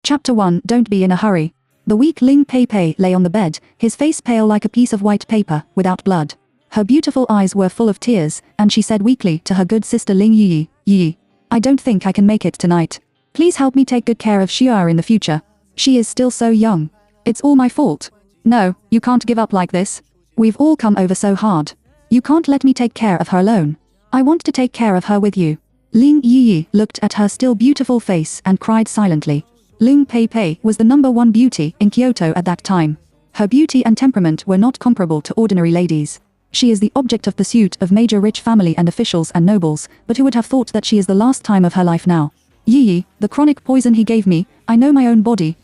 Chapter 1. Don't be in a hurry. The weak Ling Pei lay on the bed, his face pale like a piece of white paper, without blood. Her beautiful eyes were full of tears, and she said weakly to her good sister Ling Yi, I don't think I can make it tonight. Please help me take good care of Xiao in the future. She is still so young. It's all my fault. No, you can't give up like this. We've all come over so hard. You can't let me take care of her alone. I want to take care of her with you. Ling Yi looked at her still beautiful face and cried silently. Ling Pei was the #1 beauty in Kyoto at that time. Her beauty and temperament were not comparable to ordinary ladies. She is the object of pursuit of major rich family and officials and nobles, but who would have thought that she is the last time of her life now? Yi, the chronic poison he gave me, I know my own body.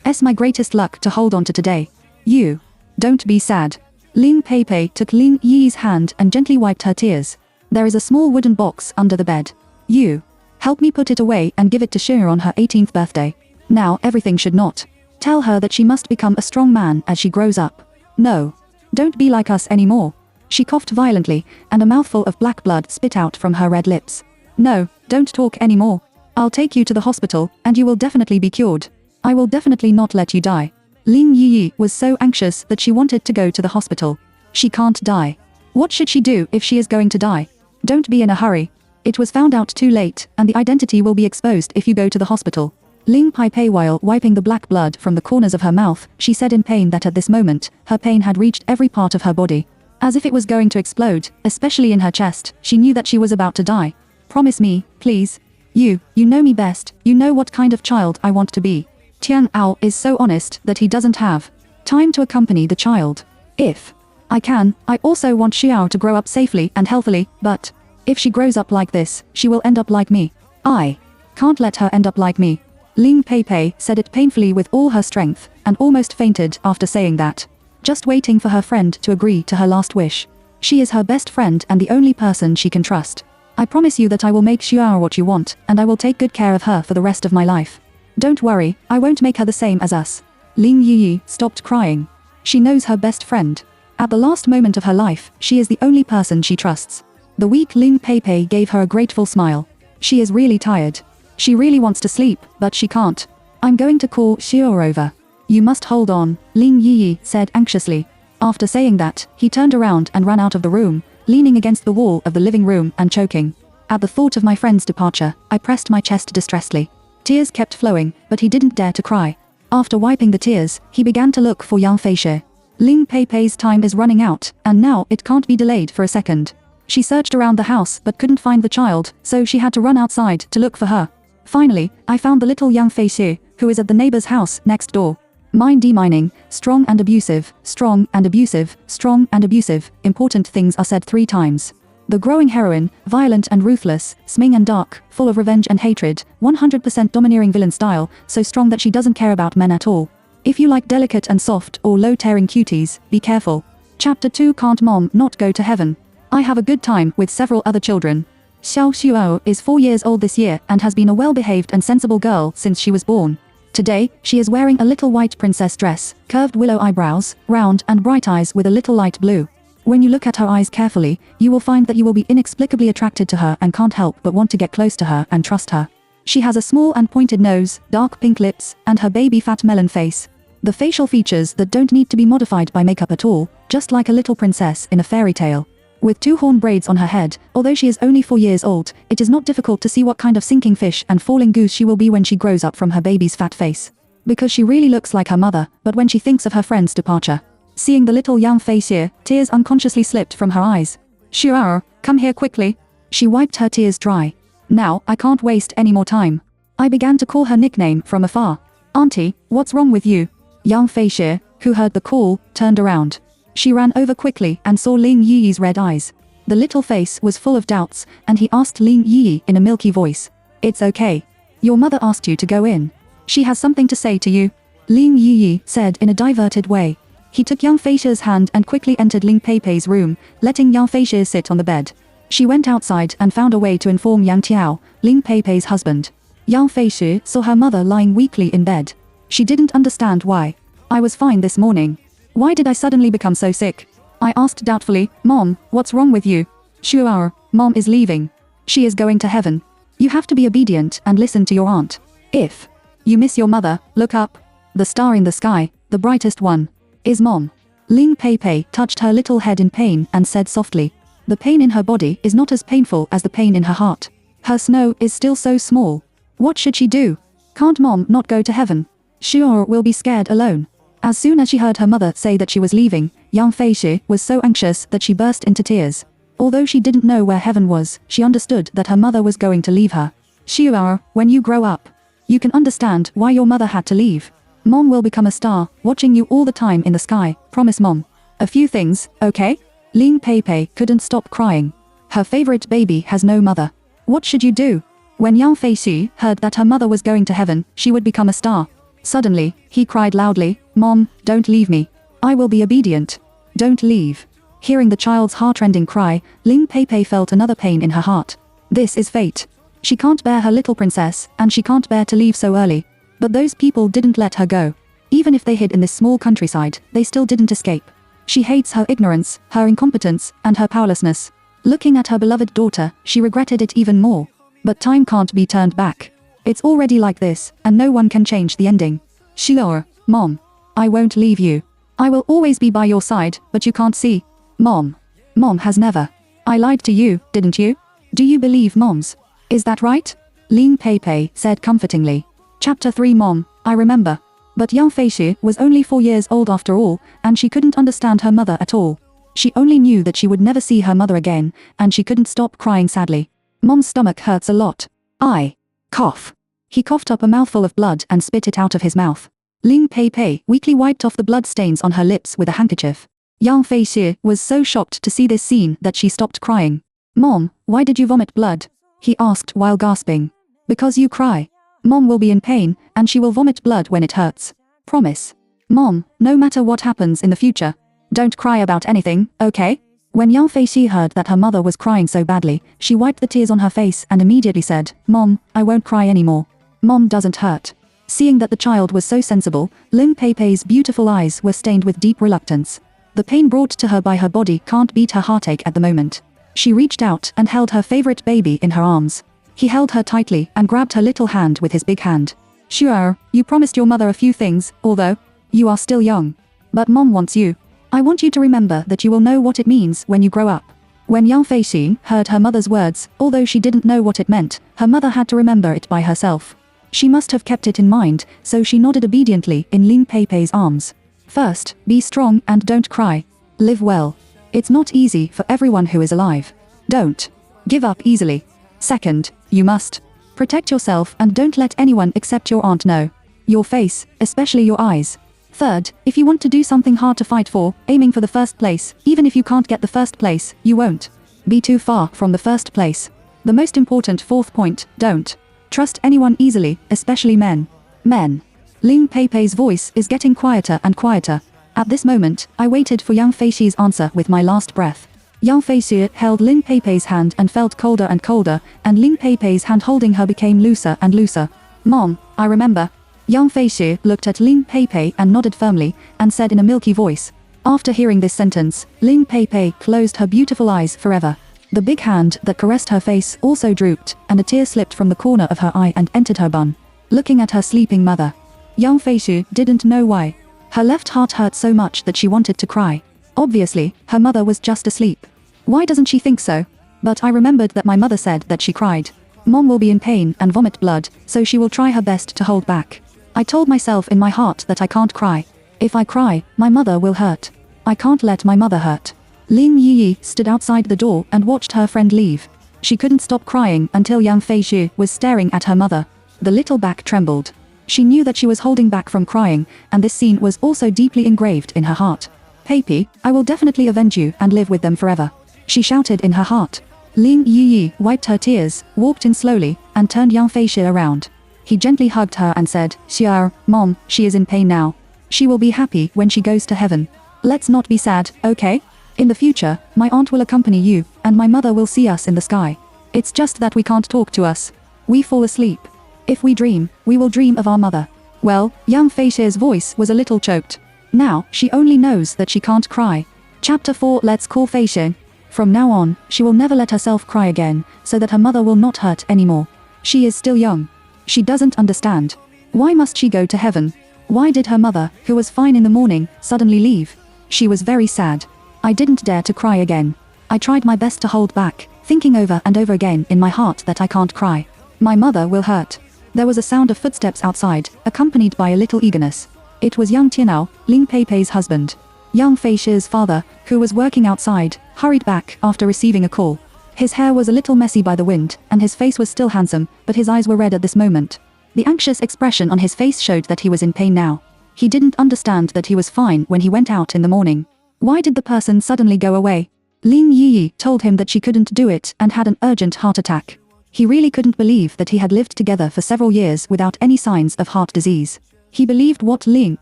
It's my greatest luck to hold on to today. You. Don't be sad. Ling Pei took Ling Yi's hand and gently wiped her tears. There is a small wooden box under the bed. You. Help me put it away and give it to Xiao on her 18th birthday. Now everything should not. Tell her that she must become a strong man as she grows up. No. Don't be like us anymore. She coughed violently, and a mouthful of black blood spit out from her red lips. No, don't talk anymore. I'll take you to the hospital, and you will definitely be cured. I will definitely not let you die. Ling Yi was so anxious that she wanted to go to the hospital. She can't die. What should she do if she is going to die? Don't be in a hurry. It was found out too late, and the identity will be exposed if you go to the hospital. Ling Pei, while wiping the black blood from the corners of her mouth, she said in pain that at this moment, her pain had reached every part of her body. As if it was going to explode, especially in her chest, she knew that she was about to die. Promise me, please. You know me best, you know what kind of child I want to be. Tian Ao is so honest that he doesn't have time to accompany the child. If I can, I also want Xiao to grow up safely and healthily, but if she grows up like this, she will end up like me. I can't let her end up like me. Ling Pei said it painfully with all her strength, and almost fainted after saying that. Just waiting for her friend to agree to her last wish. She is her best friend and the only person she can trust. I promise you that I will make Xiao what you want, and I will take good care of her for the rest of my life. Don't worry, I won't make her the same as us. Ling Yi stopped crying. She knows her best friend. At the last moment of her life, she is the only person she trusts. The weak Ling Pei gave her a grateful smile. She is really tired. She really wants to sleep, but she can't. I'm going to call Xiao over. You must hold on, Ling Yi said anxiously. After saying that, he turned around and ran out of the room, leaning against the wall of the living room and choking. At the thought of my friend's departure, I pressed my chest distressedly. Tears kept flowing, but he didn't dare to cry. After wiping the tears, he began to look for young Fei. Ling Pei's time is running out, and now it can't be delayed for a second. She searched around the house but couldn't find the child, so she had to run outside to look for her. Finally, I found the little young Fei, who is at the neighbor's house next door. Demining, strong and abusive, strong and abusive, strong and abusive, important things are said 3 times. The growing heroine, violent and ruthless, sming and dark, full of revenge and hatred, 100% domineering villain style, so strong that she doesn't care about men at all. If you like delicate and soft or low-tearing cuties, be careful. Chapter 2. Can't mom not go to heaven? I have a good time with several other children. Xiao is 4 years old this year and has been a well-behaved and sensible girl since she was born. Today, she is wearing a little white princess dress, curved willow eyebrows, round and bright eyes with a little light blue. When you look at her eyes carefully, you will find that you will be inexplicably attracted to her and can't help but want to get close to her and trust her. She has a small and pointed nose, dark pink lips, and her baby fat melon face. The facial features that don't need to be modified by makeup at all, just like a little princess in a fairy tale. With 2 horn braids on her head, although she is only 4 years old, it is not difficult to see what kind of sinking fish and falling goose she will be when she grows up from her baby's fat face. Because she really looks like her mother, but when she thinks of her friend's departure. Seeing the little young face here, tears unconsciously slipped from her eyes. Xiao, come here quickly. She wiped her tears dry. Now, I can't waste any more time. I began to call her nickname from afar. Auntie, what's wrong with you? Young Fei, who heard the call, turned around. She ran over quickly and saw Ling Yi's red eyes. The little face was full of doubts, and he asked Ling Yi in a milky voice. It's okay. Your mother asked you to go in. She has something to say to you. Ling Yi said in a diverted way. He took young Fei's hand and quickly entered Ling Pei's room, letting young Fei sit on the bed. She went outside and found a way to inform Yang Tiao, Ling Pei's husband. Young Fei saw her mother lying weakly in bed. She didn't understand why. I was fine this morning. Why did I suddenly become so sick? I asked doubtfully, Mom, what's wrong with you? Xiao, Mom is leaving. She is going to heaven. You have to be obedient and listen to your aunt. If You miss your mother, look up. The star in the sky, the brightest one, is Mom. Ling Pei touched her little head in pain and said softly. The pain in her body is not as painful as the pain in her heart. Her snow is still so small. What should she do? Can't Mom not go to heaven? Sure will be scared alone. As soon as she heard her mother say that she was leaving, Yang Feishi was so anxious that she burst into tears. Although she didn't know where heaven was, she understood that her mother was going to leave her. Xiu'er, when you grow up, you can understand why your mother had to leave. Mom will become a star, watching you all the time in the sky, promise Mom. A few things, okay? Ling Pei couldn't stop crying. Her favorite baby has no mother. What should you do? When Yang Feishi heard that her mother was going to heaven, she would become a star. Suddenly, he cried loudly, Mom, don't leave me. I will be obedient. Don't leave. Hearing the child's heart-rending cry, Ling Pei felt another pain in her heart. This is fate. She can't bear her little princess, and she can't bear to leave so early. But those people didn't let her go. Even if they hid in this small countryside, they still didn't escape. She hates her ignorance, her incompetence, and her powerlessness. Looking at her beloved daughter, she regretted it even more. But time can't be turned back. It's already like this, and no one can change the ending. Xiu'er, Mom. I won't leave you. I will always be by your side, but you can't see. Mom. Mom has never. I lied to you, didn't you? Do you believe Moms? Is that right? Ling Pei said comfortingly. Chapter 3 Mom, I remember. But Yang Feishi was only 4 years old after all, and she couldn't understand her mother at all. She only knew that she would never see her mother again, and she couldn't stop crying sadly. Mom's stomach hurts a lot. I cough. He coughed up a mouthful of blood and spit it out of his mouth. Ling Pei weakly wiped off the blood stains on her lips with a handkerchief. Yang Feishi was so shocked to see this scene that she stopped crying. Mom, why did you vomit blood? He asked while gasping. Because you cry. Mom will be in pain, and she will vomit blood when it hurts. Promise. Mom, no matter what happens in the future, don't cry about anything, okay? When Yang Feishi heard that her mother was crying so badly, she wiped the tears on her face and immediately said, Mom, I won't cry anymore. Mom doesn't hurt. Seeing that the child was so sensible, Ling Pei's beautiful eyes were stained with deep reluctance. The pain brought to her by her body can't beat her heartache at the moment. She reached out and held her favorite baby in her arms. He held her tightly and grabbed her little hand with his big hand. Xiu'er, you promised your mother a few things, although you are still young. But Mom wants you. I want you to remember that you will know what it means when you grow up. When Yang Feishi heard her mother's words, although she didn't know what it meant, her mother had to remember it by herself. She must have kept it in mind, so she nodded obediently in Ling Pei's arms. First, be strong and don't cry. Live well. It's not easy for everyone who is alive. Don't give up easily. Second, you must protect yourself and don't let anyone except your aunt know. Your face, especially your eyes. Third, if you want to do something hard to fight for, aiming for the first place, even if you can't get the first place, you won't be too far from the first place. The most important fourth point, don't trust anyone easily, especially men. Men. Ling Pei's voice is getting quieter and quieter. At this moment, I waited for Yang Feishi's answer with my last breath. Yang Feishi held Ling Pei's hand and felt colder and colder, and Ling Pei's hand holding her became looser and looser. Mom, I remember. Yang Feishi looked at Ling Pei and nodded firmly, and said in a milky voice. After hearing this sentence, Ling Pei closed her beautiful eyes forever. The big hand that caressed her face also drooped, and a tear slipped from the corner of her eye and entered her bun. Looking at her sleeping mother, Yang Feishi didn't know why. Her left heart hurt so much that she wanted to cry. Obviously, her mother was just asleep. Why doesn't she think so? But I remembered that my mother said that she cried. Mom will be in pain and vomit blood, so she will try her best to hold back. I told myself in my heart that I can't cry. If I cry, my mother will hurt. I can't let my mother hurt. Ling Yi stood outside the door and watched her friend leave. She couldn't stop crying until Yang Feishi was staring at her mother. The little back trembled. She knew that she was holding back from crying, and this scene was also deeply engraved in her heart. Pei, I will definitely avenge you and live with them forever. She shouted in her heart. Ling Yi wiped her tears, walked in slowly, and turned Yang Feishi around. He gently hugged her and said, Xiu'er, Mom, she is in pain now. She will be happy when she goes to heaven. Let's not be sad, okay? In the future, my aunt will accompany you, and my mother will see us in the sky. It's just that we can't talk to us. We fall asleep. If we dream, we will dream of our mother. Well, Yang Feishi's voice was a little choked. Now, she only knows that she can't cry. Chapter 4 Let's call Feishi. From now on, she will never let herself cry again, so that her mother will not hurt anymore. She is still young. She doesn't understand. Why must she go to heaven? Why did her mother, who was fine in the morning, suddenly leave? She was very sad. I didn't dare to cry again. I tried my best to hold back, thinking over and over again in my heart that I can't cry. My mother will hurt. There was a sound of footsteps outside, accompanied by a little eagerness. It was young Tianao, Ling Peipei's husband. Young Fei Shi's father, who was working outside, hurried back after receiving a call. His hair was a little messy by the wind, and his face was still handsome, but his eyes were red at this moment. The anxious expression on his face showed that he was in pain now. He didn't understand that he was fine when he went out in the morning. Why did the person suddenly go away? Ling Yiyi told him that she couldn't do it and had an urgent heart attack. He really couldn't believe that he had lived together for several years without any signs of heart disease. He believed what Ling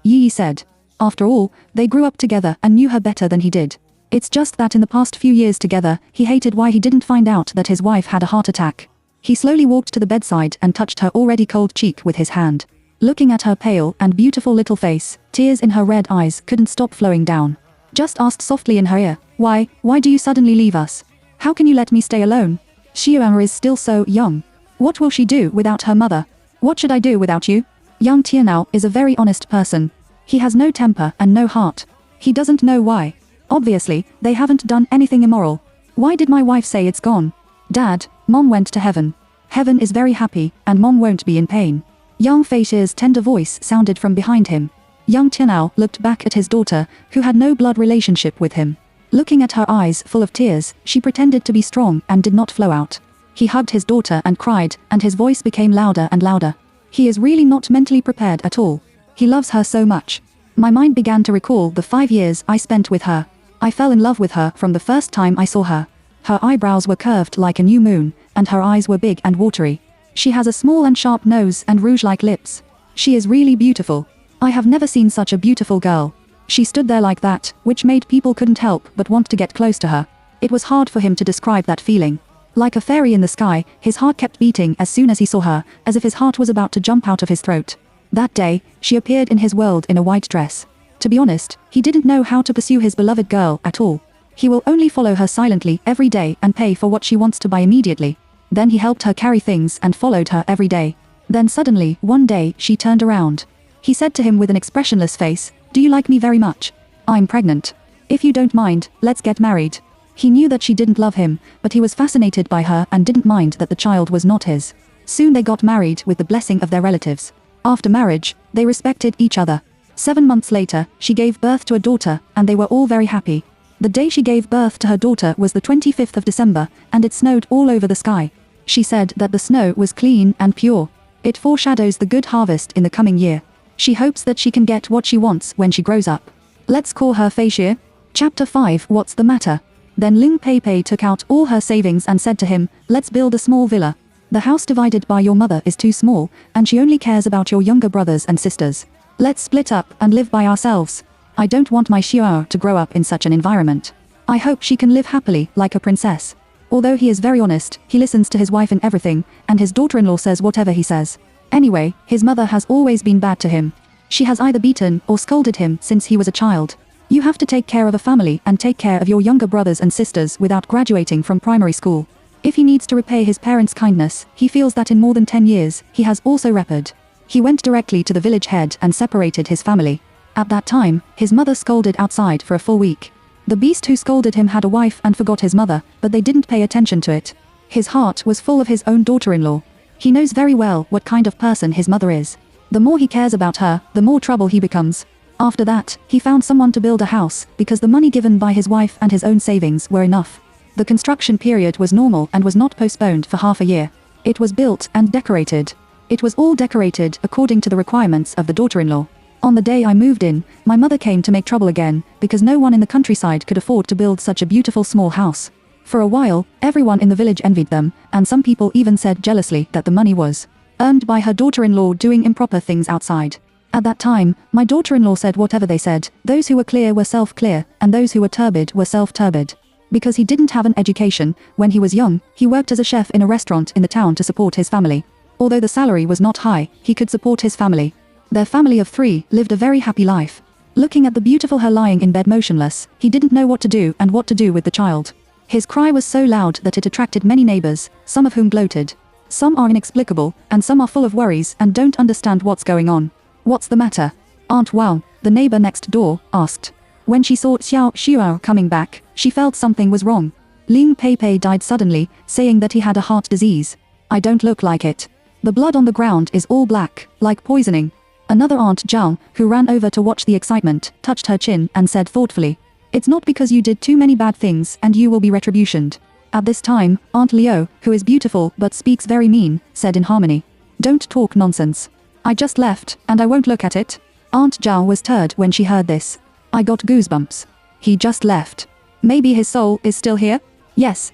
Yiyi said. After all, they grew up together and knew her better than he did. It's just that in the past few years together, he hated why he didn't find out that his wife had a heart attack. He slowly walked to the bedside and touched her already cold cheek with his hand. Looking at her pale and beautiful little face, tears in her red eyes couldn't stop flowing down. Just asked softly in her ear, why do you suddenly leave us? How can you let me stay alone? Xiu'er is still so young. What will she do without her mother? What should I do without you? Young Tianao is a very honest person. He has no temper and no heart. He doesn't know why. Obviously, they haven't done anything immoral. Why did my wife say it's gone? Dad, Mom went to heaven. Heaven is very happy, and Mom won't be in pain. Young Fei Shi's tender voice sounded from behind him. Young Tianao looked back at his daughter, who had no blood relationship with him. Looking at her eyes full of tears, she pretended to be strong and did not flow out. He hugged his daughter and cried, and his voice became louder and louder. He is really not mentally prepared at all. He loves her so much. My mind began to recall the 5 years I spent with her. I fell in love with her from the first time I saw her. Her eyebrows were curved like a new moon, and her eyes were big and watery. She has a small and sharp nose and rouge-like lips. She is really beautiful. I have never seen such a beautiful girl. She stood there like that, which made people couldn't help but want to get close to her. It was hard for him to describe that feeling. Like a fairy in the sky, his heart kept beating as soon as he saw her, as if his heart was about to jump out of his throat. That day, she appeared in his world in a white dress. To be honest, he didn't know how to pursue his beloved girl at all. He will only follow her silently every day and pay for what she wants to buy immediately. Then he helped her carry things and followed her every day. Then suddenly, one day, she turned around. He said to him with an expressionless face, "Do you like me very much? I'm pregnant. If you don't mind, let's get married." He knew that she didn't love him, but he was fascinated by her and didn't mind that the child was not his. Soon they got married with the blessing of their relatives. After marriage, they respected each other. 7 months later, she gave birth to a daughter, and they were all very happy. The day she gave birth to her daughter was the 25th of December, and it snowed all over the sky. She said that the snow was clean and pure. It foreshadows the good harvest in the coming year. She hopes that she can get what she wants when she grows up. Let's call her Fei Shi. Chapter 5. What's the matter? Then Ling Peipei took out all her savings and said to him, "Let's build a small villa. The house divided by your mother is too small, and she only cares about your younger brothers and sisters. Let's split up and live by ourselves. I don't want my Xiu'er to grow up in such an environment. I hope she can live happily, like a princess." Although he is very honest, he listens to his wife in everything, and his daughter-in-law says whatever he says. Anyway, his mother has always been bad to him. She has either beaten or scolded him since he was a child. You have to take care of a family and take care of your younger brothers and sisters without graduating from primary school. If he needs to repay his parents' kindness, he feels that in more than 10 years, he has also repaid. He went directly to the village head and separated his family. At that time, his mother scolded outside for a full week. The beast who scolded him had a wife and forgot his mother, but they didn't pay attention to it. His heart was full of his own daughter-in-law. He knows very well what kind of person his mother is. The more he cares about her, the more trouble he becomes. After that, he found someone to build a house, because the money given by his wife and his own savings were enough. The construction period was normal and was not postponed for half a year. It was built and decorated. It was all decorated according to the requirements of the daughter-in-law. On the day I moved in, my mother came to make trouble again, because no one in the countryside could afford to build such a beautiful small house. For a while, everyone in the village envied them, and some people even said jealously that the money was earned by her daughter-in-law doing improper things outside. At that time, my daughter-in-law said whatever they said, those who were clear were self-clear, and those who were turbid were self-turbid. Because he didn't have an education, when he was young, he worked as a chef in a restaurant in the town to support his family. Although the salary was not high, he could support his family. Their family of 3 lived a very happy life. Looking at the beautiful her lying in bed motionless, he didn't know what to do and what to do with the child. His cry was so loud that it attracted many neighbors, some of whom gloated. Some are inexplicable, and some are full of worries and don't understand what's going on. What's the matter? Aunt Wang, the neighbor next door, asked. When she saw Xiao Xiao coming back, she felt something was wrong. Ling Pei died suddenly, saying that he had a heart disease. I don't look like it. The blood on the ground is all black, like poisoning. Another Aunt Zhao, who ran over to watch the excitement, touched her chin and said thoughtfully, "It's not because you did too many bad things and you will be retributioned." At this time, Aunt Liu, who is beautiful but speaks very mean, said in harmony, "Don't talk nonsense. I just left, and I won't look at it." Aunt Zhao was stirred when she heard this. I got goosebumps. He just left. Maybe his soul is still here? Yes,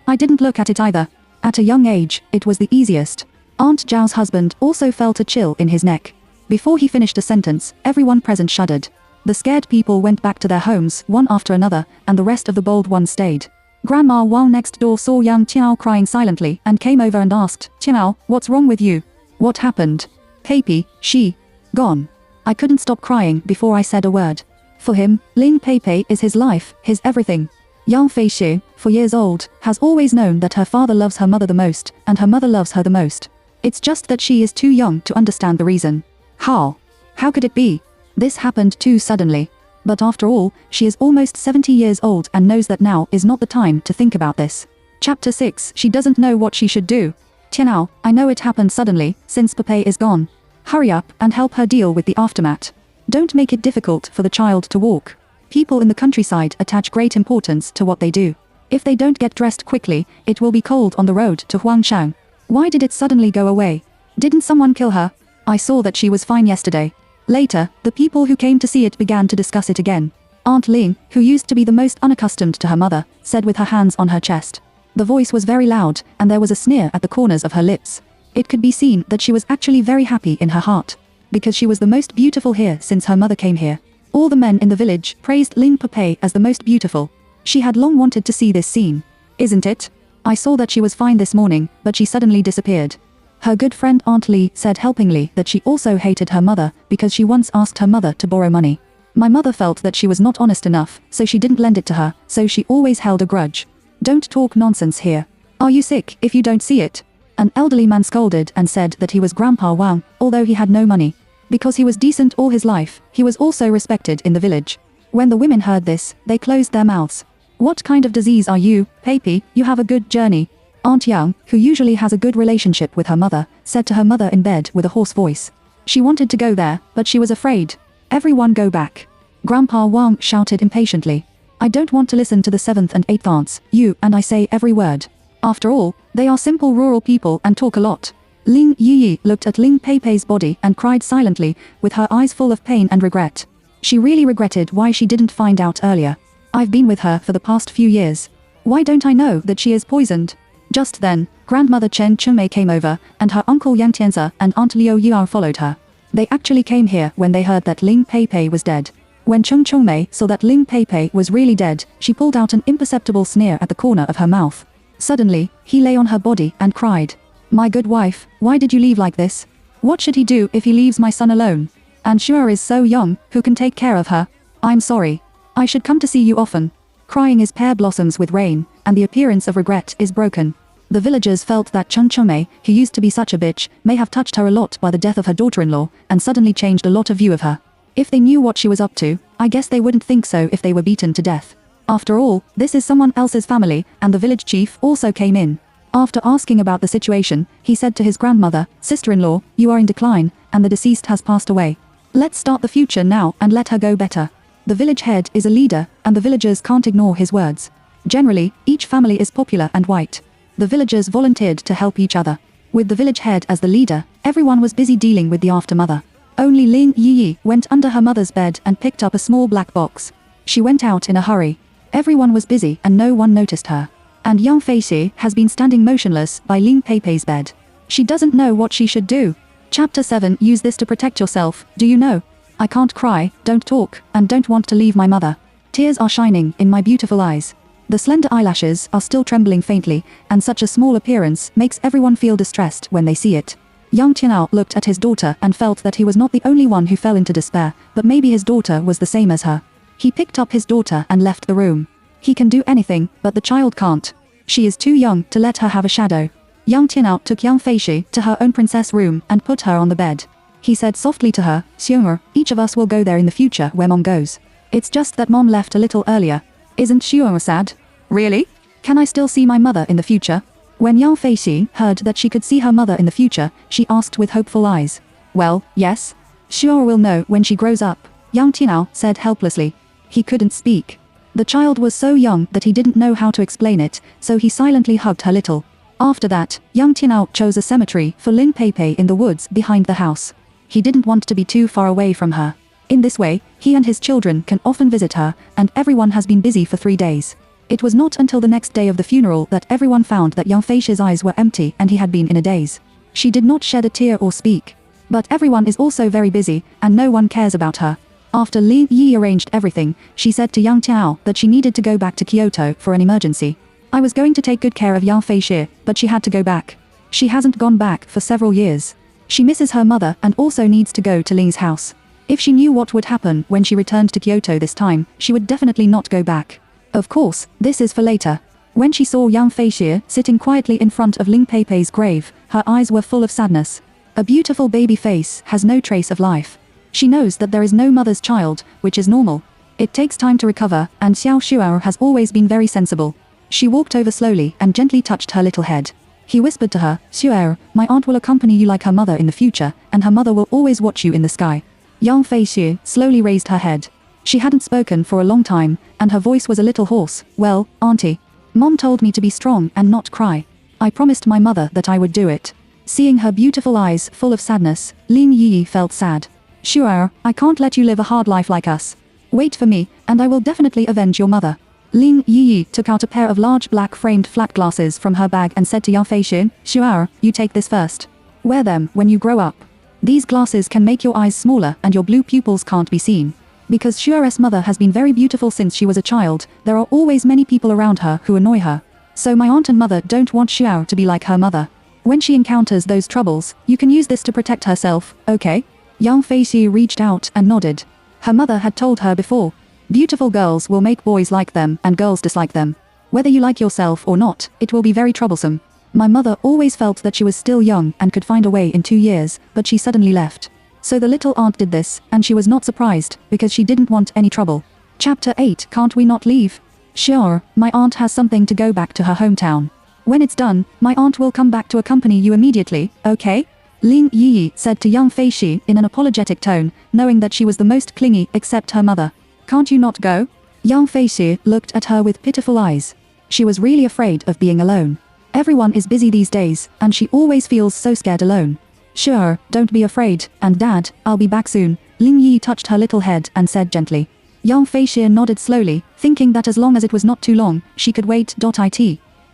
I didn't look at it either. At a young age, it was the easiest. Aunt Zhao's husband also felt a chill in his neck. Before he finished a sentence, everyone present shuddered. The scared people went back to their homes, one after another, and the rest of the bold ones stayed. Grandma Wang next door saw young Tiao crying silently and came over and asked, "Tiao, what's wrong with you? What happened?" "Papi, she gone." I couldn't stop crying before I said a word. For him, Ling Pei is his life, his everything. Yang Feixi, 4 years old, has always known that her father loves her mother the most, and her mother loves her the most. It's just that she is too young to understand the reason. How could it be? This happened too suddenly. But after all, she is almost 70 years old and knows that now is not the time to think about this. Chapter 6. She doesn't know what she should do. Tianao, I know it happened suddenly, since Pepe is gone. Hurry up and help her deal with the aftermath. Don't make it difficult for the child to walk. People in the countryside attach great importance to what they do. If they don't get dressed quickly, it will be cold on the road to Huangshan. Why did it suddenly go away? Didn't someone kill her? I saw that she was fine yesterday. Later, the people who came to see it began to discuss it again. Aunt Ling, who used to be the most unaccustomed to her mother, said with her hands on her chest. The voice was very loud, and there was a sneer at the corners of her lips. It could be seen that she was actually very happy in her heart. Because she was the most beautiful here since her mother came here. All the men in the village praised Ling Pei as the most beautiful. She had long wanted to see this scene. Isn't it? I saw that she was fine this morning, but she suddenly disappeared. Her good friend Aunt Li said helpingly that she also hated her mother because she once asked her mother to borrow money. My mother felt that she was not honest enough, so she didn't lend it to her, so she always held a grudge. Don't talk nonsense here. Are you sick if you don't see it? An elderly man scolded and said that he was Grandpa Wang, although he had no money. Because he was decent all his life, he was also respected in the village. When the women heard this, they closed their mouths. What kind of disease are you, Papi? You have a good journey. Aunt Yang, who usually has a good relationship with her mother, said to her mother in bed with a hoarse voice. She wanted to go there, but she was afraid. Everyone go back. Grandpa Wang shouted impatiently. I don't want to listen to the 7th and 8th aunts, you and I say every word. After all, they are simple rural people and talk a lot. Ling Yi looked at Ling Pei's body and cried silently, with her eyes full of pain and regret. She really regretted why she didn't find out earlier. I've been with her for the past few years. Why don't I know that she is poisoned? Just then, Grandmother Chen Chunmei came over, and her uncle Yang Tianze and Aunt Liu Yao followed her. They actually came here when they heard that Ling Pei was dead. When Cheng Chunmei saw that Ling Pei was really dead, she pulled out an imperceptible sneer at the corner of her mouth. Suddenly, he lay on her body and cried. My good wife, why did you leave like this? What should he do if he leaves my son alone? And Shua is so young, who can take care of her? I'm sorry. I should come to see you often. Crying is pear blossoms with rain, and the appearance of regret is broken. The villagers felt that Cheng Chunmei, who used to be such a bitch, may have touched her a lot by the death of her daughter-in-law, and suddenly changed a lot of view of her. If they knew what she was up to, I guess they wouldn't think so if they were beaten to death. After all, this is someone else's family, and the village chief also came in. After asking about the situation, he said to his grandmother, sister-in-law, you are in decline, and the deceased has passed away. Let's start the future now and let her go better. The village head is a leader, and the villagers can't ignore his words. Generally, each family is popular and white. The villagers volunteered to help each other. With the village head as the leader, everyone was busy dealing with the aftermother. Only Ling Yi went under her mother's bed and picked up a small black box. She went out in a hurry. Everyone was busy and no one noticed her. And young Feixi has been standing motionless by Ling Pei's bed. She doesn't know what she should do. Chapter 7. Use this to protect yourself, do you know? I can't cry, don't talk, and don't want to leave my mother. Tears are shining in my beautiful eyes. The slender eyelashes are still trembling faintly, and such a small appearance makes everyone feel distressed when they see it. Young Tianao looked at his daughter and felt that he was not the only one who fell into despair, but maybe his daughter was the same as her. He picked up his daughter and left the room. He can do anything, but the child can't. She is too young to let her have a shadow. Yang Tianao took young Feishi to her own princess room and put her on the bed. He said softly to her, Xiong'er, each of us will go there in the future where Mom goes. It's just that Mom left a little earlier. Isn't Xiong'er sad? Really? Can I still see my mother in the future? When Yang Feishi heard that she could see her mother in the future, she asked with hopeful eyes. Well, yes. Xiong'er will know when she grows up, Yang Tianao said helplessly. He couldn't speak. The child was so young that he didn't know how to explain it, so he silently hugged her little. After that, Yang Tianao chose a cemetery for Lin Peipei in the woods behind the house. He didn't want to be too far away from her. In this way, he and his children can often visit her, and everyone has been busy for 3 days. It was not until the next day of the funeral that everyone found that Yang Feishi's eyes were empty and he had been in a daze. She did not shed a tear or speak. But everyone is also very busy, and no one cares about her. After Li Yi arranged everything, she said to Yang Tiao that she needed to go back to Kyoto for an emergency. I was going to take good care of Yang Feishi, but she had to go back. She hasn't gone back for several years. She misses her mother and also needs to go to Ling's house. If she knew what would happen when she returned to Kyoto this time, she would definitely not go back. Of course, this is for later. When she saw Yang Feishi sitting quietly in front of Ling Peipei's grave, her eyes were full of sadness. A beautiful baby face has no trace of life. She knows that there is no mother's child, which is normal. It takes time to recover, and Xiao Shuao has always been very sensible. She walked over slowly and gently touched her little head. He whispered to her, Shuao, my aunt will accompany you like her mother in the future, and her mother will always watch you in the sky. Yang Feishi slowly raised her head. She hadn't spoken for a long time, and her voice was a little hoarse. Well, Auntie. Mom told me to be strong and not cry. I promised my mother that I would do it. Seeing her beautiful eyes full of sadness, Lin Yi felt sad. Shuao, I can't let you live a hard life like us. Wait for me, and I will definitely avenge your mother. Lin Yi took out a pair of large black framed flat glasses from her bag and said to Yang Feishi, Shuao, you take this first. Wear them when you grow up. These glasses can make your eyes smaller and your blue pupils can't be seen. Because Shuao's mother has been very beautiful since she was a child, there are always many people around her who annoy her. So my aunt and mother don't want Shuao to be like her mother. When she encounters those troubles, you can use this to protect herself, okay? Yang Feishi reached out and nodded. Her mother had told her before. Beautiful girls will make boys like them and girls dislike them. Whether you like yourself or not, it will be very troublesome. My mother always felt that she was still young and could find a way in 2 years, but she suddenly left. So the little aunt did this, and she was not surprised, because she didn't want any trouble. Chapter 8. Can't we not leave? Sure, my aunt has something to go back to her hometown. When it's done, my aunt will come back to accompany you immediately, okay? Lin Yi said to Yang Feishi in an apologetic tone, knowing that she was the most clingy except her mother. Can't you not go? Yang Feishi looked at her with pitiful eyes. She was really afraid of being alone. Everyone is busy these days, and she always feels so scared alone. Sure, don't be afraid, and Dad, I'll be back soon. Lin Yi touched her little head and said gently. Yang Feishi nodded slowly, thinking that as long as it was not too long, she could wait.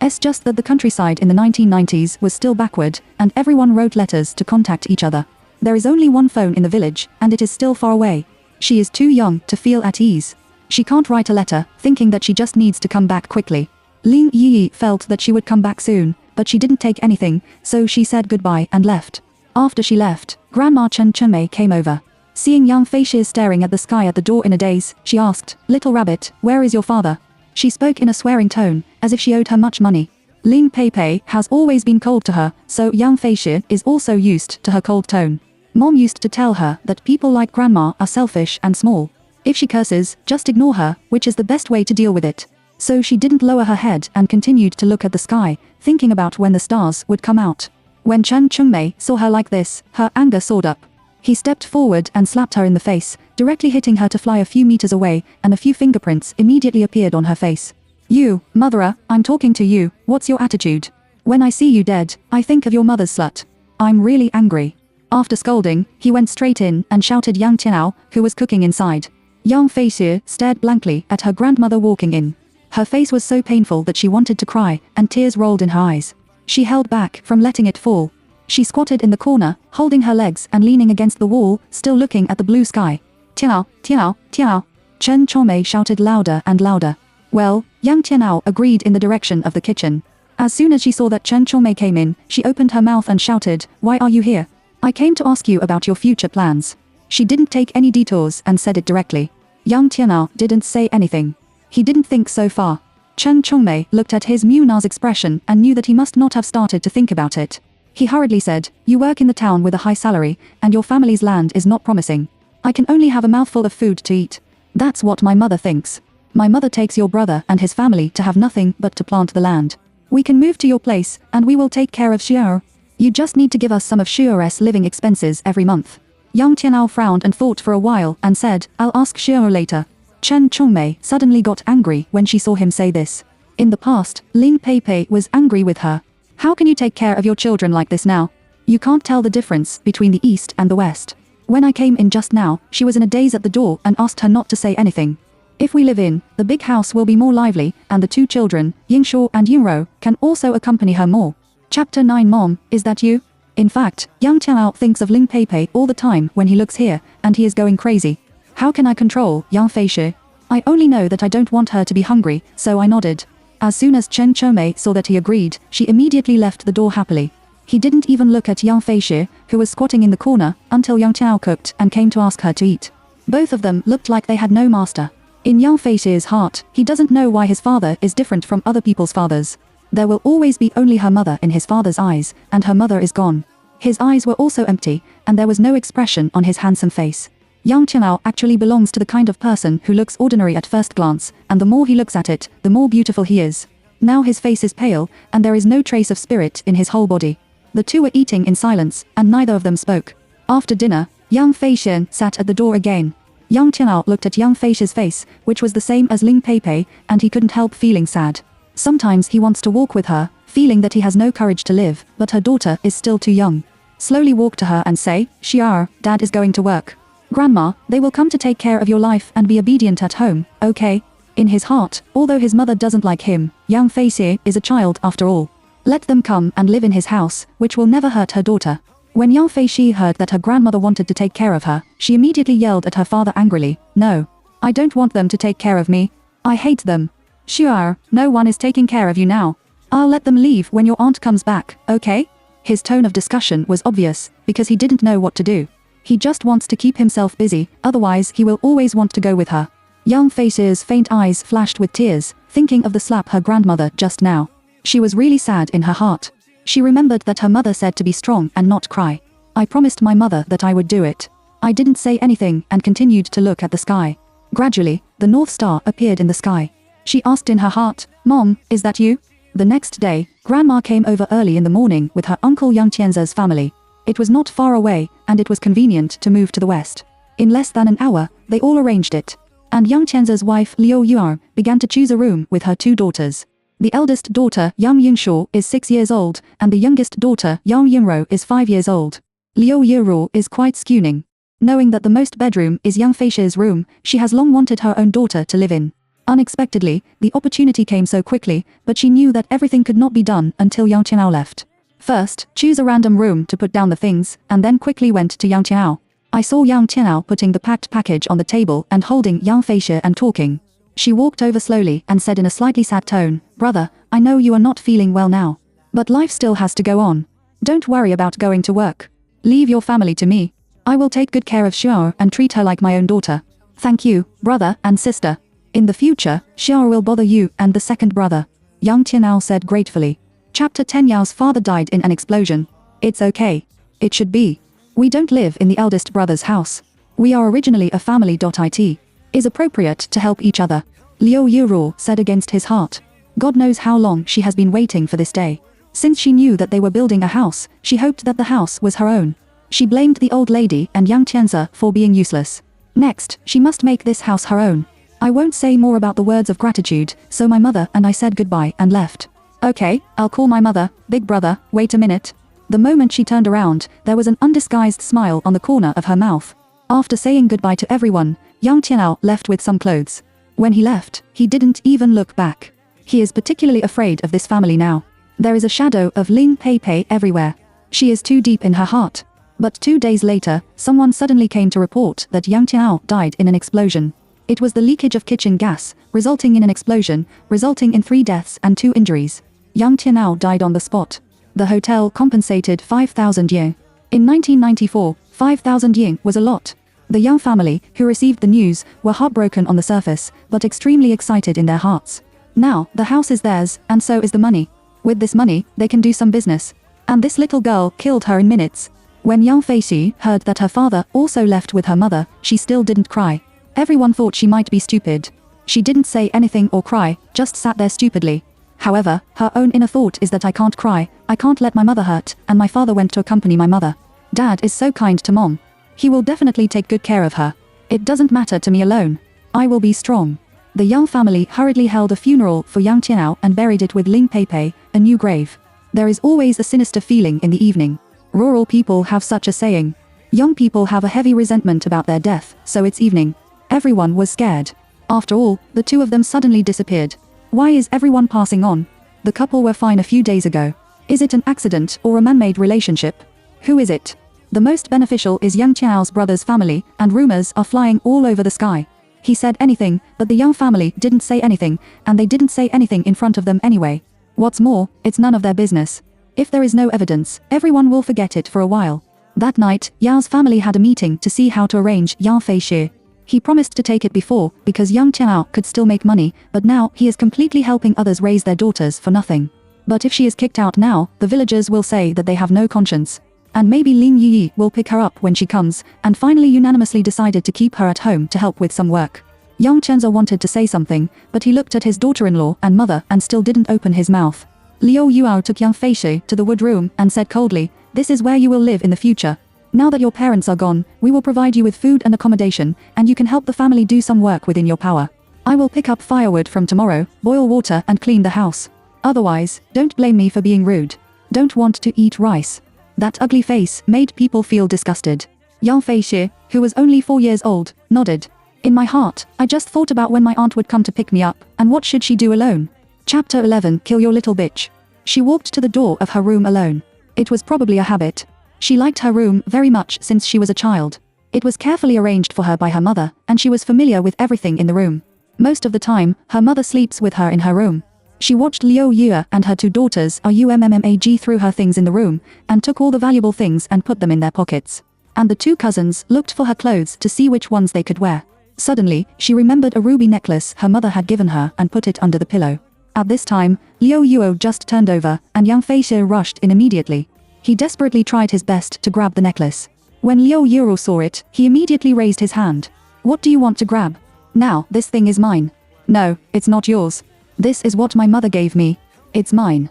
It's just that the countryside in the 1990s was still backward, and everyone wrote letters to contact each other. There is only one phone in the village, and it is still far away. She is too young to feel at ease. She can't write a letter, thinking that she just needs to come back quickly. Lin Yi felt that she would come back soon, but she didn't take anything, so she said goodbye and left. After she left, Grandma Chen Chunmei came over. Seeing Yang Feishi staring at the sky at the door in a daze, she asked, Little Rabbit, where is your father? She spoke in a swearing tone, as if she owed her much money. Ling Peipei has always been cold to her, so Yang Feishi is also used to her cold tone. Mom used to tell her that people like Grandma are selfish and small. If she curses, just ignore her, which is the best way to deal with it. So she didn't lower her head and continued to look at the sky, thinking about when the stars would come out. When Chen Chunmei saw her like this, her anger soared up. He stepped forward and slapped her in the face, directly hitting her to fly a few meters away, and a few fingerprints immediately appeared on her face. You, motherer, I'm talking to you, what's your attitude? When I see you dead, I think of your mother's slut. I'm really angry. After scolding, he went straight in and shouted Yang Tianao, who was cooking inside. Yang Feishi stared blankly at her grandmother walking in. Her face was so painful that she wanted to cry, and tears rolled in her eyes. She held back from letting it fall. She squatted in the corner, holding her legs and leaning against the wall, still looking at the blue sky. Tianao, Tianao, Tianao. Chen Chomei shouted louder and louder. Well, Yang Tianao agreed in the direction of the kitchen. As soon as she saw that Chen Chomei came in, she opened her mouth and shouted, Why are you here? I came to ask you about your future plans. She didn't take any detours and said it directly. Yang Tianao didn't say anything. He didn't think so far. Chen Chongmei looked at his Muna's expression and knew that he must not have started to think about it. He hurriedly said, "You work in the town with a high salary, and your family's land is not promising. I can only have a mouthful of food to eat. That's what my mother thinks. My mother takes your brother and his family to have nothing but to plant the land. We can move to your place, and we will take care of Xiao. You just need to give us some of Xiao's living expenses every month." Yang Tianao frowned and thought for a while and said, "I'll ask Xiao later." Chen Chongmei suddenly got angry when she saw him say this. In the past, Ling Peipei was angry with her. "How can you take care of your children like this now? You can't tell the difference between the East and the West. When I came in just now, she was in a daze at the door and asked her not to say anything. If we live in, the big house will be more lively, and the two children, Yingshuo and Yunro, can also accompany her more." Chapter 9. Mom, is that you? In fact, Yang Tianao thinks of Ling Peipei all the time when he looks here, and he is going crazy. How can I control Yang Feishi? I only know that I don't want her to be hungry, so I nodded. As soon as Chen Chongmei saw that he agreed, she immediately left the door happily. He didn't even look at Yang Feishi, who was squatting in the corner, until Yang Tiao cooked and came to ask her to eat. Both of them looked like they had no master. In Yang Feishi's heart, he doesn't know why his father is different from other people's fathers. There will always be only her mother in his father's eyes, and her mother is gone. His eyes were also empty, and there was no expression on his handsome face. Yang Tianao actually belongs to the kind of person who looks ordinary at first glance, and the more he looks at it, the more beautiful he is. Now his face is pale, and there is no trace of spirit in his whole body. The two were eating in silence, and neither of them spoke. After dinner, Yang Feixian sat at the door again. Yang Tianao looked at Yang Feishi's face, which was the same as Ling Peipei, and he couldn't help feeling sad. Sometimes he wants to walk with her, feeling that he has no courage to live, but her daughter is still too young. Slowly walk to her and say, "Xiao, Dad is going to work. Grandma, they will come to take care of your life and be obedient at home, okay?" In his heart, although his mother doesn't like him, Yang Feixi is a child after all. Let them come and live in his house, which will never hurt her daughter. When Yang Feixi heard that her grandmother wanted to take care of her, she immediately yelled at her father angrily, "No. I don't want them to take care of me. I hate them. Xiao, no one is taking care of you now. I'll let them leave when your aunt comes back, okay?" His tone of discussion was obvious, because he didn't know what to do. He just wants to keep himself busy, otherwise he will always want to go with her. Yang Feixi's faint eyes flashed with tears, thinking of the slap her grandmother just now. She was really sad in her heart. She remembered that her mother said to be strong and not cry. "I promised my mother that I would do it." I didn't say anything and continued to look at the sky. Gradually, the North Star appeared in the sky. She asked in her heart, "Mom, is that you?" The next day, Grandma came over early in the morning with her uncle Yang Tianza's family. It was not far away, and it was convenient to move to the west. In less than an hour, they all arranged it. And Yang Tianza's wife Liu Yuan began to choose a room with her two daughters. The eldest daughter, Yang Yingshuo, is 6 years old, and the youngest daughter, Yang Yunro, is 5 years old. Liu Yuro is quite scheming. Knowing that the most bedroom is Yang Feishi's room, she has long wanted her own daughter to live in. Unexpectedly, the opportunity came so quickly, but she knew that everything could not be done until Yang Tianao left. First, choose a random room to put down the things, and then quickly went to Yang Tianao. I saw Yang Tianao putting the packed package on the table and holding Yang Feishi and talking. She walked over slowly and said in a slightly sad tone, "Brother, I know you are not feeling well now. But life still has to go on. Don't worry about going to work. Leave your family to me. I will take good care of Xiao and treat her like my own daughter. Thank you, brother and sister. In the future, Xiao will bother you and the second brother," Yang Tianao said gratefully. Chapter 10. Yao's father died in an explosion. It's okay. It should be. We don't live in the eldest brother's house. We are originally a family. It is appropriate to help each other, Liu Yuro said against his heart. God knows how long she has been waiting for this day. Since she knew that they were building a house, she hoped that the house was her own. She blamed the old lady and Yang Tianza for being useless. Next, she must make this house her own. I won't say more about the words of gratitude, so my mother and I said goodbye and left. Okay, I'll call my mother. Big brother, wait a minute. The moment she turned around, there was an undisguised smile on the corner of her mouth. After saying goodbye to everyone, Yang Tianao left with some clothes. When he left, he didn't even look back. He is particularly afraid of this family now. There is a shadow of Ling Peipei everywhere. She is too deep in her heart. But 2 days later, someone suddenly came to report that Yang Tianao died in an explosion. It was the leakage of kitchen gas, resulting in an explosion, resulting in 3 deaths and 2 injuries. Yang Tianao died on the spot. The hotel compensated 5,000 yen. In 1994, 5,000 yen was a lot. The Yang family, who received the news, were heartbroken on the surface, but extremely excited in their hearts. Now, the house is theirs, and so is the money. With this money, they can do some business. And this little girl killed her in minutes. When young Fei heard that her father also left with her mother, she still didn't cry. Everyone thought she might be stupid. She didn't say anything or cry, just sat there stupidly. However, her own inner thought is that I can't cry, I can't let my mother hurt, and my father went to accompany my mother. Dad is so kind to mom. He will definitely take good care of her. It doesn't matter to me alone. I will be strong. The young family hurriedly held a funeral for young Tianao and buried it with Ling Peipei, a new grave. There is always a sinister feeling in the evening. Rural people have such a saying. Young people have a heavy resentment about their death, so it's evening. Everyone was scared. After all, the two of them suddenly disappeared. Why is everyone passing on? The couple were fine a few days ago. Is it an accident or a man-made relationship? Who is it? The most beneficial is young Tiao's brother's family, and rumors are flying all over the sky. He said anything, but the young family didn't say anything, and they didn't say anything in front of them anyway. What's more, it's none of their business. If there is no evidence, everyone will forget it for a while. That night, Yao's family had a meeting to see how to arrange Yang Fei. He promised to take it before, because young Tiao could still make money, but now he is completely helping others raise their daughters for nothing. But if she is kicked out now, the villagers will say that they have no conscience. And maybe Ling Yi will pick her up when she comes, and finally unanimously decided to keep her at home to help with some work. Young Chenza wanted to say something, but he looked at his daughter-in-law and mother and still didn't open his mouth. Liu Yuao took young Fei to the wood room and said coldly, "This is where you will live in the future. Now that your parents are gone, we will provide you with food and accommodation, and you can help the family do some work within your power. I will pick up firewood from tomorrow, boil water and clean the house. Otherwise, don't blame me for being rude. Don't want to eat rice." That ugly face made people feel disgusted. Yang Fei, who was only 4 years old, nodded. "In my heart, I just thought about when my aunt would come to pick me up, and what should she do alone?" Chapter 11 Kill Your Little Bitch. She walked to the door of her room alone. It was probably a habit. She liked her room very much since she was a child. It was carefully arranged for her by her mother, and she was familiar with everything in the room. Most of the time, her mother sleeps with her in her room. She watched Liu Yue and her two daughters Rummag through her things in the room, and took all the valuable things and put them in their pockets. And the two cousins looked for her clothes to see which ones they could wear. Suddenly, she remembered a ruby necklace her mother had given her and put it under the pillow. At this time, Liu Yue just turned over, and Yang Fei rushed in immediately. He desperately tried his best to grab the necklace. When Liu Yue saw it, he immediately raised his hand. "What do you want to grab? Now, this thing is mine." "No, it's not yours. This is what my mother gave me. It's mine."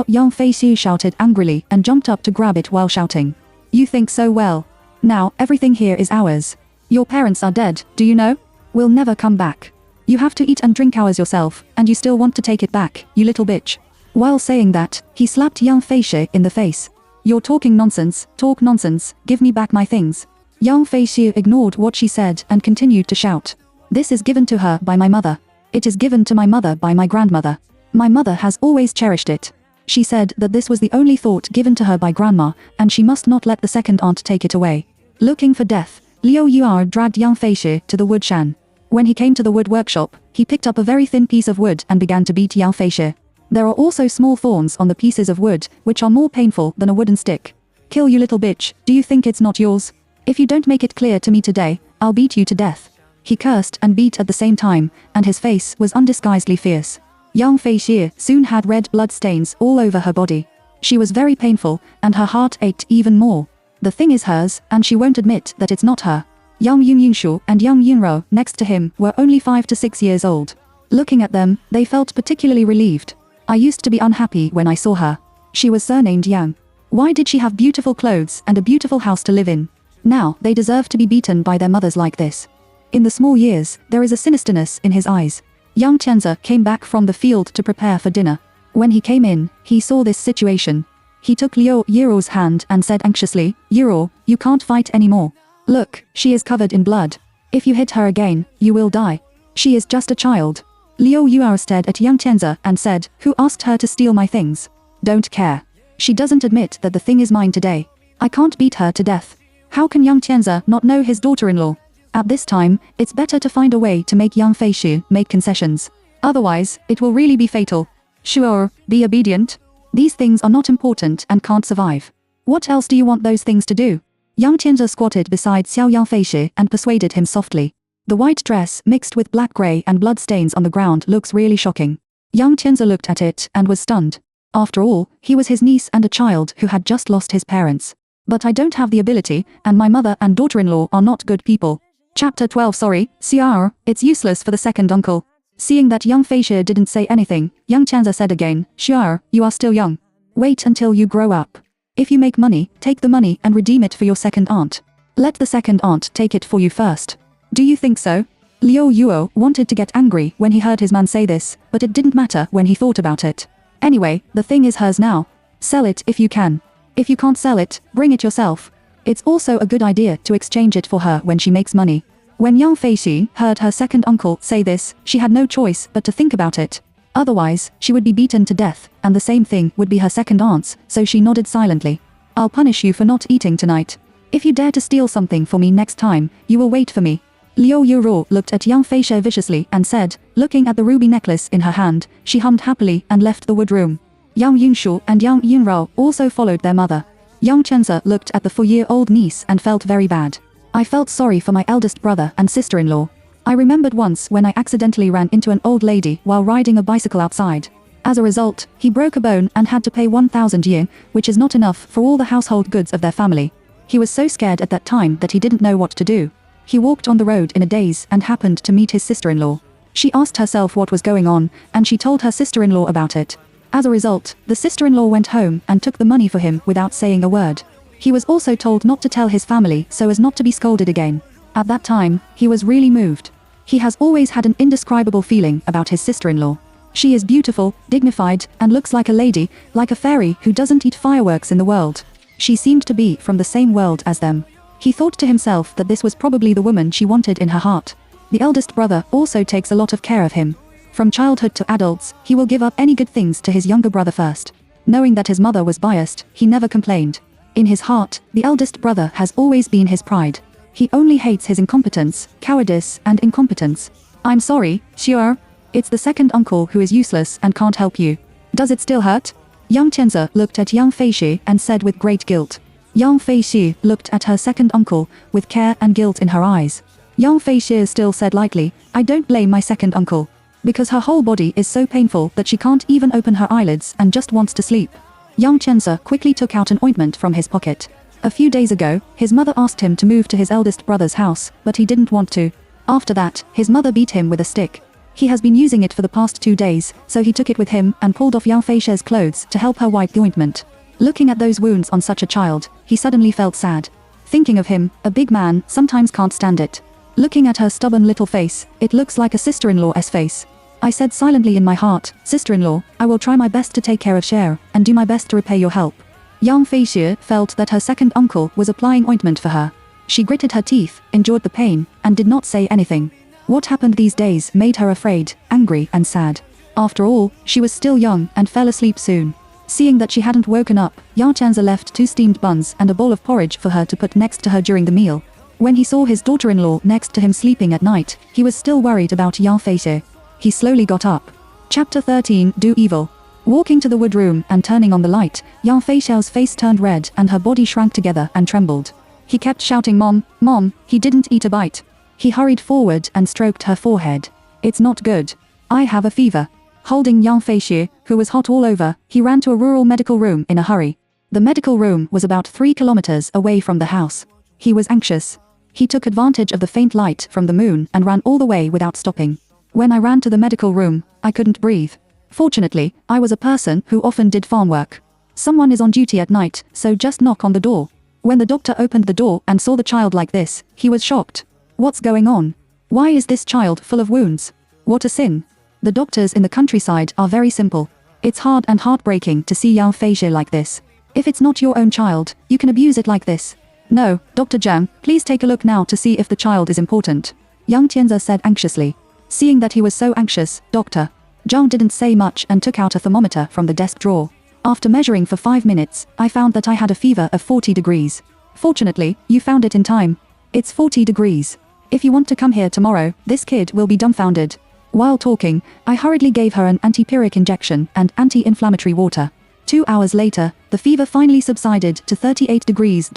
Yang Fei shouted angrily and jumped up to grab it while shouting. "You think so well. Now, everything here is ours. Your parents are dead, do you know? We'll never come back. You have to eat and drink ours yourself, and you still want to take it back, you little bitch." While saying that, he slapped Yang Fei in the face. "You're talking nonsense, talk nonsense, give me back my things." Yang Fei ignored what she said and continued to shout. "This is given to her by my mother. It is given to my mother by my grandmother. My mother has always cherished it. She said that this was the only thought given to her by grandma, and she must not let the second aunt take it away." Looking for death, Liu Yue dragged Yang Fei to the woodshed. When he came to the wood workshop, he picked up a very thin piece of wood and began to beat Yang Fei. There are also small thorns on the pieces of wood, which are more painful than a wooden stick. "Kill you little bitch, do you think it's not yours? If you don't make it clear to me today, I'll beat you to death." He cursed and beat at the same time, and his face was undisguisedly fierce. Yang Fei soon had red blood stains all over her body. She was very painful, and her heart ached even more. The thing is hers, and she won't admit that it's not her. Young Yunshu and young Yunro next to him were only 5 to 6 years old. Looking at them, they felt particularly relieved. "I used to be unhappy when I saw her. She was surnamed Yang. Why did she have beautiful clothes and a beautiful house to live in? Now, they deserve to be beaten by their mothers like this." In the small years, there is a sinisterness in his eyes. Young Chenza came back from the field to prepare for dinner. When he came in, he saw this situation. He took Liu Yuro's hand and said anxiously, "Yuro, you can't fight anymore. Look, she is covered in blood. If you hit her again, you will die. She is just a child." Liu Yue stared at young Chenza and said, "Who asked her to steal my things? Don't care. She doesn't admit that the thing is mine today. I can't beat her to death. How can young Chenza not know his daughter-in-law?" At this time, it's better to find a way to make young Fei make concessions. Otherwise, it will really be fatal. Sure, be obedient. These things are not important and can't survive. What else do you want those things to do? Young Chenza squatted beside Xiao Yang Fei and persuaded him softly. The white dress mixed with black grey and blood stains on the ground looks really shocking. Young Tianzi looked at it and was stunned. After all, he was his niece and a child who had just lost his parents. But I don't have the ability, and my mother and daughter-in-law are not good people. Chapter 12. Sorry, Xiao, it's useless for the second uncle. Seeing that young Fei didn't say anything, young Tianzi said again, Xiao, you are still young. Wait until you grow up. If you make money, take the money and redeem it for your second aunt. Let the second aunt take it for you first. Do you think so? Liu Yuo wanted to get angry when he heard his man say this, but it didn't matter when he thought about it. Anyway, the thing is hers now. Sell it if you can. If you can't sell it, bring it yourself. It's also a good idea to exchange it for her when she makes money. When young Fei heard her second uncle say this, she had no choice but to think about it. Otherwise, she would be beaten to death, and the same thing would be her second aunt's, so she nodded silently. I'll punish you for not eating tonight. If you dare to steal something for me next time, you will wait for me. Liu Yuro looked at young Fei viciously and said, looking at the ruby necklace in her hand, she hummed happily and left the wood room. Young Yunshu and young Yunrao also followed their mother. Young Chenza looked at the 4-year-old niece and felt very bad. I felt sorry for my eldest brother and sister-in-law. I remembered once when I accidentally ran into an old lady while riding a bicycle outside. As a result, he broke a bone and had to pay 1,000 yen, which is not enough for all the household goods of their family. He was so scared at that time that he didn't know what to do. He walked on the road in a daze and happened to meet his sister-in-law. She asked herself what was going on, and she told her sister-in-law about it. As a result, the sister-in-law went home and took the money for him without saying a word. He was also told not to tell his family so as not to be scolded again. At that time, he was really moved. He has always had an indescribable feeling about his sister-in-law. She is beautiful, dignified, and looks like a lady, like a fairy who doesn't eat fireworks in the world. She seemed to be from the same world as them. He thought to himself that this was probably the woman she wanted in her heart. The eldest brother also takes a lot of care of him. From childhood to adults, he will give up any good things to his younger brother first. Knowing that his mother was biased, he never complained. In his heart, the eldest brother has always been his pride. He only hates his incompetence, cowardice, and incompetence. I'm sorry, Xiao. It's the second uncle who is useless and can't help you. Does it still hurt? Young Tianzi looked at young Fei and said with great guilt. Young Fei looked at her second uncle with care and guilt in her eyes. Young Fei still said lightly, I don't blame my second uncle. Because her whole body is so painful that she can't even open her eyelids and just wants to sleep. Young Tianzi quickly took out an ointment from his pocket. A few days ago, his mother asked him to move to his eldest brother's house, but he didn't want to. After that, his mother beat him with a stick. He has been using it for the past 2 days, so he took it with him and pulled off young Fei's clothes to help her wipe the ointment. Looking at those wounds on such a child, he suddenly felt sad. Thinking of him, a big man sometimes can't stand it. Looking at her stubborn little face, it looks like a sister-in-law's face. I said silently in my heart, sister-in-law, I will try my best to take care of Cher, and do my best to repay your help. Young Fei felt that her second uncle was applying ointment for her. She gritted her teeth, endured the pain, and did not say anything. What happened these days made her afraid, angry, and sad. After all, she was still young and fell asleep soon. Seeing that she hadn't woken up, Yang Chanza left 2 steamed buns and a bowl of porridge for her to put next to her during the meal. When he saw his daughter-in-law next to him sleeping at night, he was still worried about Yang Fei. He slowly got up. Chapter 13. Do Evil. Walking to the wood room and turning on the light, Yang Fei's face turned red and her body shrank together and trembled. He kept shouting, Mom, Mom, he didn't eat a bite. He hurried forward and stroked her forehead. It's not good. I have a fever. Holding Yang Fei, who was hot all over, he ran to a rural medical room in a hurry. The medical room was about 3 kilometers away from the house. He was anxious. He took advantage of the faint light from the moon and ran all the way without stopping. When I ran to the medical room, I couldn't breathe. Fortunately, I was a person who often did farm work. Someone is on duty at night, so just knock on the door. When the doctor opened the door and saw the child like this, he was shocked. What's going on? Why is this child full of wounds? What a sin. The doctors in the countryside are very simple. It's hard and heartbreaking to see Yang Fei like this. If it's not your own child, you can abuse it like this. No, Dr. Zhang, please take a look now to see if the child is important. Young Tianzi said anxiously. Seeing that he was so anxious, Dr. Zhang didn't say much and took out a thermometer from the desk drawer. After measuring for 5 minutes, I found that I had a fever of 40 degrees. Fortunately, you found it in time. It's 40 degrees. If you want to come here tomorrow, this kid will be dumbfounded. While talking, I hurriedly gave her an antipyretic injection and anti-inflammatory water. 2 hours later, the fever finally subsided to 38 degrees.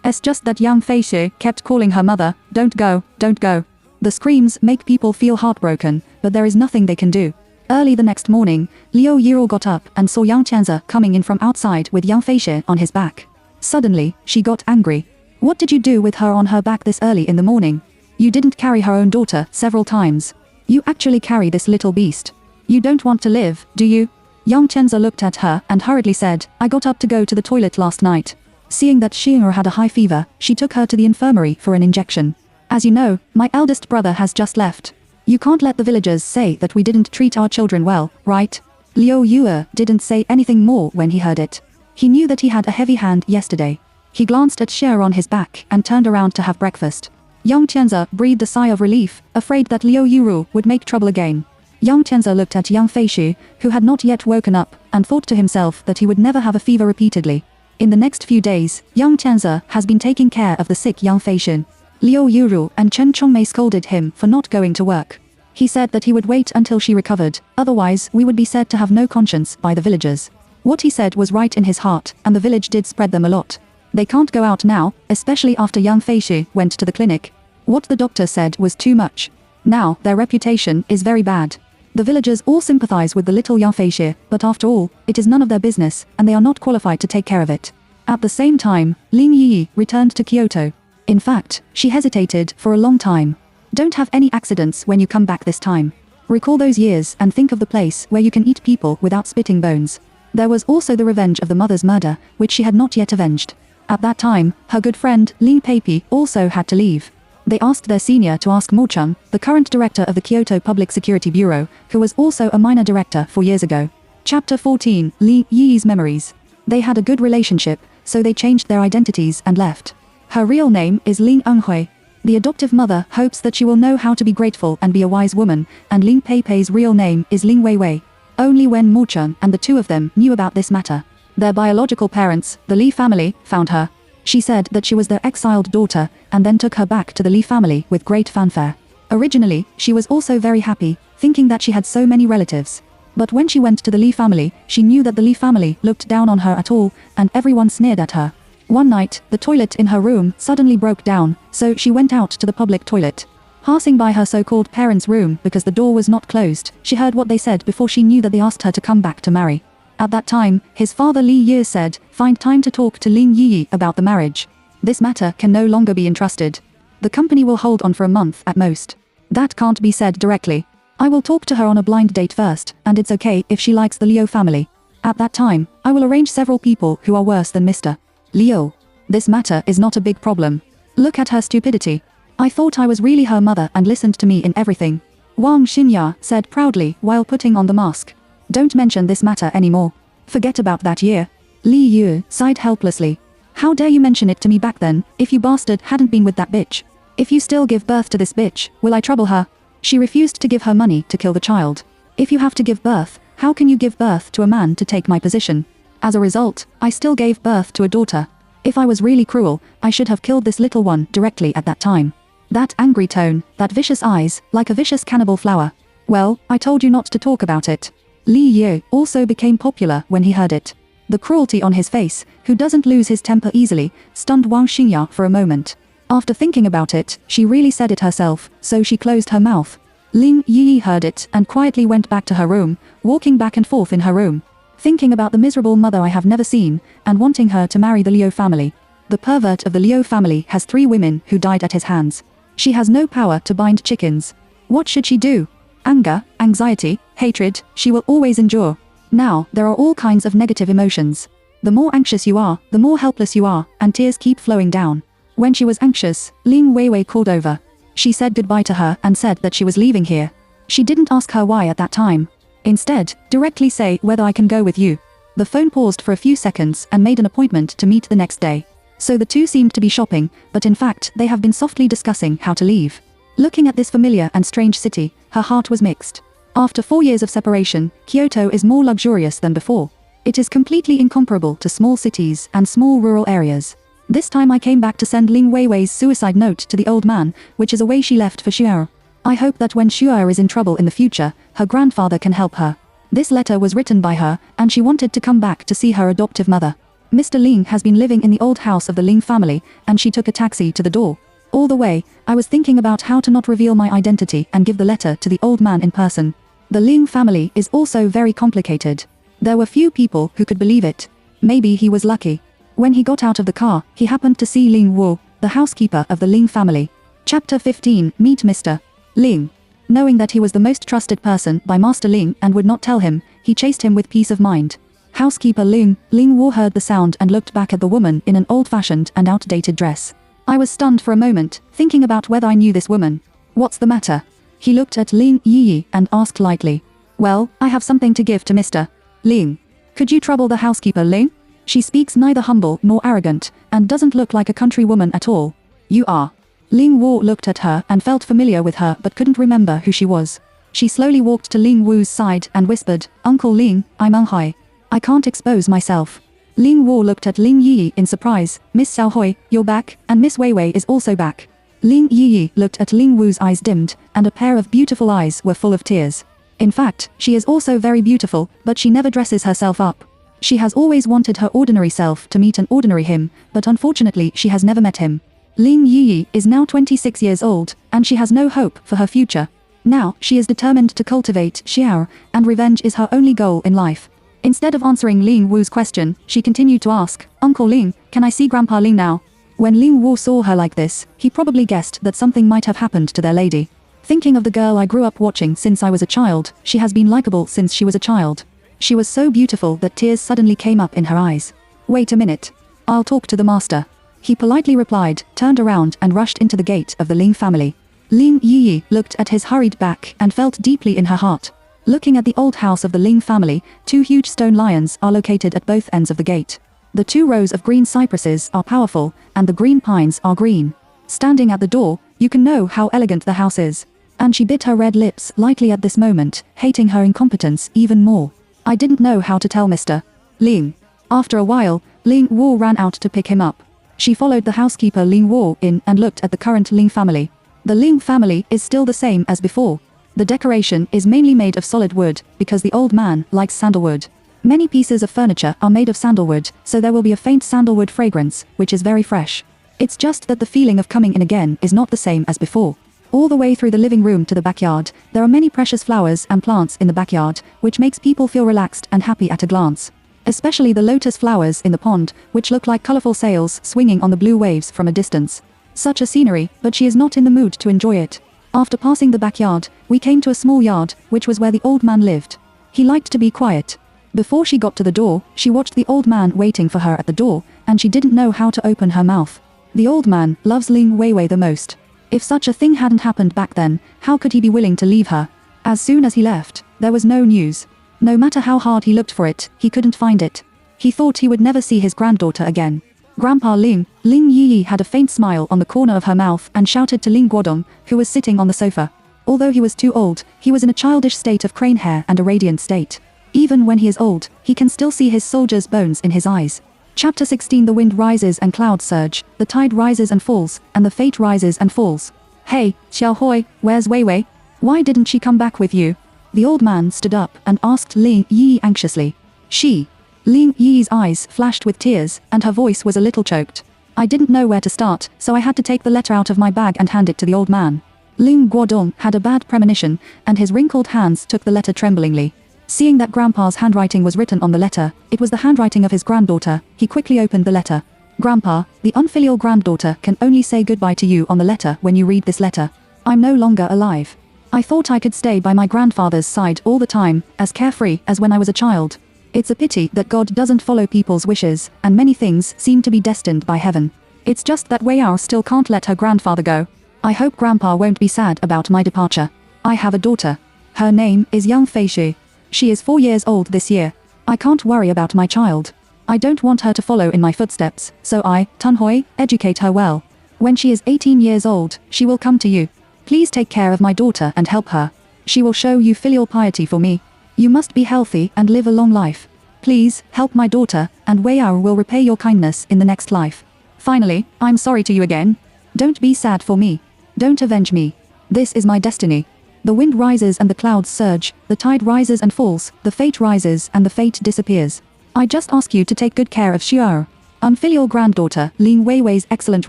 It's just that Yang Fei kept calling her mother, don't go, don't go. The screams make people feel heartbroken, but there is nothing they can do. Early the next morning, Liu Yirou got up and saw Yang Tianze coming in from outside with Yang Feixie on his back. Suddenly, she got angry. What did you do with her on her back this early in the morning? You didn't carry her own daughter several times. You actually carry this little beast. You don't want to live, do you? Yang Tianze looked at her and hurriedly said, I got up to go to the toilet last night. Seeing that Xing'er had a high fever, she took her to the infirmary for an injection. As you know, my eldest brother has just left. You can't let the villagers say that we didn't treat our children well, right? Liu Yue didn't say anything more when he heard it. He knew that he had a heavy hand yesterday. He glanced at Xing'er on his back and turned around to have breakfast. Yang Tianze breathed a sigh of relief, afraid that Liu Yirou would make trouble again. Yang Tianze looked at Yang Feixie, who had not yet woken up, and thought to himself that he would never have a fever repeatedly. In the next few days, Yang Tianze has been taking care of the sick Yang Feixie. Liu Yirou and Chen Chongmei scolded him for not going to work. He said that he would wait until she recovered, otherwise we would be said to have no conscience by the villagers. What he said was right in his heart, and the village did spread them a lot. They can't go out now, especially after Yang Feixie went to the clinic. What the doctor said was too much. Now, their reputation is very bad. The villagers all sympathize with the little Yang Feixie, but after all, it is none of their business, and they are not qualified to take care of it. At the same time, Lin Yi returned to Kyoto. In fact, she hesitated for a long time. Don't have any accidents when you come back this time. Recall those years and think of the place where you can eat people without spitting bones. There was also the revenge of the mother's murder, which she had not yet avenged. At that time, her good friend, Lin Peipi, also had to leave. They asked their senior to ask Mo Chung, the current director of the Kyoto Public Security Bureau, who was also a minor director 4 years ago. Chapter 14, Li Yi's Memories. They had a good relationship, so they changed their identities and left. Her real name is Lin Enghui. The adoptive mother hopes that she will know how to be grateful and be a wise woman, and Lin Peipei's real name is Lin Weiwei. Only when Mo Chun and the two of them knew about this matter, their biological parents, the Li family, found her. She said that she was their exiled daughter, and then took her back to the Li family with great fanfare. Originally, she was also very happy, thinking that she had so many relatives. But when she went to the Li family, she knew that the Li family looked down on her at all, and everyone sneered at her. One night, the toilet in her room suddenly broke down, so she went out to the public toilet. Passing by her so-called parents' room because the door was not closed, she heard what they said before she knew that they asked her to come back to marry. At that time, his father Li Yi said, find time to talk to Lin Yi about the marriage. This matter can no longer be entrusted. The company will hold on for a month at most. That can't be said directly. I will talk to her on a blind date first, and it's okay if she likes the Liu family. At that time, I will arrange several people who are worse than Mr. Liu. This matter is not a big problem. Look at her stupidity. I thought I was really her mother and listened to me in everything. Wang Xinya said proudly while putting on the mask. Don't mention this matter anymore. Forget about that year. Li Yu sighed helplessly. How dare you mention it to me back then, if you bastard hadn't been with that bitch? If you still give birth to this bitch, will I trouble her? She refused to give her money to kill the child. If you have to give birth, how can you give birth to a man to take my position? As a result, I still gave birth to a daughter. If I was really cruel, I should have killed this little one directly at that time. That angry tone, that vicious eyes, like a vicious cannibal flower. Well, I told you not to talk about it. Li Yu also became popular when he heard it. The cruelty on his face, who doesn't lose his temper easily, stunned Wang Xingya for a moment. After thinking about it, she really said it herself, so she closed her mouth. Lin Yi heard it and quietly went back to her room, walking back and forth in her room. Thinking about the miserable mother I have never seen, and wanting her to marry the Liu family. The pervert of the Liu family has 3 women who died at his hands. She has no power to bind chickens. What should she do? Anger, anxiety, hatred, she will always endure. Now, there are all kinds of negative emotions. The more anxious you are, the more helpless you are, and tears keep flowing down. When she was anxious, Lin Weiwei called over. She said goodbye to her and said that she was leaving here. She didn't ask her why at that time. Instead, directly say whether I can go with you. The phone paused for a few seconds and made an appointment to meet the next day. So the two seemed to be shopping, but in fact they have been softly discussing how to leave. Looking at this familiar and strange city, her heart was mixed. After 4 years of separation, Kyoto is more luxurious than before. It is completely incomparable to small cities and small rural areas. This time I came back to send Lin Weiwei's suicide note to the old man, which is a way she left for Shu'er. I hope that when Shu'er is in trouble in the future, her grandfather can help her. This letter was written by her, and she wanted to come back to see her adoptive mother. Mr. Ling has been living in the old house of the Ling family, and she took a taxi to the door. All the way, I was thinking about how to not reveal my identity and give the letter to the old man in person. The Ling family is also very complicated. There were few people who could believe it. Maybe he was lucky. When he got out of the car, he happened to see Ling Wu, the housekeeper of the Ling family. Chapter 15, Meet Mr. Ling. Knowing that he was the most trusted person by Master Ling and would not tell him, he chased him with peace of mind. Housekeeper Ling Wu heard the sound and looked back at the woman in an old-fashioned and outdated dress. I was stunned for a moment, thinking about whether I knew this woman. What's the matter? He looked at Ling Yi and asked lightly. Well, I have something to give to Mr. Ling. Could you trouble the housekeeper Ling? She speaks neither humble nor arrogant, and doesn't look like a country woman at all. You are. Ling Wu looked at her and felt familiar with her but couldn't remember who she was. She slowly walked to Ling Wu's side and whispered, Uncle Ling, I'm Hai. I can't expose myself. Ling Wu looked at Ling Yi in surprise. Miss Xiaohui, you're back, and Miss Weiwei is also back. Ling Yi looked at Ling Wu's eyes dimmed, and a pair of beautiful eyes were full of tears. In fact, she is also very beautiful, but she never dresses herself up. She has always wanted her ordinary self to meet an ordinary him, but unfortunately she has never met him. Ling Yi is now 26 years old, and she has no hope for her future. Now, she is determined to cultivate Xiao, and revenge is her only goal in life. Instead of answering Ling Wu's question, she continued to ask, Uncle Ling, can I see Grandpa Ling now? When Ling Wu saw her like this, he probably guessed that something might have happened to their lady. Thinking of the girl I grew up watching since I was a child, she has been likable since she was a child. She was so beautiful that tears suddenly came up in her eyes. Wait a minute. I'll talk to the master. He politely replied, turned around and rushed into the gate of the Ling family. Ling Yi looked at his hurried back and felt deeply in her heart. Looking at the old house of the Ling family, 2 huge stone lions are located at both ends of the gate. The 2 rows of green cypresses are powerful, and the green pines are green. Standing at the door, you can know how elegant the house is. And she bit her red lips lightly at this moment, hating her incompetence even more. I didn't know how to tell Mr. Ling. After a while, Ling Wu ran out to pick him up. She followed the housekeeper Ling Wu in and looked at the current Ling family. The Ling family is still the same as before. The decoration is mainly made of solid wood, because the old man likes sandalwood. Many pieces of furniture are made of sandalwood, so there will be a faint sandalwood fragrance, which is very fresh. It's just that the feeling of coming in again is not the same as before. All the way through the living room to the backyard, there are many precious flowers and plants in the backyard, which makes people feel relaxed and happy at a glance. Especially the lotus flowers in the pond, which look like colorful sails swinging on the blue waves from a distance. Such a scenery, but she is not in the mood to enjoy it. After passing the backyard, we came to a small yard, which was where the old man lived. He liked to be quiet. Before she got to the door, she watched the old man waiting for her at the door, and she didn't know how to open her mouth. The old man loves Ling Weiwei the most. If such a thing hadn't happened back then, how could he be willing to leave her? As soon as he left, there was no news. No matter how hard he looked for it, he couldn't find it. He thought he would never see his granddaughter again. Grandpa Ling Yi had a faint smile on the corner of her mouth and shouted to Ling Guodong, who was sitting on the sofa. Although he was too old, he was in a childish state of crane hair and a radiant state. Even when he is old, he can still see his soldier's bones in his eyes. Chapter 16. The wind rises and clouds surge, the tide rises and falls, and the fate rises and falls. Hey, Xiaohui, where's Weiwei? Why didn't she come back with you? The old man stood up and asked Ling Yi anxiously. She. Ling Yi's eyes flashed with tears, and her voice was a little choked. I didn't know where to start, so I had to take the letter out of my bag and hand it to the old man. Ling Guodong had a bad premonition, and his wrinkled hands took the letter tremblingly. Seeing that Grandpa's handwriting was written on the letter, it was the handwriting of his granddaughter, he quickly opened the letter. Grandpa, the unfilial granddaughter can only say goodbye to you on the letter when you read this letter. I'm no longer alive. I thought I could stay by my grandfather's side all the time, as carefree as when I was a child. It's a pity that God doesn't follow people's wishes, and many things seem to be destined by heaven. It's just that Weiyao still can't let her grandfather go. I hope Grandpa won't be sad about my departure. I have a daughter. Her name is Young Fei Shi. She is 4 years old this year. I can't worry about my child. I don't want her to follow in my footsteps, so I, Tunhui, educate her well. When she is 18 years old, she will come to you. Please take care of my daughter and help her. She will show you filial piety for me. You must be healthy and live a long life. Please, help my daughter, and Weiyao will repay your kindness in the next life. Finally, I'm sorry to you again. Don't be sad for me. Don't avenge me. This is my destiny. The wind rises and the clouds surge, the tide rises and falls, the fate rises and the fate disappears. I just ask you to take good care of Xiao. Unfilial granddaughter, Ling Weiwei's excellent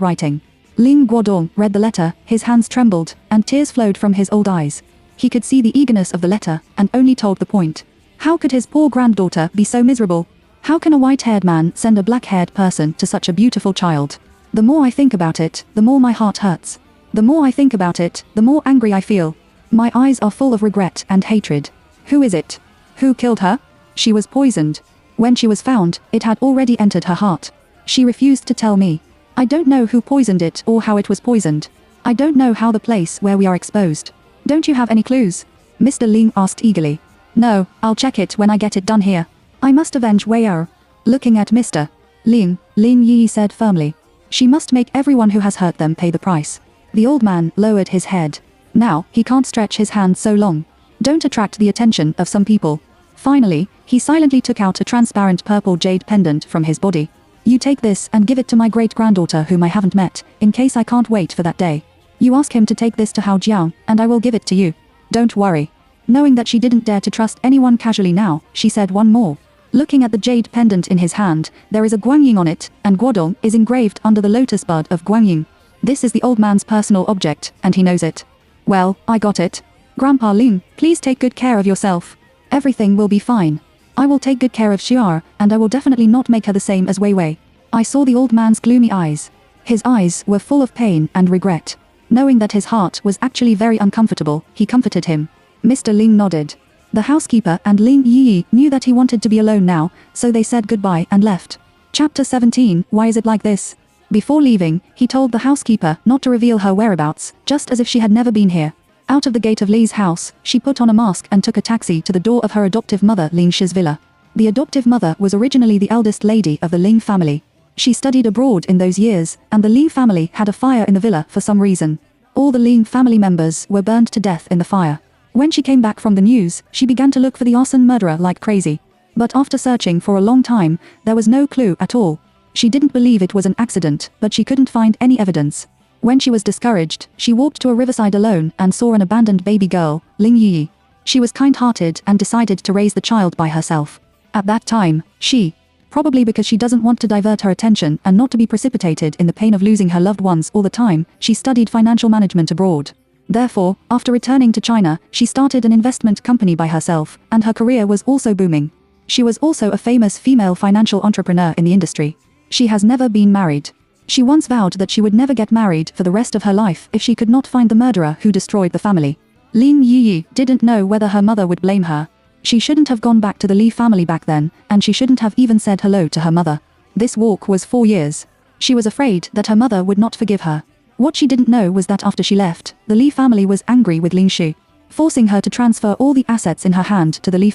writing. Ling Guodong read the letter, his hands trembled, and tears flowed from his old eyes. He could see the eagerness of the letter, and only told the point. How could his poor granddaughter be so miserable? How can a white-haired man send a black-haired person to such a beautiful child? The more I think about it, the more my heart hurts. The more I think about it, the more angry I feel. My eyes are full of regret and hatred. Who is it? Who killed her? She was poisoned. When she was found, it had already entered her heart. She refused to tell me. I don't know who poisoned it or how it was poisoned. I don't know how the place where we are exposed. Don't you have any clues? Mr. Ling asked eagerly. No, I'll check it when I get it done here. I must avenge Wei Er. Looking at Mr. Ling, Lin Yi said firmly. She must make everyone who has hurt them pay the price. The old man lowered his head. Now, he can't stretch his hand so long. Don't attract the attention of some people. Finally, he silently took out a transparent purple jade pendant from his body. You take this and give it to my great-granddaughter whom I haven't met, in case I can't wait for that day. You ask him to take this to Hao Jiao, and I will give it to you. Don't worry. Knowing that she didn't dare to trust anyone casually now, she said one more. Looking at the jade pendant in his hand, there is a Guanyin on it, and Guodong is engraved under the lotus bud of Guanyin. This is the old man's personal object, and he knows it. Well, I got it. Grandpa Ling, please take good care of yourself. Everything will be fine. I will take good care of Xiar, and I will definitely not make her the same as Wei Wei. I saw the old man's gloomy eyes. His eyes were full of pain and regret. Knowing that his heart was actually very uncomfortable, he comforted him. Mr. Ling nodded. The housekeeper and Lin Yi knew that he wanted to be alone now, so they said goodbye and left. Chapter 17, Why is it like this? Before leaving, he told the housekeeper not to reveal her whereabouts, just as if she had never been here. Out of the gate of Li's house, she put on a mask and took a taxi to the door of her adoptive mother Ling Shi's villa. The adoptive mother was originally the eldest lady of the Ling family. She studied abroad in those years, and the Ling family had a fire in the villa for some reason. All the Ling family members were burned to death in the fire. When she came back from the news, she began to look for the arson murderer like crazy. But after searching for a long time, there was no clue at all. She didn't believe it was an accident, but she couldn't find any evidence. When she was discouraged, she walked to a riverside alone and saw an abandoned baby girl, Ling Yi. She was kind-hearted and decided to raise the child by herself. At that time, she, probably because she doesn't want to divert her attention and not to be precipitated in the pain of losing her loved ones all the time, she studied financial management abroad. Therefore, after returning to China, she started an investment company by herself, and her career was also booming. She was also a famous female financial entrepreneur in the industry. She has never been married. She once vowed that she would never get married for the rest of her life if she could not find the murderer who destroyed the family. Lin Yi didn't know whether her mother would blame her. She shouldn't have gone back to the Li family back then, and she shouldn't have even said hello to her mother. This walk was 4 years. She was afraid that her mother would not forgive her. What she didn't know was that after she left, the Li family was angry with Ling Shi. Forcing her to transfer all the assets in her hand to the Li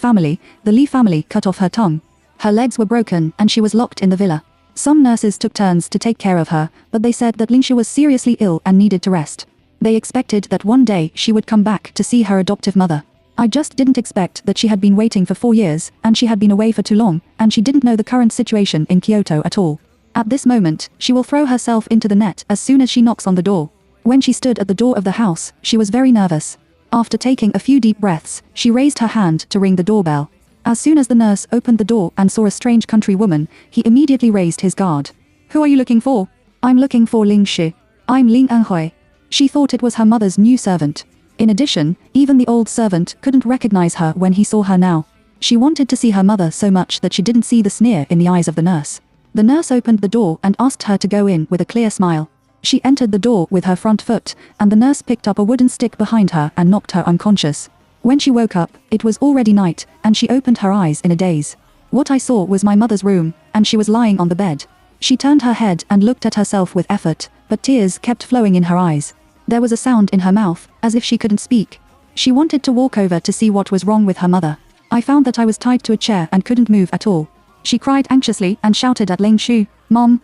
family cut off her tongue. Her legs were broken and she was locked in the villa. Some nurses took turns to take care of her, but they said that Ling Shi was seriously ill and needed to rest. They expected that one day she would come back to see her adoptive mother. I just didn't expect that she had been waiting for 4 years, and she had been away for too long, and she didn't know the current situation in Kyoto at all. At this moment, she will throw herself into the net as soon as she knocks on the door. When she stood at the door of the house, she was very nervous. After taking a few deep breaths, she raised her hand to ring the doorbell. As soon as the nurse opened the door and saw a strange country woman, he immediately raised his guard. Who are you looking for? I'm looking for Ling Shi. I'm Ling Anhui. She thought it was her mother's new servant. In addition, even the old servant couldn't recognize her when he saw her now. She wanted to see her mother so much that she didn't see the sneer in the eyes of the nurse. The nurse opened the door and asked her to go in with a clear smile. She entered the door with her front foot, and the nurse picked up a wooden stick behind her and knocked her unconscious. When she woke up, it was already night, and she opened her eyes in a daze. What I saw was my mother's room, and she was lying on the bed. She turned her head and looked at herself with effort, but tears kept flowing in her eyes. There was a sound in her mouth, as if she couldn't speak. She wanted to walk over to see what was wrong with her mother. I found that I was tied to a chair and couldn't move at all. She cried anxiously and shouted at Ling Shu, Mom,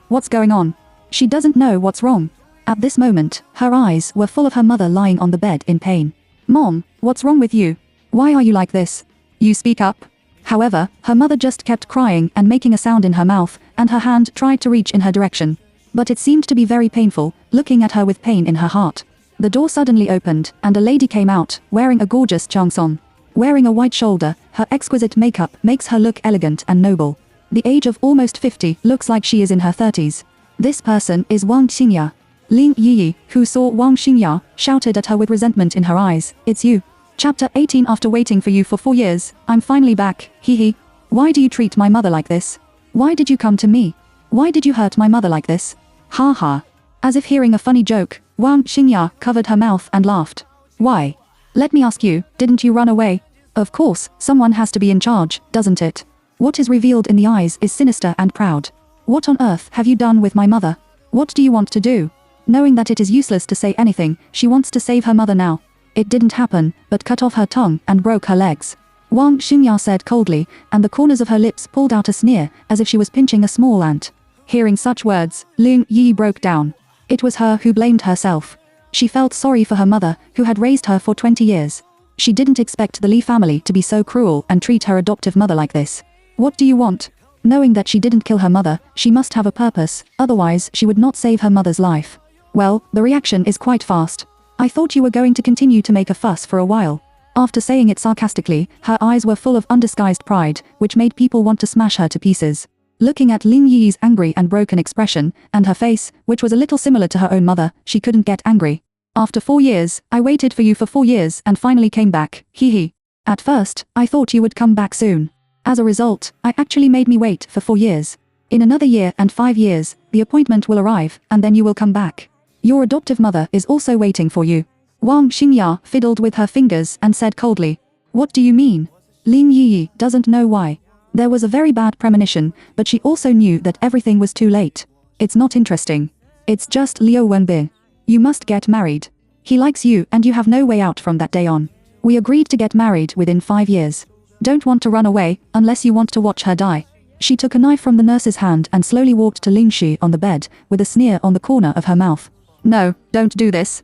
what's going on? She doesn't know what's wrong. At this moment, her eyes were full of her mother lying on the bed in pain. Mom, what's wrong with you? Why are you like this? You speak up. However, her mother just kept crying and making a sound in her mouth, and her hand tried to reach in her direction. But it seemed to be very painful, looking at her with pain in her heart. The door suddenly opened, and a lady came out, wearing a gorgeous cheongsong. Wearing a white shoulder, her exquisite makeup makes her look elegant and noble. The age of almost 50 looks like she is in her 30s. This person is Wang Xingya. Ling Yi, who saw Wang Xingya, shouted at her with resentment in her eyes. It's you. Chapter 18. After waiting for you for 4 years, I'm finally back, hee hee. Why do you treat my mother like this? Why did you come to me? Why did you hurt my mother like this? Ha ha. As if hearing a funny joke, Wang Xingya covered her mouth and laughed. Why? Let me ask you, didn't you run away? Of course, someone has to be in charge, doesn't it? What is revealed in the eyes is sinister and proud. What on earth have you done with my mother? What do you want to do? Knowing that it is useless to say anything, she wants to save her mother now. It didn't happen, but cut off her tongue and broke her legs. Wang Xingya said coldly, and the corners of her lips pulled out a sneer, as if she was pinching a small ant. Hearing such words, Ling Yi broke down. It was her who blamed herself. She felt sorry for her mother, who had raised her for 20 years. She didn't expect the Li family to be so cruel and treat her adoptive mother like this. What do you want? Knowing that she didn't kill her mother, she must have a purpose, otherwise she would not save her mother's life. Well, the reaction is quite fast. I thought you were going to continue to make a fuss for a while. After saying it sarcastically, her eyes were full of undisguised pride, which made people want to smash her to pieces. Looking at Ling Yi's angry and broken expression, and her face, which was a little similar to her own mother, she couldn't get angry. After 4 years, I waited for you for 4 years and finally came back, hee hee. At first, I thought you would come back soon. As a result, I actually made me wait for 4 years. In another year and 5 years, the appointment will arrive, and then you will come back. Your adoptive mother is also waiting for you. Wang Xingya fiddled with her fingers and said coldly. What do you mean? Ling Yi doesn't know why. There was a very bad premonition, but she also knew that everything was too late. It's not interesting. It's just Liu Wenbing. You must get married. He likes you and you have no way out from that day on. We agreed to get married within 5 years. Don't want to run away, unless you want to watch her die. She took a knife from the nurse's hand and slowly walked to Ling Shi on the bed, with a sneer on the corner of her mouth. No, don't do this,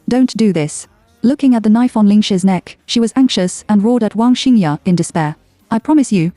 don't do this. Looking at the knife on Ling Shi's neck, she was anxious and roared at Wang Xingya in despair. I promise you,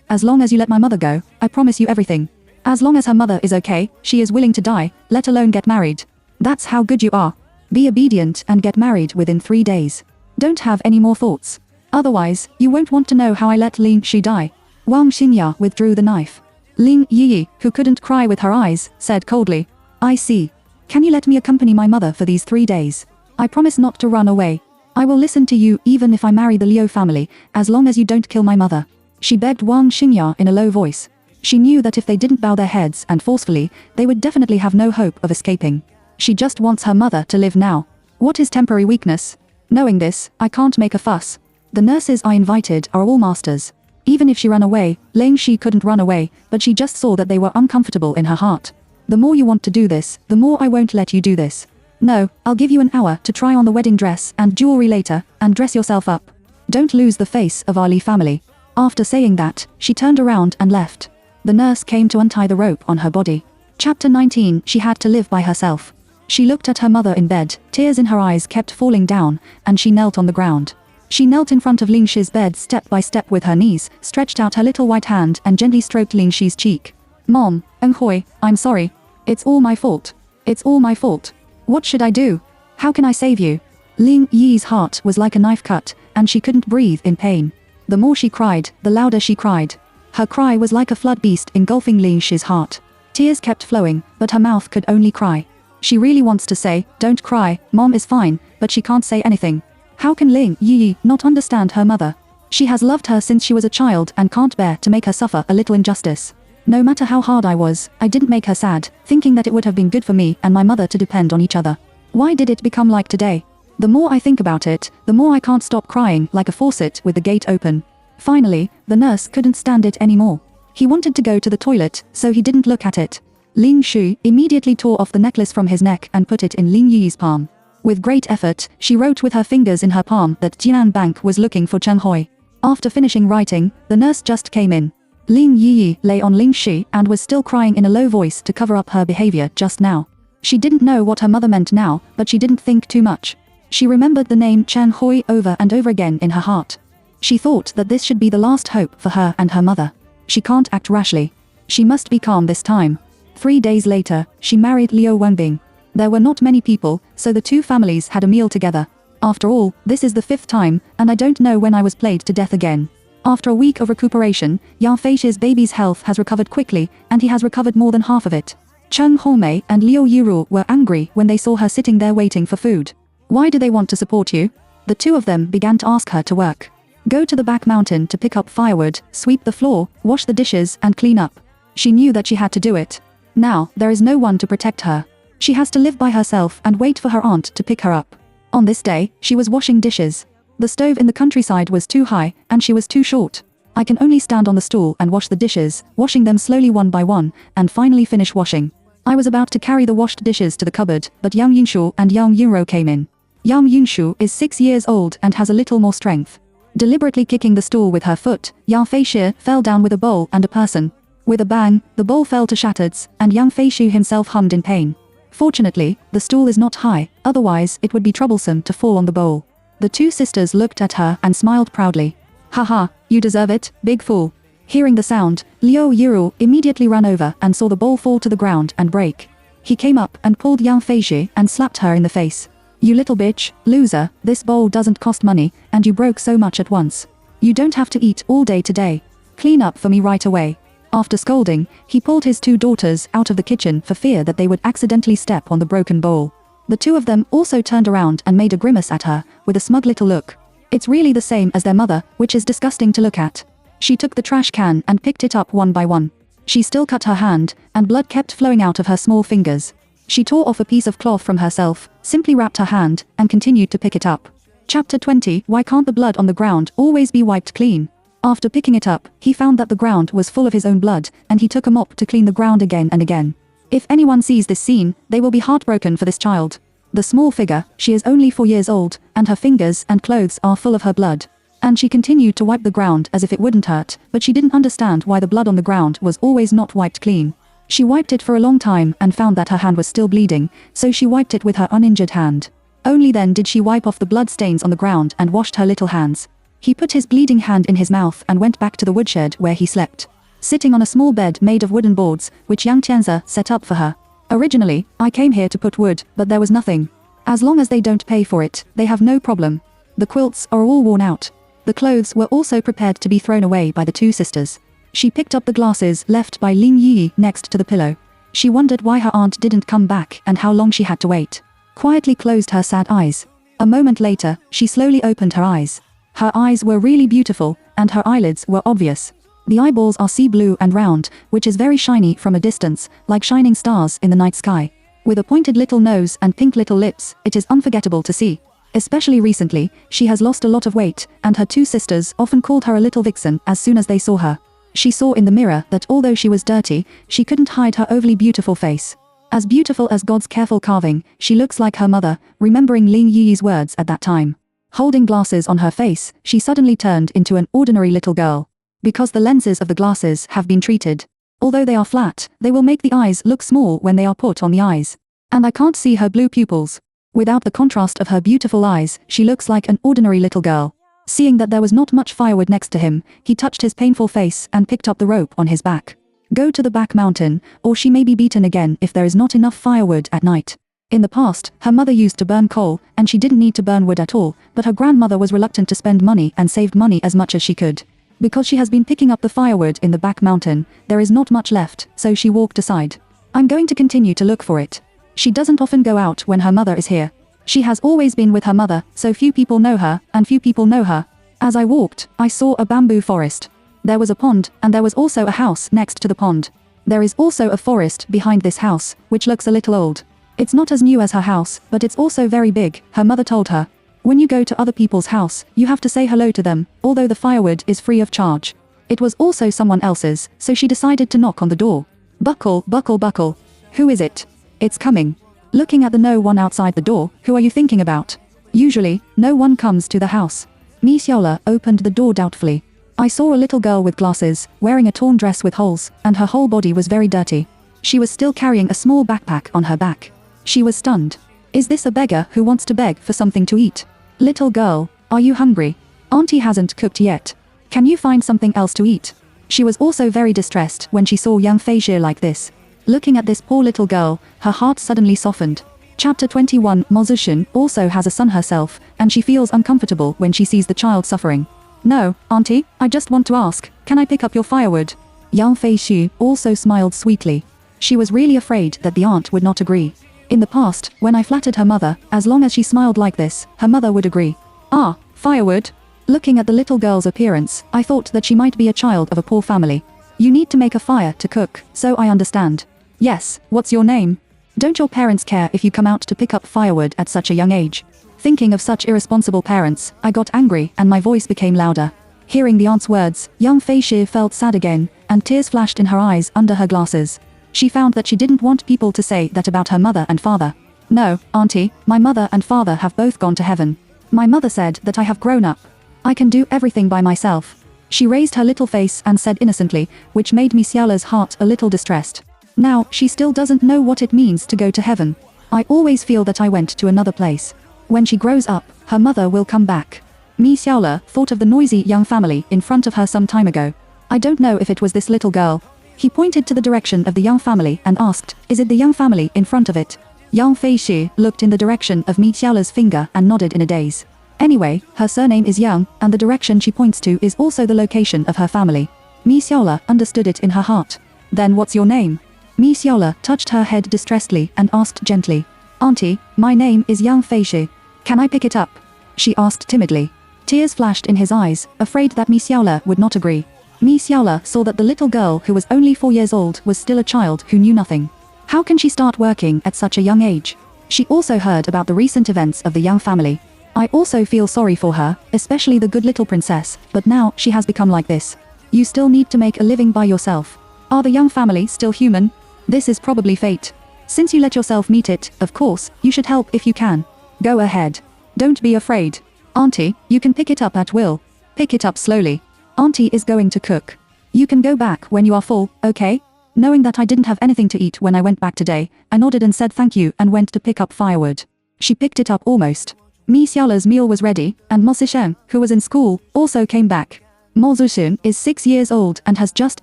as long as you let my mother go, I promise you everything. As long as her mother is okay, she is willing to die, let alone get married. That's how good you are. Be obedient and get married within 3 days. Don't have any more thoughts. Otherwise, you won't want to know how I let Ling Shi die. Wang Xingya withdrew the knife. Ling Yi, who couldn't cry with her eyes, said coldly. I see. Can you let me accompany my mother for these 3 days? I promise not to run away. I will listen to you even if I marry the Liu family, as long as you don't kill my mother. She begged Wang Xingya in a low voice. She knew that if they didn't bow their heads and forcefully, they would definitely have no hope of escaping. She just wants her mother to live now. What is temporary weakness? Knowing this, I can't make a fuss. The nurses I invited are all masters. Even if she ran away, Ling Shi couldn't run away, but she just saw that they were uncomfortable in her heart. The more you want to do this, the more I won't let you do this. No, I'll give you an hour to try on the wedding dress and jewelry later, and dress yourself up. Don't lose the face of our Li family. After saying that, she turned around and left. The nurse came to untie the rope on her body. Chapter 19. She had to live by herself. She looked at her mother in bed, tears in her eyes kept falling down, and she knelt on the ground. She knelt in front of Ling Shi's bed step by step with her knees, stretched out her little white hand and gently stroked Ling Shi's cheek. Mom, Hui, I'm sorry. It's all my fault. It's all my fault. What should I do? How can I save you? Ling Yi's heart was like a knife cut, and she couldn't breathe in pain. The more she cried, the louder she cried. Her cry was like a flood beast engulfing Ling Shi's heart. Tears kept flowing, but her mouth could only cry. She really wants to say, don't cry, Mom is fine, but she can't say anything. How can Ling Yi not understand her mother? She has loved her since she was a child and can't bear to make her suffer a little injustice. No matter how hard I was, I didn't make her sad, thinking that it would have been good for me and my mother to depend on each other. Why did it become like today? The more I think about it, the more I can't stop crying like a faucet with the gate open. Finally, the nurse couldn't stand it anymore. He wanted to go to the toilet, so he didn't look at it. Ling Shu immediately tore off the necklace from his neck and put it in Ling Yi's palm. With great effort, she wrote with her fingers in her palm that Jinan Bank was looking for Chen Hui. After finishing writing, the nurse just came in. Ling Yi lay on Ling Shi and was still crying in a low voice to cover up her behavior just now. She didn't know what her mother meant now, but she didn't think too much. She remembered the name Chen Hui over and over again in her heart. She thought that this should be the last hope for her and her mother. She can't act rashly. She must be calm this time. 3 days later, she married Liu Wenbing. There were not many people, so the two families had a meal together. After all, this is the 5th time, and I don't know when I was played to death again. After a week of recuperation, Yang Feishi's baby's health has recovered quickly, and he has recovered more than half of it. Cheng Homei and Liu Yuru were angry when they saw her sitting there waiting for food. Why do they want to support you? The two of them began to ask her to work. Go to the back mountain to pick up firewood, sweep the floor, wash the dishes and clean up. She knew that she had to do it. Now, there is no one to protect her. She has to live by herself and wait for her aunt to pick her up. On this day, she was washing dishes. The stove in the countryside was too high, and she was too short. I can only stand on the stool and wash the dishes, washing them slowly one by one, and finally finish washing. I was about to carry the washed dishes to the cupboard, but Yang Yunshu and Yang Yunro came in. Yang Yunshu is 6 years old and has a little more strength. Deliberately kicking the stool with her foot, Yang Feishi fell down with a bowl and a person. With a bang, the bowl fell to shatters, and Yang Feishi himself hummed in pain. Fortunately, the stool is not high, otherwise it would be troublesome to fall on the bowl. The two sisters looked at her and smiled proudly. Haha, you deserve it, big fool. Hearing the sound, Liu Yuru immediately ran over and saw the bowl fall to the ground and break. He came up and pulled Yang Feishi and slapped her in the face. You little bitch, loser, this bowl doesn't cost money, and you broke so much at once. You don't have to eat all day today. Clean up for me right away. After scolding, he pulled his two daughters out of the kitchen for fear that they would accidentally step on the broken bowl. The two of them also turned around and made a grimace at her, with a smug little look. It's really the same as their mother, which is disgusting to look at. She took the trash can and picked it up one by one. She still cut her hand, and blood kept flowing out of her small fingers. She tore off a piece of cloth from herself, simply wrapped her hand, and continued to pick it up. Chapter 20. Why can't the blood on the ground always be wiped clean? After picking it up, he found that the ground was full of his own blood, and he took a mop to clean the ground again and again. If anyone sees this scene, they will be heartbroken for this child. The small figure, she is only 4 years old, and her fingers and clothes are full of her blood. And she continued to wipe the ground as if it wouldn't hurt, but she didn't understand why the blood on the ground was always not wiped clean. She wiped it for a long time and found that her hand was still bleeding, so she wiped it with her uninjured hand. Only then did she wipe off the blood stains on the ground and washed her little hands. He put his bleeding hand in his mouth and went back to the woodshed where he slept. Sitting on a small bed made of wooden boards, which Yang Tianzi set up for her. Originally, I came here to put wood, but there was nothing. As long as they don't pay for it, they have no problem. The quilts are all worn out. The clothes were also prepared to be thrown away by the two sisters. She picked up the glasses left by Lin Yi next to the pillow. She wondered why her aunt didn't come back and how long she had to wait. Quietly closed her sad eyes. A moment later, she slowly opened her eyes. Her eyes were really beautiful, and her eyelids were obvious. The eyeballs are sea blue and round, which is very shiny from a distance, like shining stars in the night sky. With a pointed little nose and pink little lips, it is unforgettable to see. Especially recently, she has lost a lot of weight, and her two sisters often called her a little vixen as soon as they saw her. She saw in the mirror that although she was dirty, she couldn't hide her overly beautiful face. As beautiful as God's careful carving, she looks like her mother, remembering Lin Yi's words at that time. Holding glasses on her face, she suddenly turned into an ordinary little girl. Because the lenses of the glasses have been treated. Although they are flat, they will make the eyes look small when they are put on the eyes. And I can't see her blue pupils. Without the contrast of her beautiful eyes, she looks like an ordinary little girl. Seeing that there was not much firewood next to him, he touched his painful face and picked up the rope on his back. Go to the back mountain, or she may be beaten again if there is not enough firewood at night. In the past, her mother used to burn coal, and she didn't need to burn wood at all, but her grandmother was reluctant to spend money and saved money as much as she could. Because she has been picking up the firewood in the back mountain, there is not much left, so she walked aside. I'm going to continue to look for it. She doesn't often go out when her mother is here. She has always been with her mother, so few people know her, and few people know her. As I walked, I saw a bamboo forest. There was a pond, and there was also a house next to the pond. There is also a forest behind this house, which looks a little old. It's not as new as her house, but it's also very big, her mother told her. When you go to other people's house, you have to say hello to them, although the firewood is free of charge. It was also someone else's, so she decided to knock on the door. Buckle, buckle, buckle. Who is it? It's coming. Looking at the no one outside the door, who are you thinking about? Usually, no one comes to the house. Mi Xiaola opened the door doubtfully. I saw a little girl with glasses, wearing a torn dress with holes, and her whole body was very dirty. She was still carrying a small backpack on her back. She was stunned. Is this a beggar who wants to beg for something to eat? Little girl, are you hungry? Auntie hasn't cooked yet. Can you find something else to eat? She was also very distressed when she saw Yang Feishi like this. Looking at this poor little girl, her heart suddenly softened. Chapter 21. Mo Zixun also has a son herself, and she feels uncomfortable when she sees the child suffering. No, auntie, I just want to ask, can I pick up your firewood? Yang Feishi also smiled sweetly. She was really afraid that the aunt would not agree. In the past, when I flattered her mother, as long as she smiled like this, her mother would agree. Ah, firewood? Looking at the little girl's appearance, I thought that she might be a child of a poor family. You need to make a fire to cook, so I understand. Yes, what's your name? Don't your parents care if you come out to pick up firewood at such a young age? Thinking of such irresponsible parents, I got angry and my voice became louder. Hearing the aunt's words, young Fei Shi felt sad again, and tears flashed in her eyes under her glasses. She found that she didn't want people to say that about her mother and father. No, auntie, my mother and father have both gone to heaven. My mother said that I have grown up. I can do everything by myself. She raised her little face and said innocently, which made Miss Yalla's heart a little distressed. Now, she still doesn't know what it means to go to heaven. I always feel that I went to another place. When she grows up, her mother will come back. Miss Yalla thought of the noisy young family in front of her some time ago. I don't know if it was this little girl. He pointed to the direction of the young family and asked, is it the young family in front of it? Yang Fei Shi looked in the direction of Miss Yalla's finger and nodded in a daze. Anyway, her surname is Yang, and the direction she points to is also the location of her family. Miss Yalla understood it in her heart. Then what's your name? Miss Yalla touched her head distressedly and asked gently. Auntie, my name is Yang Fei Shi. Can I pick it up? She asked timidly. Tears flashed in his eyes, afraid that Miss Yalla would not agree. Miss Yalla saw that the little girl who was only 4 years old was still a child who knew nothing. How can she start working at such a young age? She also heard about the recent events of the young family. I also feel sorry for her, especially the good little princess, but now she has become like this. You still need to make a living by yourself. Are the young family still human? This is probably fate. Since you let yourself meet it, of course, you should help if you can. Go ahead. Don't be afraid. Auntie, you can pick it up at will. Pick it up slowly. Auntie is going to cook. You can go back when you are full, okay? Knowing that I didn't have anything to eat when I went back today, I nodded and said thank you and went to pick up firewood. She picked it up almost. Miss Yalla's meal was ready, and Mo Zisheng, who was in school, also came back. Mo Zisheng is 6 years old and has just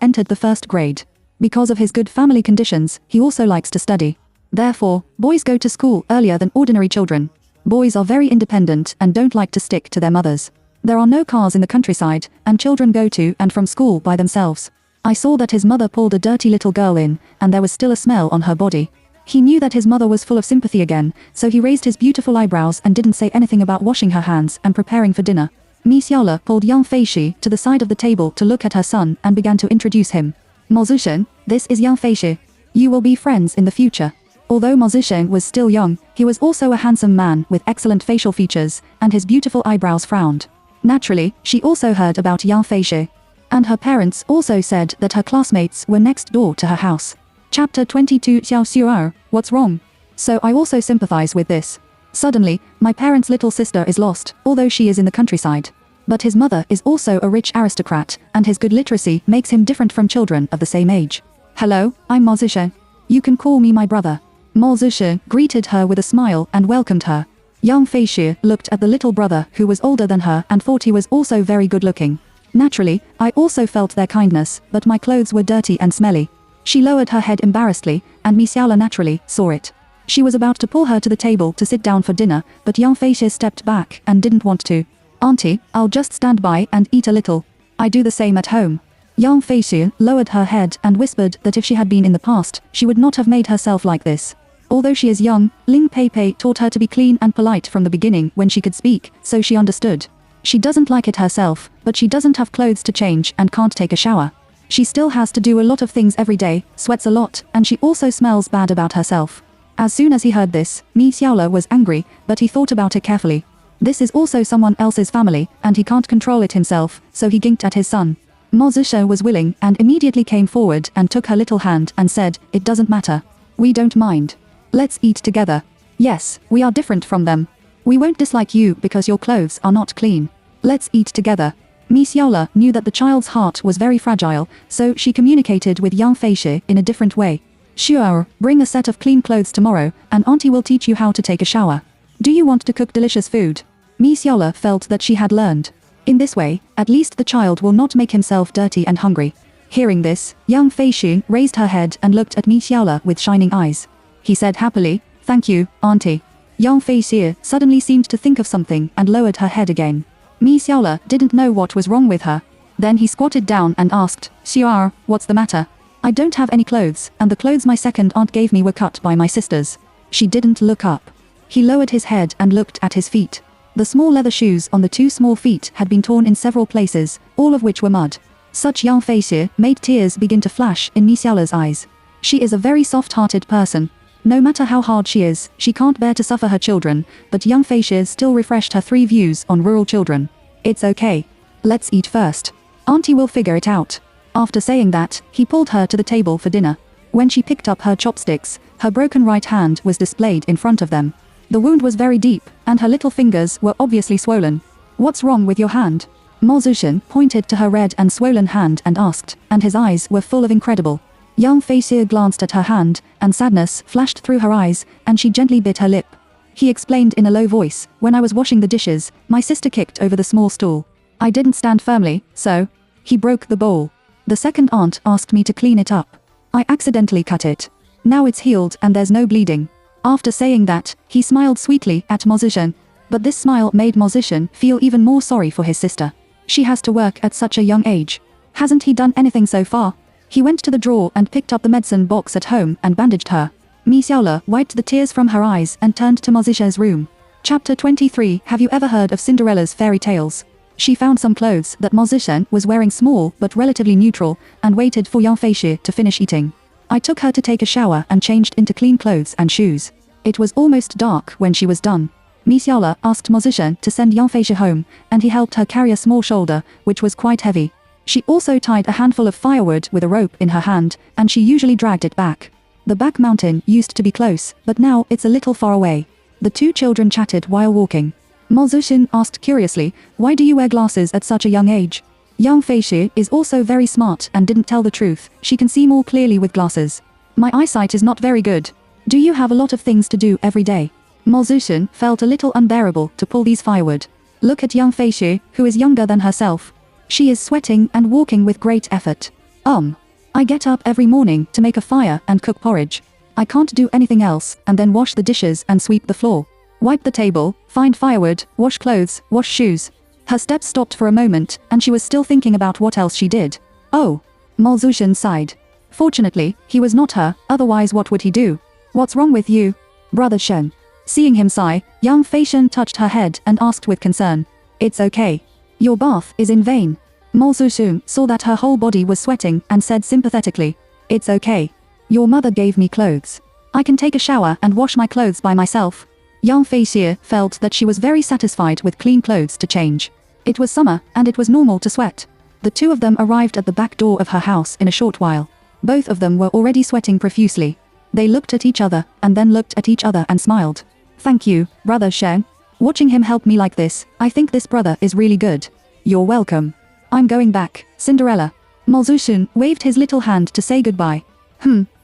entered the 1st grade. Because of his good family conditions, he also likes to study. Therefore, boys go to school earlier than ordinary children. Boys are very independent and don't like to stick to their mothers. There are no cars in the countryside, and children go to and from school by themselves. I saw that his mother pulled a dirty little girl in, and there was still a smell on her body. He knew that his mother was full of sympathy again, so he raised his beautiful eyebrows and didn't say anything about washing her hands and preparing for dinner. Miss Yalla pulled young Fei Shi to the side of the table to look at her son and began to introduce him. Mo Zisheng, this is young Fei Shi. You will be friends in the future. Although Mo Zisheng was still young, he was also a handsome man with excellent facial features, and his beautiful eyebrows frowned. Naturally, she also heard about Yang Fei Shi. And her parents also said that her classmates were next door to her house. Chapter 22 Xiao Xuer, what's wrong? So I also sympathize with this. Suddenly, my parents' little sister is lost, although she is in the countryside. But his mother is also a rich aristocrat, and his good literacy makes him different from children of the same age. Hello, I'm Mo Zisheng. You can call me my brother. Mo Zisheng greeted her with a smile and welcomed her. Yang Fei Shi looked at the little brother who was older than her and thought he was also very good looking. Naturally, I also felt their kindness, but my clothes were dirty and smelly. She lowered her head embarrassedly, and Miss Yalla naturally saw it. She was about to pull her to the table to sit down for dinner, but Yang Fei Shi stepped back and didn't want to. Auntie, I'll just stand by and eat a little. I do the same at home. Yang Fei Shi lowered her head and whispered that if she had been in the past, she would not have made herself like this. Although she is young, Ling Pei Pei taught her to be clean and polite from the beginning when she could speak, so she understood. She doesn't like it herself, but she doesn't have clothes to change and can't take a shower. She still has to do a lot of things every day, sweats a lot, and she also smells bad about herself. As soon as he heard this, Miss Yalla was angry, but he thought about it carefully. This is also someone else's family, and he can't control it himself, so he ginked at his son. Mo Zisheng was willing and immediately came forward and took her little hand and said, it doesn't matter. We don't mind. Let's eat together. Yes, we are different from them. We won't dislike you because your clothes are not clean. Let's eat together. Miss Yalla knew that the child's heart was very fragile, so she communicated with Yang Fei Shi in a different way. Sure, bring a set of clean clothes tomorrow, and Auntie will teach you how to take a shower. Do you want to cook delicious food? Miss Yalla felt that she had learned. In this way, at least the child will not make himself dirty and hungry. Hearing this, Yang Fei Shi raised her head and looked at Miss Yalla with shining eyes. He said happily, thank you, Auntie. Yang Fei Shi suddenly seemed to think of something and lowered her head again. Miss Yalla didn't know what was wrong with her. Then he squatted down and asked, Xiar, what's the matter? I don't have any clothes, and the clothes my second aunt gave me were cut by my sisters. She didn't look up. He lowered his head and looked at his feet. The small leather shoes on the two small feet had been torn in several places, all of which were mud. Such young Feixie made tears begin to flash in Mi Xiaola's eyes. She is a very soft-hearted person. No matter how hard she is, she can't bear to suffer her children, but young Feixie still refreshed her 3 views on rural children. It's okay. Let's eat first. Auntie will figure it out. After saying that, he pulled her to the table for dinner. When she picked up her chopsticks, her broken right hand was displayed in front of them. The wound was very deep, and her little fingers were obviously swollen. What's wrong with your hand? Mo Zushen pointed to her red and swollen hand and asked, and his eyes were full of incredible. Young Feixie glanced at her hand, and sadness flashed through her eyes, and she gently bit her lip. He explained in a low voice, when I was washing the dishes, my sister kicked over the small stool. I didn't stand firmly, so he broke the bowl. The second aunt asked me to clean it up. I accidentally cut it. Now it's healed and there's no bleeding. After saying that, he smiled sweetly at Mo Zushen. But this smile made Mo Zushen feel even more sorry for his sister. She has to work at such a young age. Hasn't he done anything so far? He went to the drawer and picked up the medicine box at home and bandaged her. Mi Xiaola wiped the tears from her eyes and turned to Mo Zushen's room. Chapter 23. Have you ever heard of Cinderella's fairy tales? She found some clothes that Mo Zushen was wearing, small but relatively neutral, and waited for young Feixie to finish eating. I took her to take a shower and changed into clean clothes and shoes. It was almost dark when she was done. Mi Xiaola asked Mo Zushen to send young Feixie home, and he helped her carry a small shoulder, which was quite heavy. She also tied a handful of firewood with a rope in her hand, and she usually dragged it back. The back mountain used to be close, but now it's a little far away. The two children chatted while walking. Mo Zushen asked curiously, why do you wear glasses at such a young age? Young Feixie is also very smart and didn't tell the truth, she can see more clearly with glasses. My eyesight is not very good. Do you have a lot of things to do every day? Mo Zushen felt a little unbearable to pull these firewood. Look at young Feixie, who is younger than herself. She is sweating and walking with great effort. I get up every morning to make a fire and cook porridge. I can't do anything else, and then wash the dishes and sweep the floor. Wipe the table, find firewood, wash clothes, wash shoes. Her steps stopped for a moment, and she was still thinking about what else she did. Oh. Mo Zushen sighed. Fortunately, he was not her, otherwise what would he do? What's wrong with you? Brother Shen. Seeing him sigh, young Feixie touched her head and asked with concern. It's okay. Your bath is in vain. Mo Zushen saw that her whole body was sweating and said sympathetically. It's okay. Your mother gave me clothes. I can take a shower and wash my clothes by myself. Young Feixie felt that she was very satisfied with clean clothes to change. It was summer, and it was normal to sweat. The two of them arrived at the back door of her house in a short while. Both of them were already sweating profusely. They looked at each other, and then looked at each other and smiled. Thank you, Brother Shen. Watching him help me like this, I think this brother is really good. You're welcome. I'm going back, Cinderella. Mo Zushen waved his little hand to say goodbye.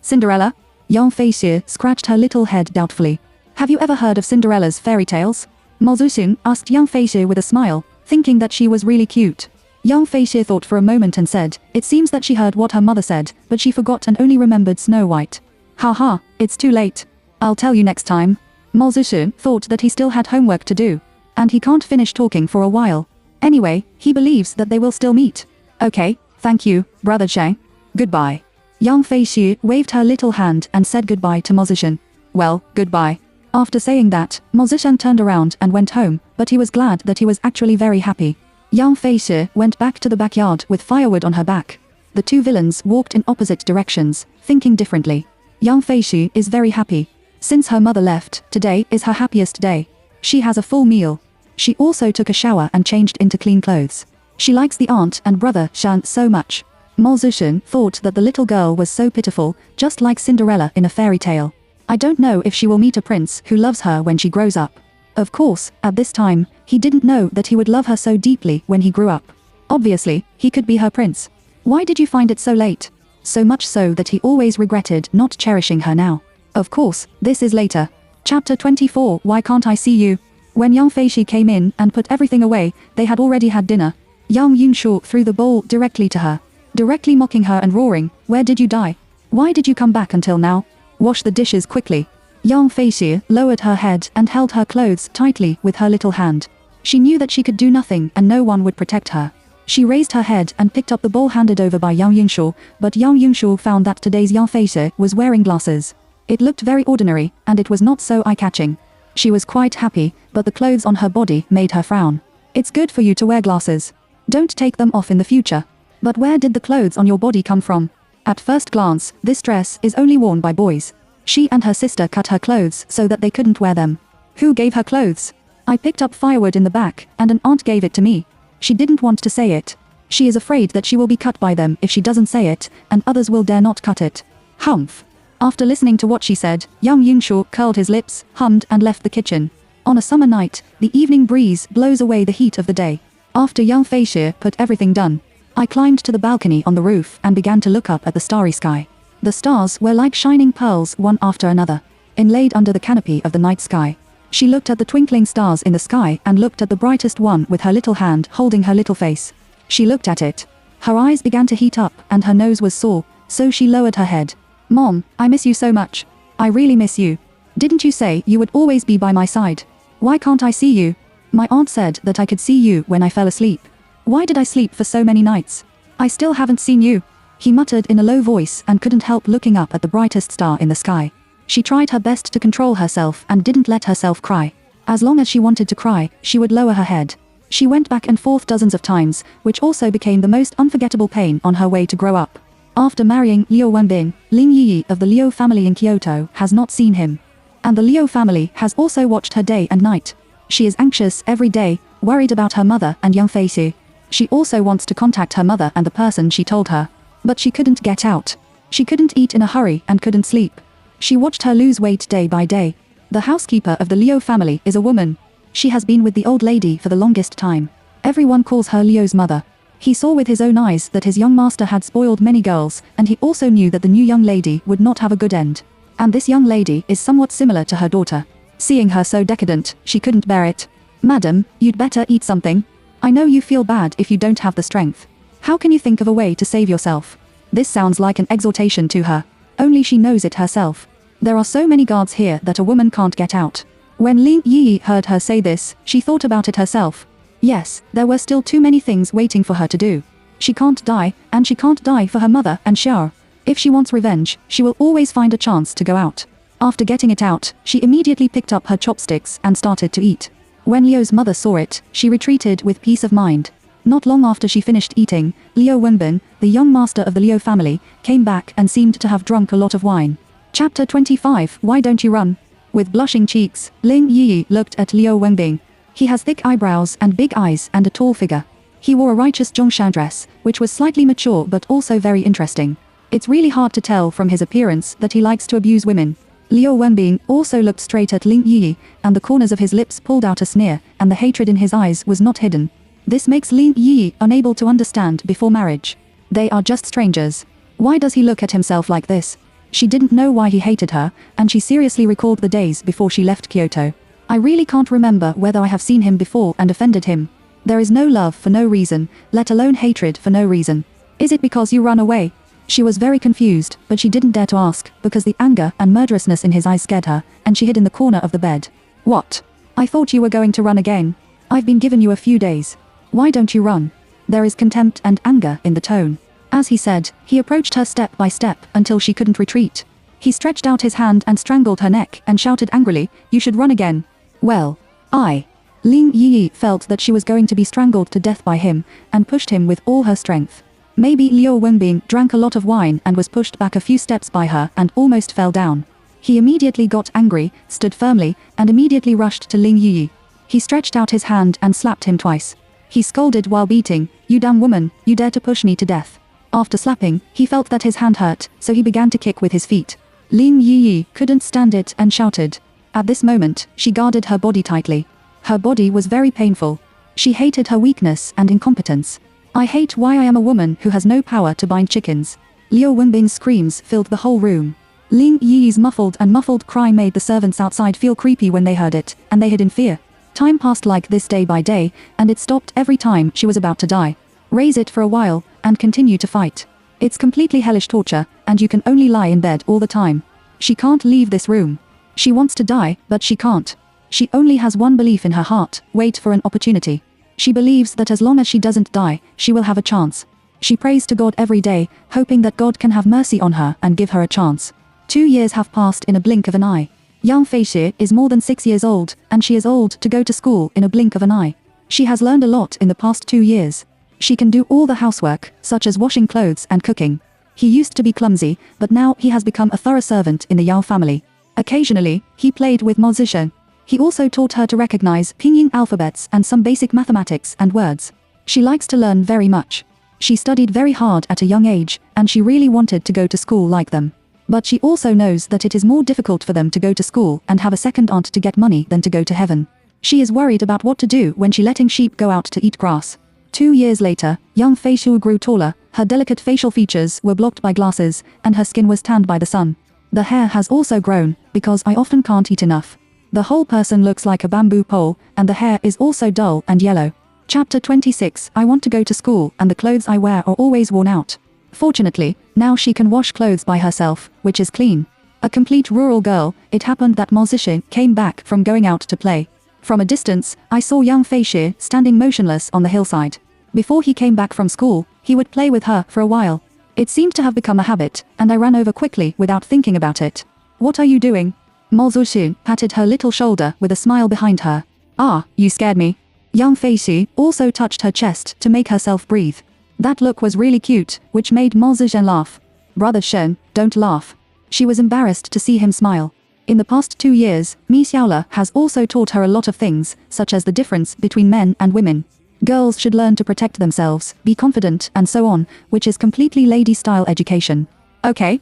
Cinderella? Young Feixie scratched her little head doubtfully. Have you ever heard of Cinderella's fairy tales? Mo Zushen asked young Feixie with a smile, thinking that she was really cute. Young Feixie thought for a moment and said, it seems that she heard what her mother said, but she forgot and only remembered Snow White. Haha, it's too late. I'll tell you next time. Mo Zushen thought that he still had homework to do. And he can't finish talking for a while. Anyway, he believes that they will still meet. Okay, thank you, Brother Shen. Goodbye. Young Feixie waved her little hand and said goodbye to Mo Zushen. Well, goodbye. After saying that, Mo Zushen turned around and went home, but he was glad that he was actually very happy. Young Feixie went back to the backyard with firewood on her back. The two villains walked in opposite directions, thinking differently. Young Feixie is very happy. Since her mother left, today is her happiest day. She has a full meal. She also took a shower and changed into clean clothes. She likes the aunt and brother Shan so much. Mo Zushen thought that the little girl was so pitiful, just like Cinderella in a fairy tale. I don't know if she will meet a prince who loves her when she grows up. Of course, at this time, he didn't know that he would love her so deeply when he grew up. Obviously, he could be her prince. Why did you find it so late? So much so that he always regretted not cherishing her now. Of course, this is later. Chapter 24. Why can't I see you? When young Feixie came in and put everything away, they had already had dinner. Young Yunshu threw the bowl directly to her, directly mocking her and roaring, where did you die? Why did you come back until now? Wash the dishes quickly. Young Feixie lowered her head and held her clothes tightly with her little hand. She knew that she could do nothing and no one would protect her. She raised her head and picked up the bowl handed over by Yang Yingshou, but Yang Yingshou found that today's Yang Feishe was wearing glasses. It looked very ordinary, and it was not so eye-catching. She was quite happy, but the clothes on her body made her frown. It's good for you to wear glasses. Don't take them off in the future. But where did the clothes on your body come from? At first glance, this dress is only worn by boys. She and her sister cut her clothes so that they couldn't wear them. Who gave her clothes? I picked up firewood in the back, and an aunt gave it to me. She didn't want to say it. She is afraid that she will be cut by them if she doesn't say it, and others will dare not cut it. Humph. After listening to what she said, Yang Yingshou curled his lips, hummed and left the kitchen. On a summer night, the evening breeze blows away the heat of the day. After Yang Feishe put everything done, I climbed to the balcony on the roof and began to look up at the starry sky. The stars were like shining pearls one after another, inlaid under the canopy of the night sky. She looked at the twinkling stars in the sky and looked at the brightest one with her little hand holding her little face. She looked at it. Her eyes began to heat up and her nose was sore, so she lowered her head. Mom, I miss you so much. I really miss you. Didn't you say you would always be by my side? Why can't I see you? My aunt said that I could see you when I fell asleep. Why did I sleep for so many nights? I still haven't seen you. He muttered in a low voice and couldn't help looking up at the brightest star in the sky. She tried her best to control herself and didn't let herself cry. As long as she wanted to cry, she would lower her head. She went back and forth dozens of times, which also became the most unforgettable pain on her way to grow up. After marrying Liu Wenbing, Ling Yi of the Liu family in Kyoto has not seen him. And the Liu family has also watched her day and night. She is anxious every day, worried about her mother and Yang Feishe. She also wants to contact her mother and the person she told her. But she couldn't get out. She couldn't eat in a hurry and couldn't sleep. She watched her lose weight day by day. The housekeeper of the Liu family is a woman. She has been with the old lady for the longest time. Everyone calls her Liu's mother. He saw with his own eyes that his young master had spoiled many girls, and he also knew that the new young lady would not have a good end. And this young lady is somewhat similar to her daughter. Seeing her so decadent, she couldn't bear it. Madam, you'd better eat something. I know you feel bad if you don't have the strength. How can you think of a way to save yourself? This sounds like an exhortation to her. Only she knows it herself. There are so many guards here that a woman can't get out. When Ling Yi heard her say this, she thought about it herself. Yes, there were still too many things waiting for her to do. She can't die, and she can't die for her mother and Xiao. If she wants revenge, she will always find a chance to go out. After getting it out, she immediately picked up her chopsticks and started to eat. When Liu's mother saw it, she retreated with peace of mind. Not long after she finished eating, Liu Wenbin, the young master of the Liu family, came back and seemed to have drunk a lot of wine. Chapter 25 Why Don't You Run? With blushing cheeks, Ling Yi looked at Liu Wenbin. He has thick eyebrows and big eyes and a tall figure. He wore a righteous Zhongshan dress, which was slightly mature but also very interesting. It's really hard to tell from his appearance that he likes to abuse women. Liu Wenbin also looked straight at Ling Yi, and the corners of his lips pulled out a sneer, and the hatred in his eyes was not hidden. This makes Ling Yi unable to understand before marriage. They are just strangers. Why does he look at himself like this? She didn't know why he hated her, and she seriously recalled the days before she left Kyoto. I really can't remember whether I have seen him before and offended him. There is no love for no reason, let alone hatred for no reason. Is it because you run away? She was very confused, but she didn't dare to ask, because the anger and murderousness in his eyes scared her, and she hid in the corner of the bed. What? I thought you were going to run again. I've been given you a few days. Why don't you run? There is contempt and anger in the tone. As he said, he approached her step by step until she couldn't retreat. He stretched out his hand and strangled her neck and shouted angrily, "You should run again." Well, Ling Yi felt that she was going to be strangled to death by him, and pushed him with all her strength. Maybe Liu Wenbin drank a lot of wine and was pushed back a few steps by her and almost fell down. He immediately got angry, stood firmly, and immediately rushed to Ling Yi. He stretched out his hand and slapped him twice. He scolded while beating, "You damn woman, you dare to push me to death." After slapping, he felt that his hand hurt, so he began to kick with his feet. Ling Yi couldn't stand it and shouted. At this moment, she guarded her body tightly. Her body was very painful. She hated her weakness and incompetence. I hate why I am a woman who has no power to bind chickens. Liu Wenbin's screams filled the whole room. Ling Yi's muffled cry made the servants outside feel creepy when they heard it, and they hid in fear. Time passed like this day by day, and it stopped every time she was about to die. Raise it for a while, and continue to fight. It's completely hellish torture, and you can only lie in bed all the time. She can't leave this room. She wants to die, but she can't. She only has one belief in her heart: wait for an opportunity. She believes that as long as she doesn't die, she will have a chance. She prays to God every day, hoping that God can have mercy on her and give her a chance. 2 years have passed in a blink of an eye. Young Feishi is more than 6 years old, and she is old to go to school in a blink of an eye. She has learned a lot in the past 2 years. She can do all the housework, such as washing clothes and cooking. He used to be clumsy, but now he has become a thorough servant in the Yao family. Occasionally, he played with Mo Zishan. He also taught her to recognize pinyin alphabets and some basic mathematics and words. She likes to learn very much. She studied very hard at a young age, and she really wanted to go to school like them. But she also knows that it is more difficult for them to go to school and have a second aunt to get money than to go to heaven. She is worried about what to do when she letting sheep go out to eat grass. 2 years later, young Fei Shu grew taller, her delicate facial features were blocked by glasses, and her skin was tanned by the sun. The hair has also grown, because I often can't eat enough. The whole person looks like a bamboo pole, and the hair is also dull and yellow. Chapter 26. I want to go to school, and the clothes I wear are always worn out. Fortunately, now she can wash clothes by herself, which is clean. A complete rural girl, it happened that Mo Zishan came back from going out to play. From a distance, I saw young Fei Shi standing motionless on the hillside. Before he came back from school, he would play with her for a while. It seemed to have become a habit, and I ran over quickly without thinking about it. What are you doing? Mo Zishan patted her little shoulder with a smile behind her. Ah, you scared me. Young Fei Shi also touched her chest to make herself breathe. That look was really cute, which made Mo Zishan laugh. Brother Shen, don't laugh. She was embarrassed to see him smile. In the past 2 years, Mi Xiaola has also taught her a lot of things, such as the difference between men and women. Girls should learn to protect themselves, be confident, and so on, which is completely lady-style education. Okay,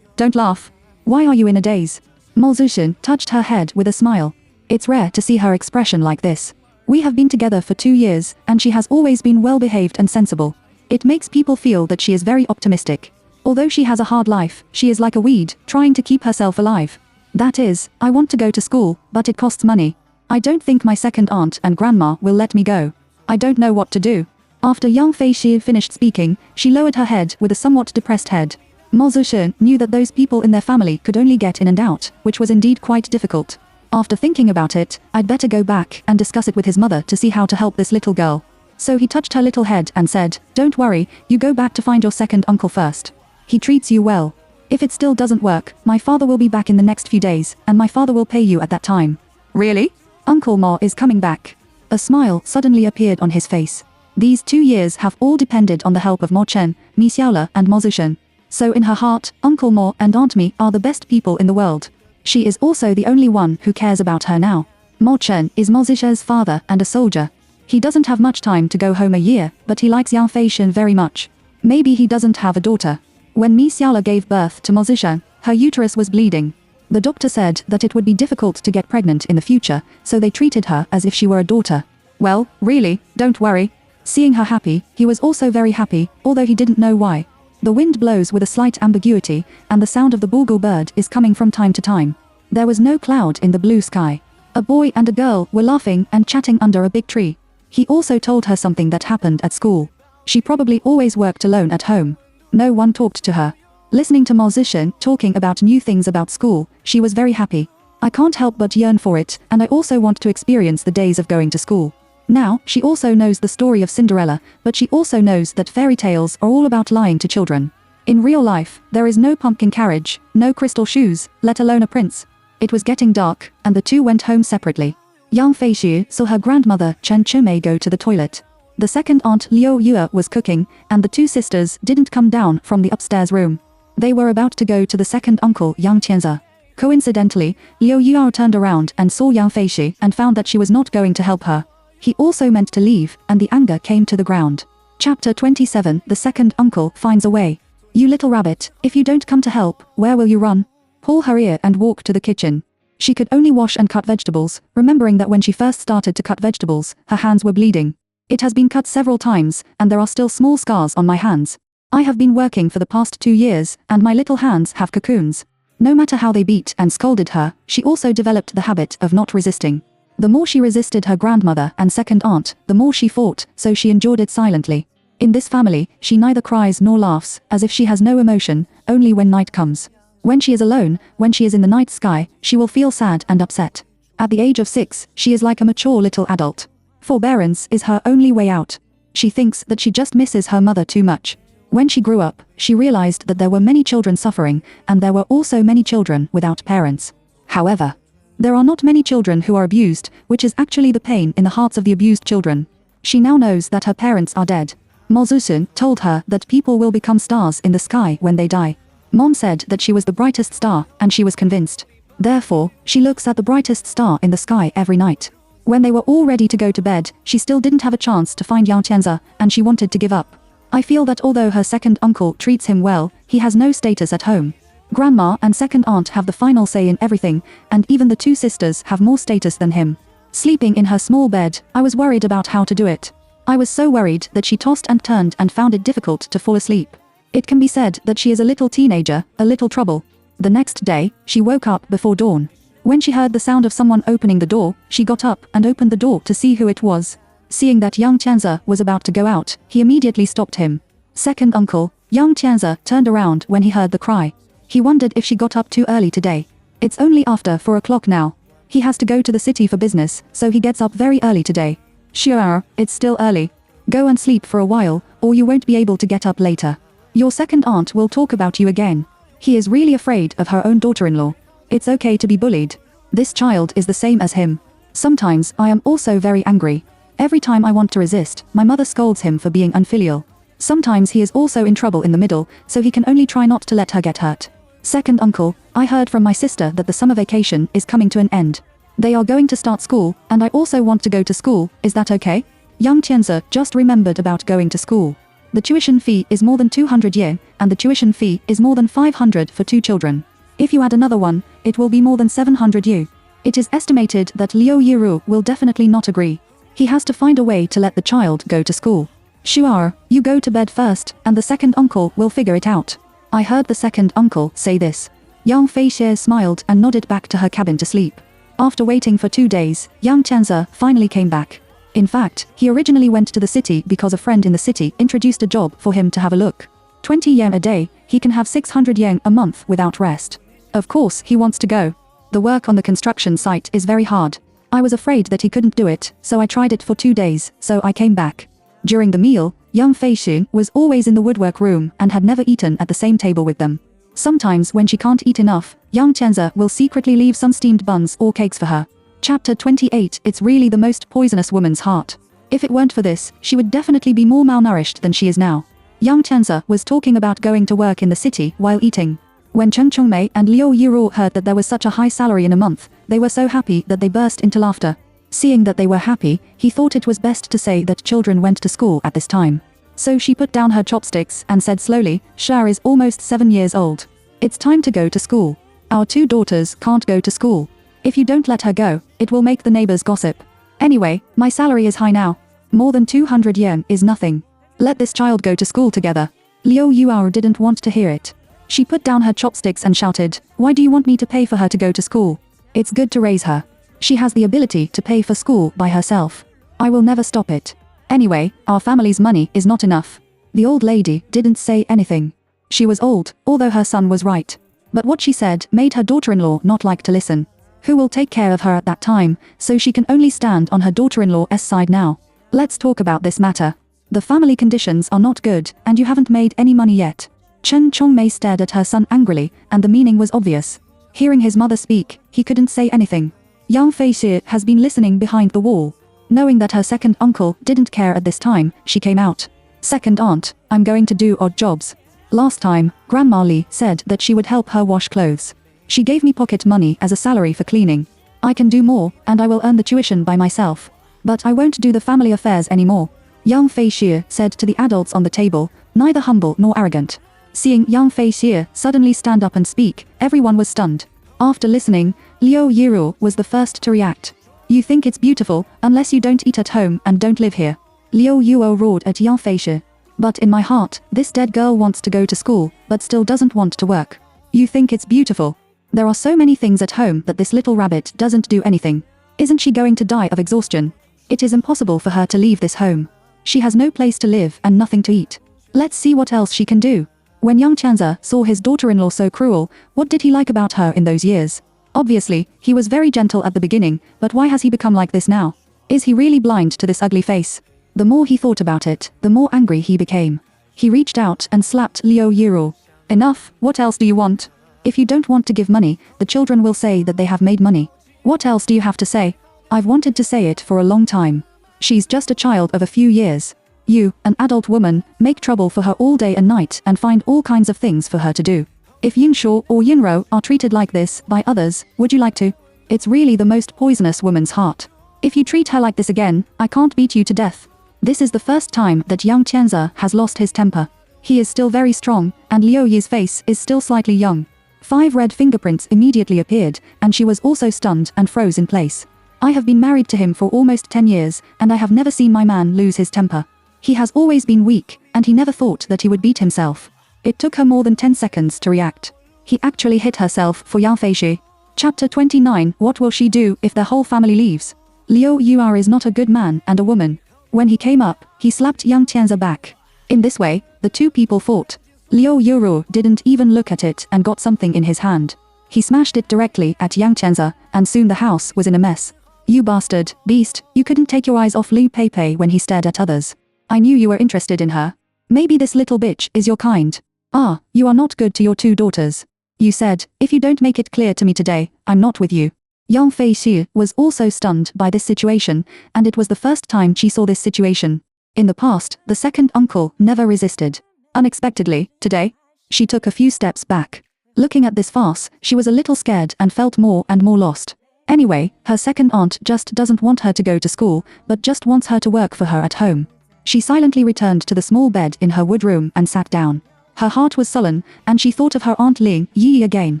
don't laugh. Why are you in a daze? Mo Zishan touched her head with a smile. It's rare to see her expression like this. We have been together for 2 years, and she has always been well-behaved and sensible. It makes people feel that she is very optimistic. Although she has a hard life, she is like a weed, trying to keep herself alive. That is, I want to go to school, but it costs money. I don't think my second aunt and grandma will let me go. I don't know what to do. After young Fei Shi finished speaking, she lowered her head with a somewhat depressed head. Mo Zishan knew that those people in their family could only get in and out, which was indeed quite difficult. After thinking about it, I'd better go back and discuss it with his mother to see how to help this little girl. So he touched her little head and said, don't worry, you go back to find your second uncle first. He treats you well. If it still doesn't work, my father will be back in the next few days, and my father will pay you at that time. Really? Uncle Mo is coming back. A smile suddenly appeared on his face. These 2 years have all depended on the help of Mo Chen, Mi Xiaola and Mo Zishan. So in her heart, Uncle Mo and Aunt Mi are the best people in the world. She is also the only one who cares about her now. Mo Chen is Mo Zishan's father and a soldier. He doesn't have much time to go home a year, but he likes Yang Fei Shen very much. Maybe he doesn't have a daughter. When Mi Xiaola gave birth to Mo Zishan, her uterus was bleeding. The doctor said that it would be difficult to get pregnant in the future, so they treated her as if she were a daughter. Well, really, don't worry. Seeing her happy, he was also very happy, although he didn't know why. The wind blows with a slight ambiguity, and the sound of the bulgur bird is coming from time to time. There was no cloud in the blue sky. A boy and a girl were laughing and chatting under a big tree. He also told her something that happened at school. She probably always worked alone at home. No one talked to her. Listening to Mo Zishan talking about new things about school, she was very happy. I can't help but yearn for it, and I also want to experience the days of going to school. Now, she also knows the story of Cinderella, but she also knows that fairy tales are all about lying to children. In real life, there is no pumpkin carriage, no crystal shoes, let alone a prince. It was getting dark, and the two went home separately. Young Fei Shi saw her grandmother Chen Chimei go to the toilet. The second aunt Liu Yue was cooking, and the two sisters didn't come down from the upstairs room. They were about to go to the second uncle Yang Tianze. Coincidentally, Liu Yue turned around and saw Yang Fei Shi and found that she was not going to help her. He also meant to leave, and the anger came to the ground. Chapter 27. The second uncle finds a way. You little rabbit, if you don't come to help, where will you run? Pull her ear and walk to the kitchen. She could only wash and cut vegetables, remembering that when she first started to cut vegetables, her hands were bleeding. It has been cut several times, and there are still small scars on my hands. I have been working for the past 2 years, and my little hands have cocoons. No matter how they beat and scolded her, she also developed the habit of not resisting. The more she resisted her grandmother and second aunt, the more she fought, so she endured it silently. In this family, she neither cries nor laughs, as if she has no emotion, only when night comes. When she is alone, when she is in the night sky, she will feel sad and upset. At the age of 6, she is like a mature little adult. Forbearance is her only way out. She thinks that she just misses her mother too much. When she grew up, she realized that there were many children suffering, and there were also many children without parents. However, there are not many children who are abused, which is actually the pain in the hearts of the abused children. She now knows that her parents are dead. Mozusun told her that people will become stars in the sky when they die. Mom said that she was the brightest star, and she was convinced. Therefore, she looks at the brightest star in the sky every night. When they were all ready to go to bed, she still didn't have a chance to find Yang Tianze, and she wanted to give up. I feel that although her second uncle treats him well, he has no status at home. Grandma and second aunt have the final say in everything, and even the two sisters have more status than him. Sleeping in her small bed, I was worried about how to do it. I was so worried that she tossed and turned and found it difficult to fall asleep. It can be said that she is a little teenager, a little trouble. The next day, she woke up before dawn. When she heard the sound of someone opening the door, she got up and opened the door to see who it was. Seeing that Yang Tianze was about to go out, he immediately stopped him. Second uncle, Yang Tianze turned around when he heard the cry. He wondered if she got up too early today. It's only after 4 o'clock now. He has to go to the city for business, so he gets up very early today. Sure, it's still early. Go and sleep for a while, or you won't be able to get up later. Your second aunt will talk about you again. He is really afraid of her own daughter-in-law. It's okay to be bullied. This child is the same as him. Sometimes I am also very angry. Every time I want to resist, my mother scolds him for being unfilial. Sometimes he is also in trouble in the middle, so he can only try not to let her get hurt. Second uncle, I heard from my sister that the summer vacation is coming to an end. They are going to start school, and I also want to go to school, is that okay? Yang Tianze just remembered about going to school. The tuition fee is more than 200 yen, and the tuition fee is more than 500 for 2 children. If you add another one, it will be more than 700 yu. It is estimated that Liu Yiru will definitely not agree. He has to find a way to let the child go to school. Shuar, you go to bed first, and the second uncle will figure it out. I heard the second uncle say this. Yang Feixie smiled and nodded back to her cabin to sleep. After waiting for 2 days, Yang Tianze finally came back. In fact, he originally went to the city because a friend in the city introduced a job for him to have a look. 20 yen a day, he can have 600 yen a month without rest. Of course he wants to go. The work on the construction site is very hard. I was afraid that he couldn't do it, so I tried it for 2 days, so I came back. During the meal, Yang Feixi was always in the woodwork room and had never eaten at the same table with them. Sometimes when she can't eat enough, Yang Tianze will secretly leave some steamed buns or cakes for her. Chapter 28. It's really the most poisonous woman's heart. If it weren't for this, she would definitely be more malnourished than she is now. Yang Tianze was talking about going to work in the city while eating. When Chen Chongmei and Liu Yiru heard that there was such a high salary in a month, they were so happy that they burst into laughter. Seeing that they were happy, he thought it was best to say that children went to school at this time. So she put down her chopsticks and said slowly, Shar is almost 7 years old. It's time to go to school. Our 2 daughters can't go to school. If you don't let her go, it will make the neighbors gossip. Anyway, my salary is high now. More than 200 yen is nothing. Let this child go to school together. Liu Yuao didn't want to hear it. She put down her chopsticks and shouted, why do you want me to pay for her to go to school? It's good to raise her. She has the ability to pay for school by herself. I will never stop it. Anyway, our family's money is not enough. The old lady didn't say anything. She was old, although her son was right. But what she said made her daughter-in-law not like to listen. Who will take care of her at that time, so she can only stand on her daughter-in-law's side now. Let's talk about this matter. The family conditions are not good, and you haven't made any money yet. Chen Chongmei stared at her son angrily, and the meaning was obvious. Hearing his mother speak, he couldn't say anything. Yang Feixi has been listening behind the wall. Knowing that her second uncle didn't care at this time, she came out. Second aunt, I'm going to do odd jobs. Last time, Grandma Li said that she would help her wash clothes. She gave me pocket money as a salary for cleaning. I can do more, and I will earn the tuition by myself. But I won't do the family affairs anymore. Yang Feixi said to the adults on the table, neither humble nor arrogant. Seeing Yang Feixi suddenly stand up and speak, everyone was stunned. After listening, Liu Yiru was the first to react. You think it's beautiful, unless you don't eat at home and don't live here. Liu Yuo roared at Yang Feixi. But in my heart, this dead girl wants to go to school, but still doesn't want to work. You think it's beautiful? There are so many things at home that this little rabbit doesn't do anything. Isn't she going to die of exhaustion? It is impossible for her to leave this home. She has no place to live and nothing to eat. Let's see what else she can do. When Yang Tianze saw his daughter-in-law so cruel, what did he like about her in those years? Obviously, he was very gentle at the beginning, but why has he become like this now? Is he really blind to this ugly face? The more he thought about it, the more angry he became. He reached out and slapped Liu Yuru. Enough, what else do you want? If you don't want to give money, the children will say that they have made money. What else do you have to say? I've wanted to say it for a long time. She's just a child of a few years. You, an adult woman, make trouble for her all day and night and find all kinds of things for her to do. If Yunshuo or Yunro are treated like this by others, would you like to? It's really the most poisonous woman's heart. If you treat her like this again, I can't beat you to death. This is the first time that Yang Tianze has lost his temper. He is still very strong, and Liu Yi's face is still slightly young. 5 red fingerprints immediately appeared, and she was also stunned and froze in place. I have been married to him for almost 10 years, and I have never seen my man lose his temper. He has always been weak, and he never thought that he would beat himself. It took her more than 10 seconds to react. He actually hit herself for Yang Feishi. Chapter 29. What will she do if their whole family leaves? Liu Yu'er is not a good man and a woman. When he came up, he slapped Yang Tianze back. In this way, the two people fought. Liu Yuru didn't even look at it and got something in his hand. He smashed it directly at Yang Tianze, and soon the house was in a mess. You bastard, beast, you couldn't take your eyes off Liu Peipei when he stared at others. I knew you were interested in her. Maybe this little bitch is your kind. Ah, you are not good to your 2 daughters. You said, if you don't make it clear to me today, I'm not with you. Yang Feishi was also stunned by this situation, and it was the first time she saw this situation. In the past, the second uncle never resisted. Unexpectedly, today, she took a few steps back. Looking at this farce, she was a little scared and felt more and more lost. Anyway, her second aunt just doesn't want her to go to school, but just wants her to work for her at home. She silently returned to the small bed in her wood room and sat down. Her heart was sullen, and she thought of her Aunt Ling Yi again.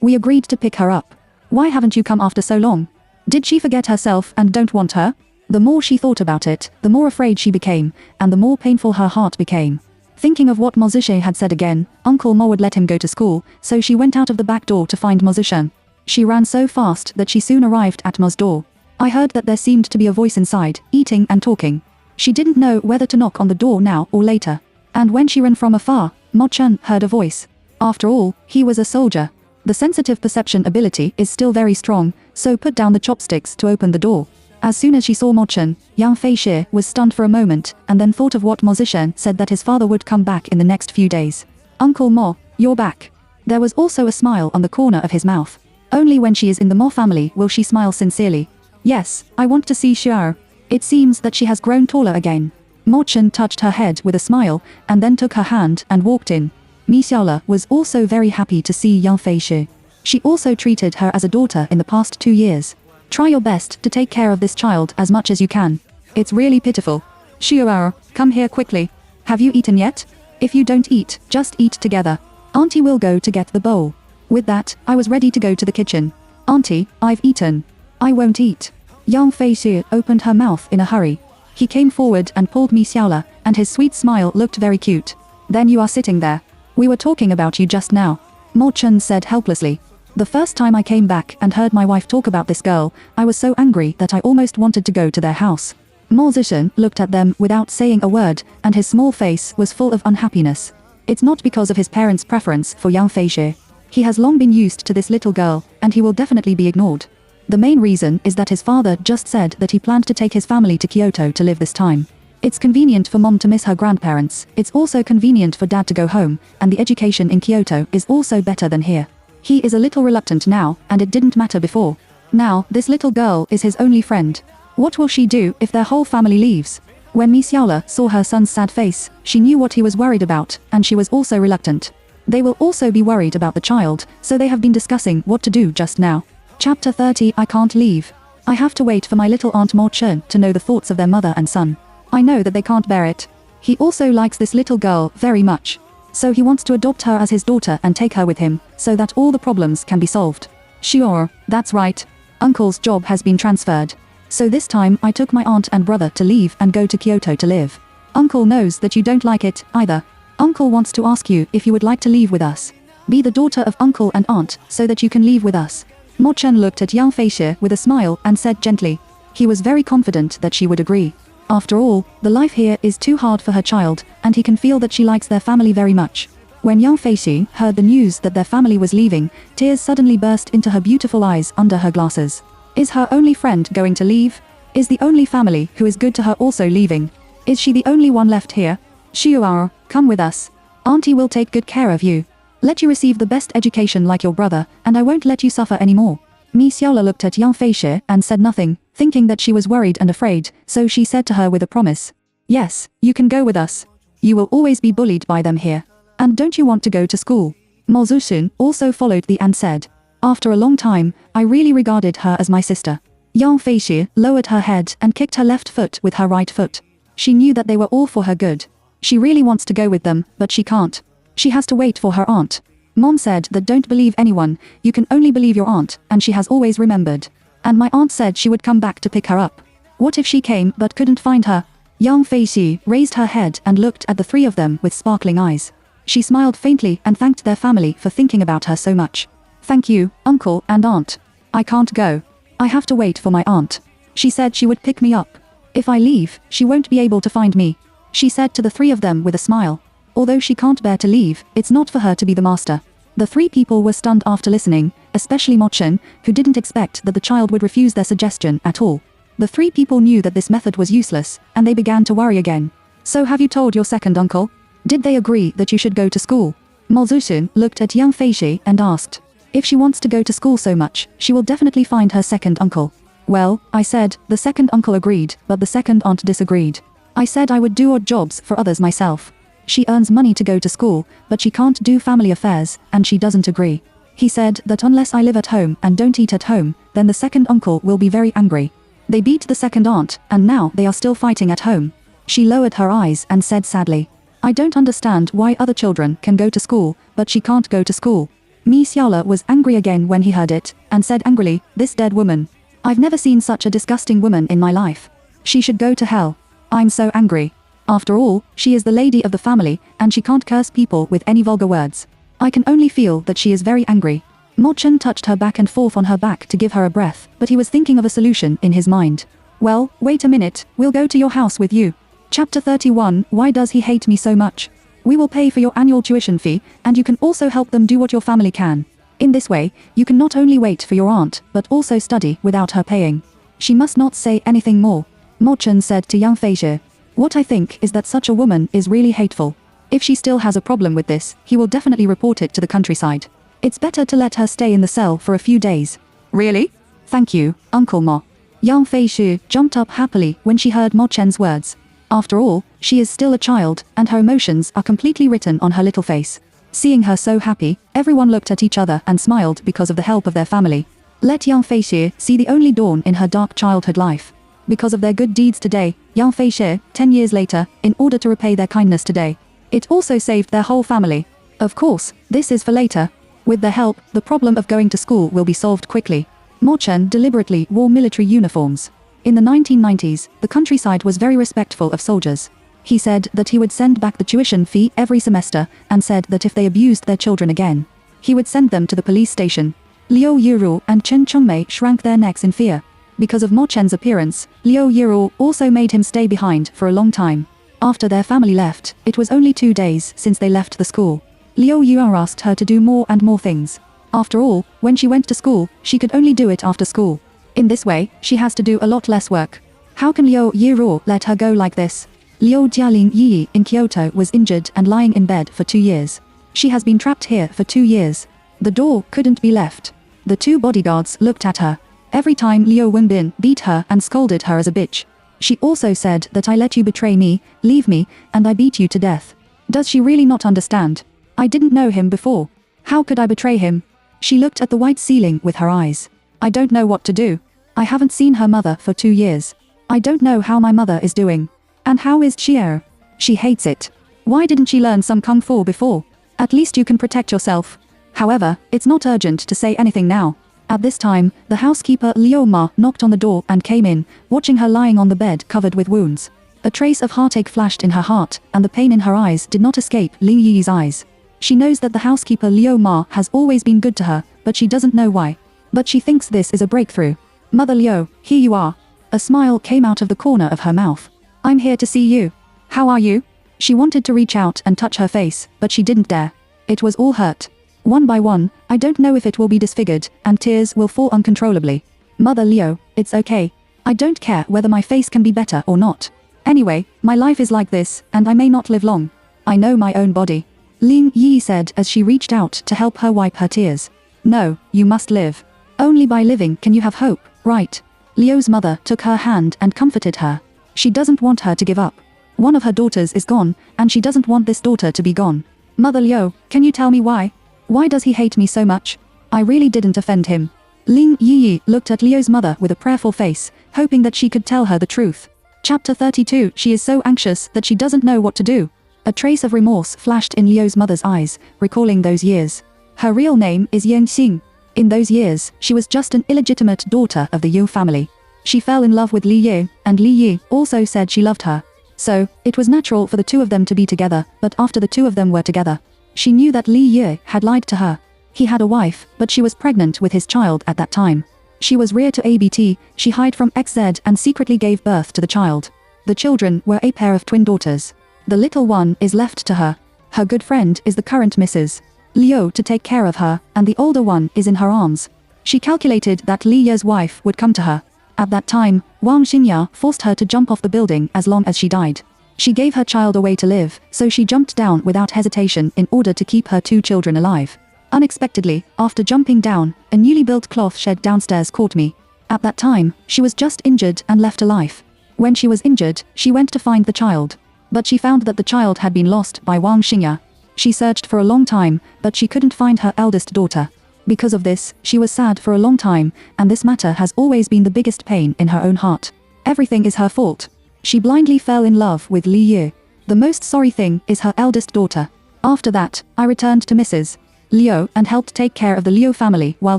We agreed to pick her up. Why haven't you come after so long? Did she forget herself and don't want her? The more she thought about it, the more afraid she became, and the more painful her heart became. Thinking of what Mo Zishe had said again, Uncle Mo would let him go to school, so she went out of the back door to find Mo Zishen. She ran so fast that she soon arrived at Mo's door. I heard that there seemed to be a voice inside, eating and talking. She didn't know whether to knock on the door now or later. And when she ran from afar, Mo Chen heard a voice. After all, he was a soldier. The sensitive perception ability is still very strong, so put down the chopsticks to open the door. As soon as she saw Mo Chen, Yang Feishi was stunned for a moment, and then thought of what Mo Zishen said that his father would come back in the next few days. Uncle Mo, you're back. There was also a smile on the corner of his mouth. Only when she is in the Mo family will she smile sincerely. Yes, I want to see Xiao. It seems that she has grown taller again. Mo Chen touched her head with a smile, and then took her hand and walked in. Mi Xiaola was also very happy to see Yang Feishi. She also treated her as a daughter in the past 2 years. Try your best to take care of this child as much as you can. It's really pitiful. Xiao, come here quickly. Have you eaten yet? If you don't eat, just eat together. Auntie will go to get the bowl. With that, I was ready to go to the kitchen. Auntie, I've eaten. I won't eat. Yang Feishi opened her mouth in a hurry. He came forward and pulled Mi Xiaola, and his sweet smile looked very cute. Then you are sitting there. We were talking about you just now. Mo Chen said helplessly. The first time I came back and heard my wife talk about this girl, I was so angry that I almost wanted to go to their house. Mo Zishen looked at them without saying a word, and his small face was full of unhappiness. It's not because of his parents' preference for Yang Feishi. He has long been used to this little girl, and he will definitely be ignored. The main reason is that his father just said that he planned to take his family to Kyoto to live this time. It's convenient for mom to miss her grandparents, it's also convenient for dad to go home, and the education in Kyoto is also better than here. He is a little reluctant now, and it didn't matter before. Now, this little girl is his only friend. What will she do if their whole family leaves? When Mi Xiaola saw her son's sad face, she knew what he was worried about, and she was also reluctant. They will also be worried about the child, so they have been discussing what to do just now. Chapter 30. I can't leave. I have to wait for my little Aunt Mo Chen to know the thoughts of their mother and son. I know that they can't bear it. He also likes this little girl very much. So he wants to adopt her as his daughter and take her with him, so that all the problems can be solved. Sure, that's right. Uncle's job has been transferred. So this time I took my aunt and brother to leave and go to Kyoto to live. Uncle knows that you don't like it, either. Uncle wants to ask you if you would like to leave with us. Be the daughter of uncle and aunt, so that you can leave with us. Mo Chen looked at Yang Feishi with a smile and said gently. He was very confident that she would agree. After all, the life here is too hard for her child, and he can feel that she likes their family very much. When Yang Feishi heard the news that their family was leaving, tears suddenly burst into her beautiful eyes under her glasses. Is her only friend going to leave? Is the only family who is good to her also leaving? Is she the only one left here? Xiu'er, come with us. Auntie will take good care of you. Let you receive the best education like your brother, and I won't let you suffer anymore. Mi Xiaola looked at Yang Feishi and said nothing, thinking that she was worried and afraid, so she said to her with a promise. Yes, you can go with us. You will always be bullied by them here. And don't you want to go to school? Mo Zuxun also followed the and said. After a long time, I really regarded her as my sister. Yang Feishi lowered her head and kicked her left foot with her right foot. She knew that they were all for her good. She really wants to go with them, but she can't. She has to wait for her aunt. Mom said that don't believe anyone, you can only believe your aunt, and she has always remembered. And my aunt said she would come back to pick her up. What if she came but couldn't find her? Yang Feishi raised her head and looked at the three of them with sparkling eyes. She smiled faintly and thanked their family for thinking about her so much. Thank you, uncle and aunt. I can't go. I have to wait for my aunt. She said she would pick me up. If I leave, she won't be able to find me. She said to the three of them with a smile. Although she can't bear to leave, it's not for her to be the master. The three people were stunned after listening, especially Mo Chen, who didn't expect that the child would refuse their suggestion at all. The three people knew that this method was useless, and they began to worry again. So have you told your second uncle? Did they agree that you should go to school? Mo Zuxun looked at Yang Feishi and asked. If she wants to go to school so much, she will definitely find her second uncle. Well, I said, the second uncle agreed, but the second aunt disagreed. I said I would do odd jobs for others myself. She earns money to go to school, but she can't do family affairs, and she doesn't agree. He said that unless I live at home and don't eat at home, then the second uncle will be very angry. They beat the second aunt, and now they are still fighting at home. She lowered her eyes and said sadly. I don't understand why other children can go to school, but she can't go to school. Mi Xiaola was angry again when he heard it, and said angrily, this dead woman. I've never seen such a disgusting woman in my life. She should go to hell. I'm so angry. After all, she is the lady of the family, and she can't curse people with any vulgar words. I can only feel that she is very angry. Mo Chen touched her back and forth on her back to give her a breath, but he was thinking of a solution in his mind. Well, wait a minute, we'll go to your house with you. Chapter 31, Why does he hate me so much? We will pay for your annual tuition fee, and you can also help them do what your family can. In this way, you can not only wait for your aunt, but also study without her paying. She must not say anything more. Mo Chen said to Yang Feishi. What I think is that such a woman is really hateful. If she still has a problem with this, he will definitely report it to the countryside. It's better to let her stay in the cell for a few days. Really? Thank you, Uncle Mo. Yang Feishi jumped up happily when she heard Mo Chen's words. After all, she is still a child, and her emotions are completely written on her little face. Seeing her so happy, everyone looked at each other and smiled because of the help of their family. Let Yang Feishi see the only dawn in her dark childhood life. Because of their good deeds today, Yang Feishi, 10 years later, in order to repay their kindness today. It also saved their whole family. Of course, this is for later. With their help, the problem of going to school will be solved quickly. Mo Chen deliberately wore military uniforms. In the 1990s, the countryside was very respectful of soldiers. He said that he would send back the tuition fee every semester, and said that if they abused their children again, he would send them to the police station. Liu Yiru and Chen Chongmei shrank their necks in fear. Because of Mo Chen's appearance, Liu Yiru also made him stay behind for a long time. After their family left, it was only 2 days since they left the school. Liu Yiru asked her to do more and more things. After all, when she went to school, she could only do it after school. In this way, she has to do a lot less work. How can Liu Yiru let her go like this? Liu Jialing Yi in Kyoto was injured and lying in bed for 2 years. She has been trapped here for 2 years. The door couldn't be left. The 2 bodyguards looked at her. Every time Liu Wenbin beat her and scolded her as a bitch. She also said that I let you betray me, leave me, and I beat you to death. Does she really not understand? I didn't know him before. How could I betray him? She looked at the white ceiling with her eyes. I don't know what to do. I haven't seen her mother for 2 years. I don't know how my mother is doing. And how is Xiao? She hates it. Why didn't she learn some kung fu before? At least you can protect yourself. However, it's not urgent to say anything now. At this time, the housekeeper Liu Ma knocked on the door and came in, watching her lying on the bed covered with wounds. A trace of heartache flashed in her heart, and the pain in her eyes did not escape Ling Yi's eyes. She knows that the housekeeper Liu Ma has always been good to her, but she doesn't know why. But she thinks this is a breakthrough. Mother Liu, here you are. A smile came out of the corner of her mouth. I'm here to see you. How are you? She wanted to reach out and touch her face, but she didn't dare. It was all hurt. One by one, I don't know if it will be disfigured, and tears will fall uncontrollably. Mother Liu, it's okay. I don't care whether my face can be better or not. Anyway, my life is like this, and I may not live long. I know my own body. Ling Yi said as she reached out to help her wipe her tears. No, you must live. Only by living can you have hope, right? Liu's mother took her hand and comforted her. She doesn't want her to give up. One of her daughters is gone, and she doesn't want this daughter to be gone. Mother Liu, can you tell me why? Why does he hate me so much? I really didn't offend him. Ling Yi looked at Liu's mother with a prayerful face, hoping that she could tell her the truth. Chapter 32. She is so anxious that she doesn't know what to do. A trace of remorse flashed in Liu's mother's eyes, recalling those years. Her real name is Yan Xing. In those years, she was just an illegitimate daughter of the Yu family. She fell in love with Li Yu, and Li Yu also said she loved her. So, it was natural for the two of them to be together, but after the two of them were together, she knew that Li Yu had lied to her. He had a wife, but she was pregnant with his child at that time. She was reared to ABT, she hid from XZ and secretly gave birth to the child. The children were a pair of twin daughters. The little one is left to her. Her good friend is the current Mrs. Liu to take care of her, and the older one is in her arms. She calculated that Li Yu's wife would come to her. At that time, Wang Xingya forced her to jump off the building as long as she died. She gave her child away to live, so she jumped down without hesitation in order to keep her two children alive. Unexpectedly, after jumping down, a newly built cloth shed downstairs caught me. At that time, she was just injured and left alive. When she was injured, she went to find the child. But she found that the child had been lost by Wang Xingya. She searched for a long time, but she couldn't find her eldest daughter. Because of this, she was sad for a long time, and this matter has always been the biggest pain in her own heart. Everything is her fault. She blindly fell in love with Li Yu. The most sorry thing is her eldest daughter. After that, I returned to Mrs. Liu and helped take care of the Liu family while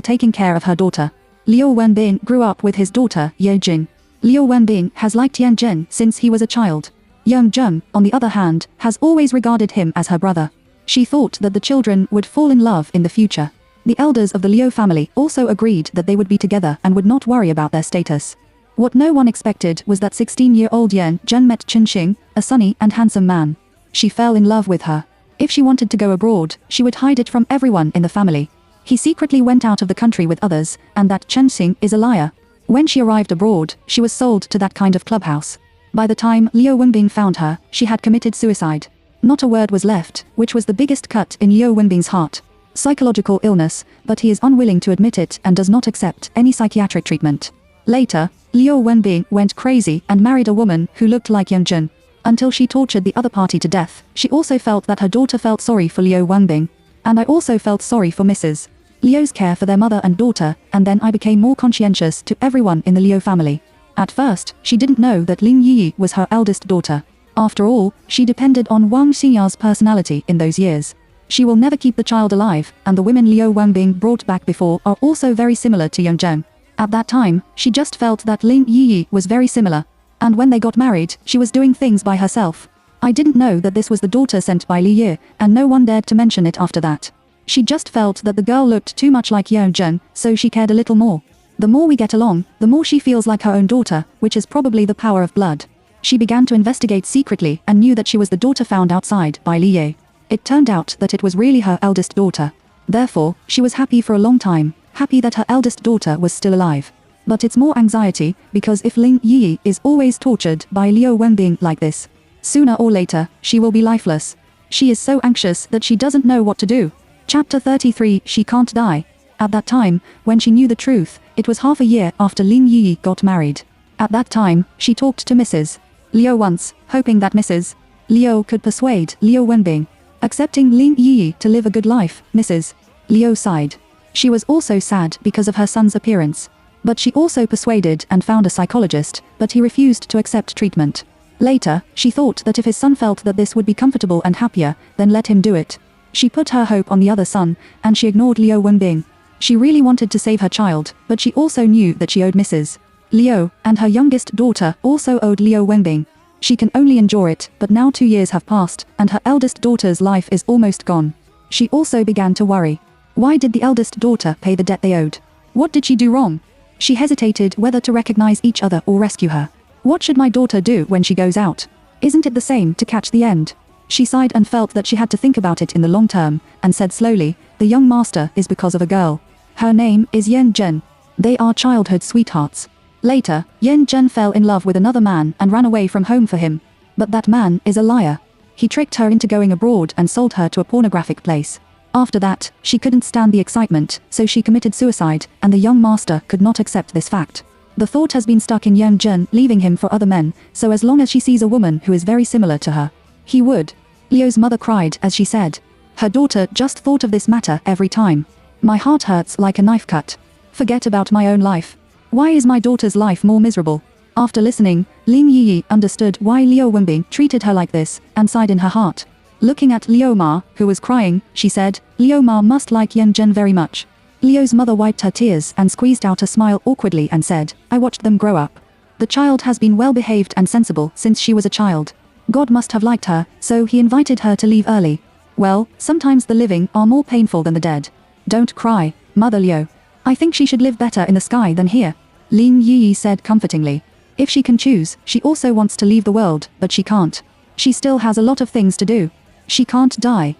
taking care of her daughter. Liu Wenbing grew up with his daughter, Ye Jing. Liu Wenbing has liked Yan Zhen since he was a child. Yang Zheng, on the other hand, has always regarded him as her brother. She thought that the children would fall in love in the future. The elders of the Liu family also agreed that they would be together and would not worry about their status. What no one expected was that 16-year-old Yan Zhen met Chen Xing, a sunny and handsome man. She fell in love with her. If she wanted to go abroad, she would hide it from everyone in the family. He secretly went out of the country with others, and that Chen Xing is a liar. When she arrived abroad, she was sold to that kind of clubhouse. By the time Liu Wenbing found her, she had committed suicide. Not a word was left, which was the biggest cut in Liu Wenbing's heart. Psychological illness, but he is unwilling to admit it and does not accept any psychiatric treatment. Later, Liu Wenbing went crazy and married a woman who looked like Yang Zhen. Until she tortured the other party to death, she also felt that her daughter felt sorry for Liu Wenbing. And I also felt sorry for Mrs. Liu's care for their mother and daughter, and then I became more conscientious to everyone in the Liu family. At first, she didn't know that Ling Yi was her eldest daughter. After all, she depended on Wang Xingya's personality in those years. She will never keep the child alive, and the women Liu Wenbing brought back before are also very similar to Yang Zheng. At that time, she just felt that Ling Yi was very similar. And when they got married, she was doing things by herself. I didn't know that this was the daughter sent by Li Yi, and no one dared to mention it after that. She just felt that the girl looked too much like Yang Zheng, so she cared a little more. The more we get along, the more she feels like her own daughter, which is probably the power of blood. She began to investigate secretly and knew that she was the daughter found outside by Li Yi. It turned out that it was really her eldest daughter. Therefore, she was happy for a long time, happy that her eldest daughter was still alive. But it's more anxiety, because if Ling Yi is always tortured by Liu Wenbing like this, sooner or later, she will be lifeless. She is so anxious that she doesn't know what to do. Chapter 33. She can't die. At that time, when she knew the truth, it was half a year after Ling Yi got married. At that time, she talked to Mrs. Liu once, hoping that Mrs. Liu could persuade Liu Wenbing. Accepting Ling Yi to live a good life, Mrs. Liu sighed. She was also sad because of her son's appearance. But she also persuaded and found a psychologist, but he refused to accept treatment. Later, she thought that if his son felt that this would be comfortable and happier, then let him do it. She put her hope on the other son, and she ignored Liu Wenbing. She really wanted to save her child, but she also knew that she owed Mrs. Liu, and her youngest daughter also owed Liu Wenbing. She can only endure it, but now 2 years have passed, and her eldest daughter's life is almost gone. She also began to worry. Why did the eldest daughter pay the debt they owed? What did she do wrong? She hesitated whether to recognize each other or rescue her. What should my daughter do when she goes out? Isn't it the same to catch the end? She sighed and felt that she had to think about it in the long term, and said slowly, the young master is because of a girl. Her name is Yan Zhen. They are childhood sweethearts. Later, Yan Zhen fell in love with another man and ran away from home for him. But that man is a liar. He tricked her into going abroad and sold her to a pornographic place. After that, she couldn't stand the excitement, so she committed suicide, and the young master could not accept this fact. The thought has been stuck in Yan Zhen, leaving him for other men, so as long as she sees a woman who is very similar to her, he would. Liu's mother cried as she said. Her daughter just thought of this matter every time. My heart hurts like a knife cut. Forget about my own life. Why is my daughter's life more miserable? After listening, Lin Yiyi understood why Liu Wenbing treated her like this, and sighed in her heart. Looking at Liu Ma, who was crying, she said, Liu Ma must like Yan Zhen very much. Liu's mother wiped her tears and squeezed out a smile awkwardly and said, I watched them grow up. The child has been well behaved and sensible since she was a child. God must have liked her, so he invited her to leave early. Well, sometimes the living are more painful than the dead. Don't cry, Mother Liu. I think she should live better in the sky than here. Lin Yiyi said comfortingly. If she can choose, she also wants to leave the world, but she can't. She still has a lot of things to do. She can't die.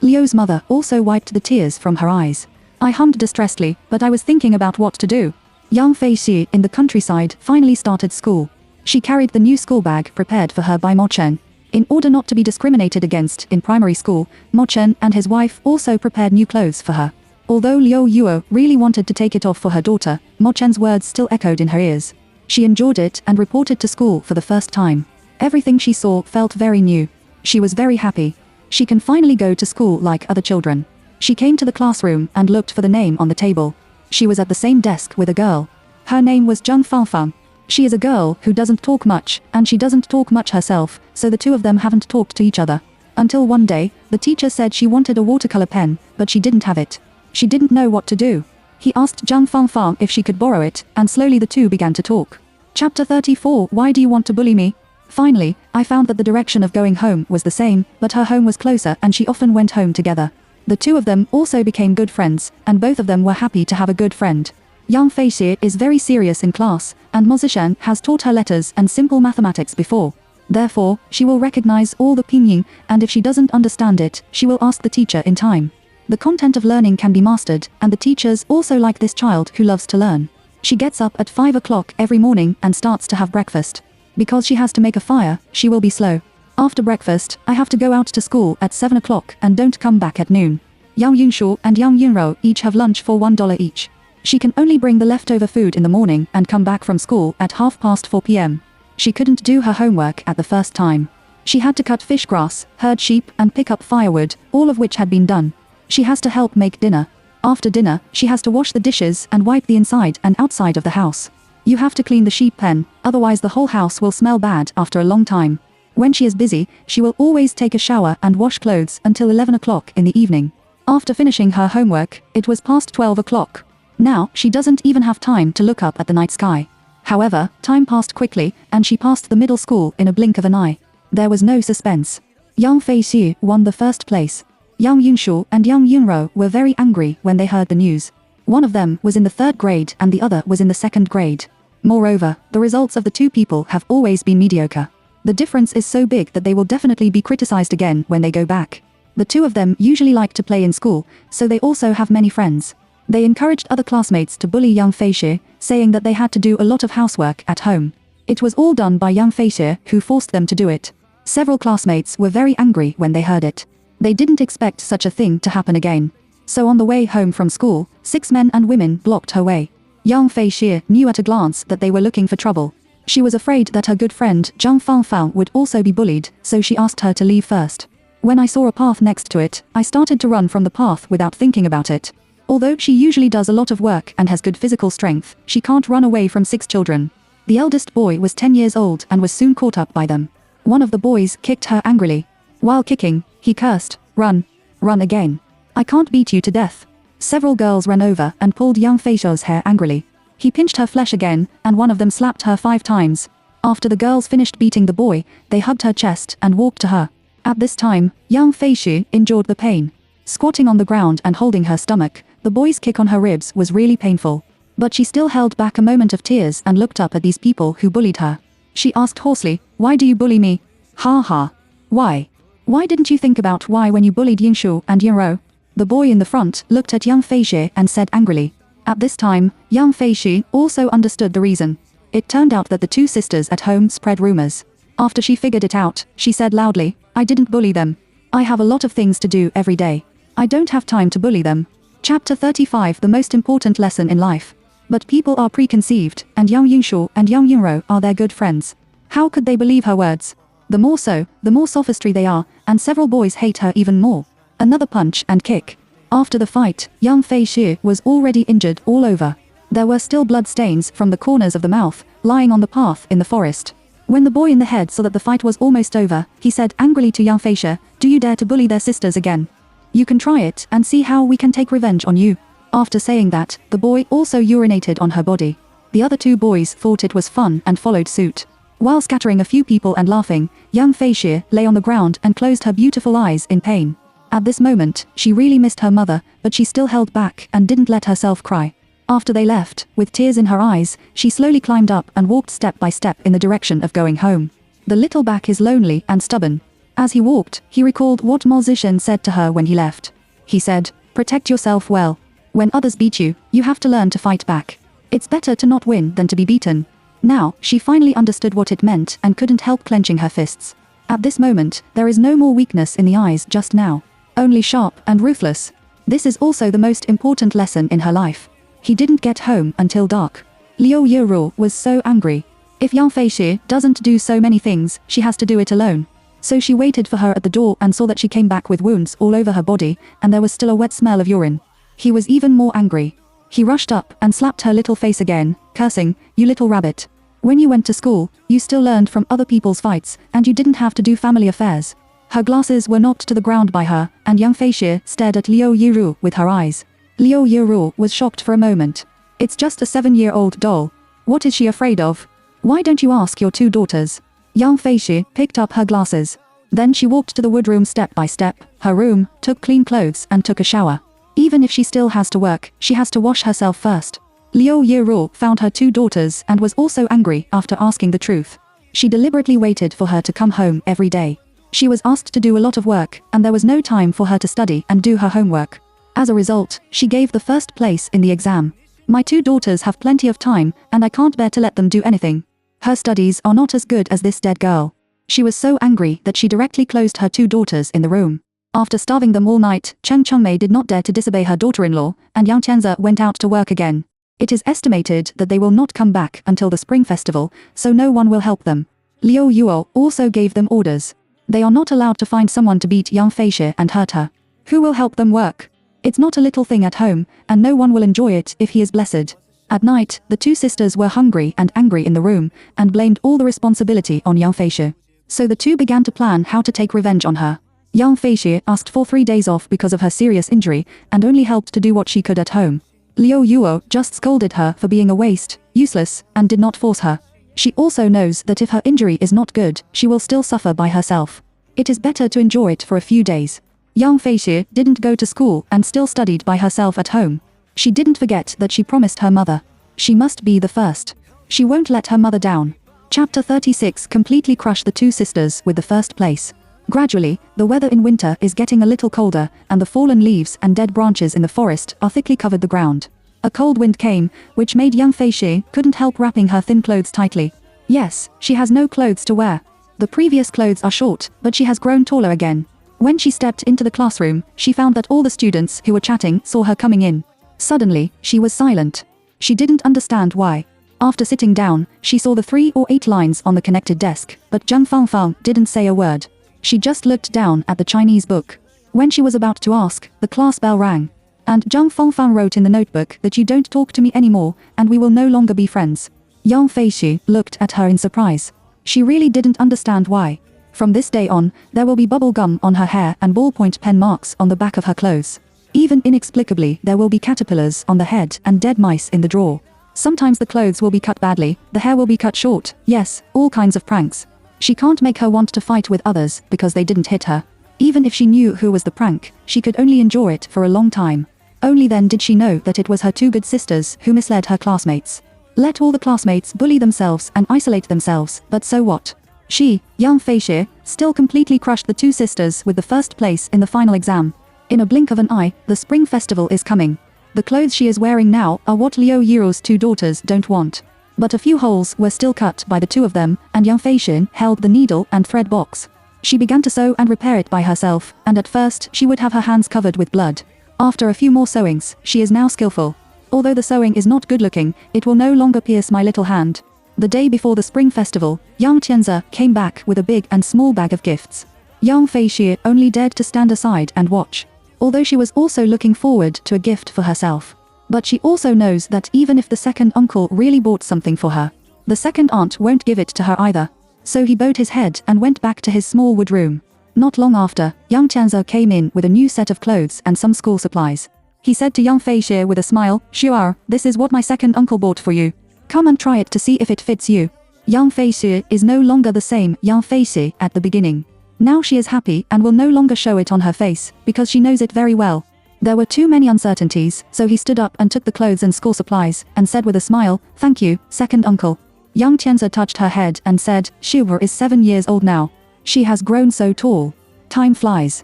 Liu's mother also wiped the tears from her eyes. I hummed distressedly, but I was thinking about what to do. Young Fei Xi in the countryside finally started school. She carried the new school bag prepared for her by Mo Chen. In order not to be discriminated against in primary school, Mo Chen and his wife also prepared new clothes for her. Although Liu Yuo really wanted to take it off for her daughter, Mo Chen's words still echoed in her ears. She endured it and reported to school for the first time. Everything she saw felt very new. She was very happy. She can finally go to school like other children. She came to the classroom and looked for the name on the table. She was at the same desk with a girl. Her name was Zhang Fangfang. She is a girl who doesn't talk much, and she doesn't talk much herself, so the two of them haven't talked to each other. Until one day, the teacher said she wanted a watercolor pen, but she didn't have it. She didn't know what to do. He asked Zhang Fangfang if she could borrow it, and slowly the two began to talk. Chapter 34. Why do you want to bully me? Finally, I found that the direction of going home was the same, but her home was closer and she often went home together. The two of them also became good friends, and both of them were happy to have a good friend. Young Fei Xi is very serious in class, and Mo Zishan has taught her letters and simple mathematics before. Therefore, she will recognize all the pinyin, and if she doesn't understand it, she will ask the teacher in time. The content of learning can be mastered, and the teachers also like this child who loves to learn. She gets up at 5 o'clock every morning and starts to have breakfast. Because she has to make a fire, she will be slow. After breakfast, I have to go out to school at 7 o'clock and don't come back at noon. Yang Yunshu and Yang Yunro each have lunch for $1 each. She can only bring the leftover food in the morning and come back from school at 4:30 p.m. She couldn't do her homework at the first time. She had to cut fish grass, herd sheep and pick up firewood, all of which had been done. She has to help make dinner. After dinner, she has to wash the dishes and wipe the inside and outside of the house. You have to clean the sheep pen, otherwise the whole house will smell bad after a long time. When she is busy, she will always take a shower and wash clothes until 11 o'clock in the evening. After finishing her homework, it was past 12 o'clock. Now, she doesn't even have time to look up at the night sky. However, time passed quickly, and she passed the middle school in a blink of an eye. There was no suspense. Yang Fei Xi won the first place. Yang Yunshu and Yang Yunro were very angry when they heard the news. One of them was in the 3rd grade and the other was in the 2nd grade. Moreover, the results of the two people have always been mediocre. The difference is so big that they will definitely be criticized again when they go back. The two of them usually like to play in school, so they also have many friends. They encouraged other classmates to bully Yang Fei Xi, saying that they had to do a lot of housework at home. It was all done by Yang Fei Xi, who forced them to do it. Several classmates were very angry when they heard it. They didn't expect such a thing to happen again. So on the way home from school, 6 men and women blocked her way. Yang Fei Xi knew at a glance that they were looking for trouble. She was afraid that her good friend Zhang Fangfang would also be bullied, so she asked her to leave first. When I saw a path next to it, I started to run from the path without thinking about it. Although she usually does a lot of work and has good physical strength, she can't run away from 6 children. The eldest boy was 10 years old and was soon caught up by them. One of the boys kicked her angrily. While kicking, he cursed, "Run. Run again. I can't beat you to death." Several girls ran over and pulled Yang Fei Xi's hair angrily. He pinched her flesh again, and one of them slapped her 5 times. After the girls finished beating the boy, they hugged her chest and walked to her. At this time, Yang Fei Xi endured the pain. Squatting on the ground and holding her stomach, the boy's kick on her ribs was really painful. But she still held back a moment of tears and looked up at these people who bullied her. She asked hoarsely, "Why do you bully me?" "Ha ha. Why? Why didn't you think about why when you bullied Yinshu and Yunro?" The boy in the front looked at Yang Fei Xi and said angrily, At this time, young Fei Shi also understood the reason. It turned out that the two sisters at home spread rumors. After she figured it out, she said loudly, "I didn't bully them. I have a lot of things to do every day. I don't have time to bully them." Chapter 35 The most important lesson in life. But people are preconceived, and Yang Yunshu and Yang Yunro are their good friends. How could they believe her words? The more so, the more sophistry they are, and several boys hate her even more. Another punch and kick. After the fight, young Fei Shi was already injured all over. There were still blood stains from the corners of the mouth, lying on the path in the forest. When the boy in the head saw that the fight was almost over, he said angrily to young Fei Shi, "Do you dare to bully their sisters again? You can try it and see how we can take revenge on you." After saying that, the boy also urinated on her body. The other two boys thought it was fun and followed suit. While scattering a few people and laughing, young Fei Shi lay on the ground and closed her beautiful eyes in pain. At this moment, she really missed her mother, but she still held back and didn't let herself cry. After they left, with tears in her eyes, she slowly climbed up and walked step by step in the direction of going home. The little back is lonely and stubborn. As he walked, he recalled what Mo Zishan said to her when he left. He said, "Protect yourself well. When others beat you, you have to learn to fight back. It's better to not win than to be beaten." Now, she finally understood what it meant and couldn't help clenching her fists. At this moment, there is no more weakness in the eyes just now. Only sharp and ruthless. This is also the most important lesson in her life. He didn't get home until dark. Liu Yiru was so angry. If Yang Fei Shi doesn't do so many things, she has to do it alone. So she waited for her at the door and saw that she came back with wounds all over her body, and there was still a wet smell of urine. He was even more angry. He rushed up and slapped her little face again, cursing, "You little rabbit. When you went to school, you still learned from other people's fights, and you didn't have to do family affairs." Her glasses were knocked to the ground by her, and young Fei Shi stared at Liu Yiru with her eyes. Liu Yiru was shocked for a moment. "It's just a 7-year-old doll. What is she afraid of? Why don't you ask your two daughters?" Young Fei Shi picked up her glasses. Then she walked to the woodroom step by step, her room, took clean clothes and took a shower. Even if she still has to work, she has to wash herself first. Liu Yiru found her two daughters and was also angry after asking the truth. She deliberately waited for her to come home every day. She was asked to do a lot of work, and there was no time for her to study and do her homework. As a result, she gave the first place in the exam. "My two daughters have plenty of time, and I can't bear to let them do anything. Her studies are not as good as this dead girl." She was so angry that she directly closed her two daughters in the room. After starving them all night, Chen Chengmei did not dare to disobey her daughter-in-law, and Yang Tianze went out to work again. It is estimated that they will not come back until the spring festival, so no one will help them. Liu Yuo also gave them orders. They are not allowed to find someone to beat young Fei Shi and hurt her. Who will help them work? It's not a little thing at home, and no one will enjoy it if he is blessed. At night, the two sisters were hungry and angry in the room, and blamed all the responsibility on young Fei Shi. So the two began to plan how to take revenge on her. Young Fei Shi asked for 3 days off because of her serious injury, and only helped to do what she could at home. Liu Yuo just scolded her for being a waste, useless, and did not force her. She also knows that if her injury is not good, she will still suffer by herself. It is better to enjoy it for a few days. Young Fei Shi didn't go to school and still studied by herself at home. She didn't forget that she promised her mother. She must be the first. She won't let her mother down. Chapter 36 completely crushed the two sisters with the first place. Gradually, the weather in winter is getting a little colder, and the fallen leaves and dead branches in the forest are thickly covered the ground. A cold wind came, which made young Fei Shi couldn't help wrapping her thin clothes tightly. Yes, she has no clothes to wear. The previous clothes are short, but she has grown taller again. When she stepped into the classroom, she found that all the students who were chatting saw her coming in. Suddenly, she was silent. She didn't understand why. After sitting down, she saw the 3 or 8 lines on the connected desk, but Zhang Fangfang didn't say a word. She just looked down at the Chinese book. When she was about to ask, the class bell rang. And Zhang Fangfang wrote in the notebook that you don't talk to me anymore, and we will no longer be friends. Yang Fei Shi looked at her in surprise. She really didn't understand why. From this day on, there will be bubble gum on her hair and ballpoint pen marks on the back of her clothes. Even inexplicably, there will be caterpillars on the head and dead mice in the drawer. Sometimes the clothes will be cut badly, the hair will be cut short, yes, all kinds of pranks. She can't make her want to fight with others because they didn't hit her. Even if she knew who was the prank, she could only endure it for a long time. Only then did she know that it was her two good sisters who misled her classmates. Let all the classmates bully themselves and isolate themselves, but so what? She, young Fei Shi, still completely crushed the two sisters with the first place in the final exam. In a blink of an eye, the spring festival is coming. The clothes she is wearing now are what Liu Yiru's two daughters don't want. But a few holes were still cut by the two of them, and young Fei Xin held the needle and thread box. She began to sew and repair it by herself, and at first she would have her hands covered with blood. After a few more sewings, she is now skillful. Although the sewing is not good looking, it will no longer pierce my little hand. The day before the spring festival, young Tianze came back with a big and small bag of gifts. Young Fei Xie only dared to stand aside and watch. Although she was also looking forward to a gift for herself. But she also knows that even if the second uncle really bought something for her, the second aunt won't give it to her either. So he bowed his head and went back to his small wood room. Not long after, young Tianze came in with a new set of clothes and some school supplies. He said to young Fei Xie with a smile, "Xuer, this is what my second uncle bought for you. Come and try it to see if it fits you." Young Fei Xie is no longer the same young Fei Xie at the beginning. Now she is happy and will no longer show it on her face, because she knows it very well. There were too many uncertainties, so he stood up and took the clothes and school supplies, and said with a smile, "Thank you, second uncle." Young Tianze touched her head and said, "Xuer is 7 years old now. She has grown so tall. Time flies."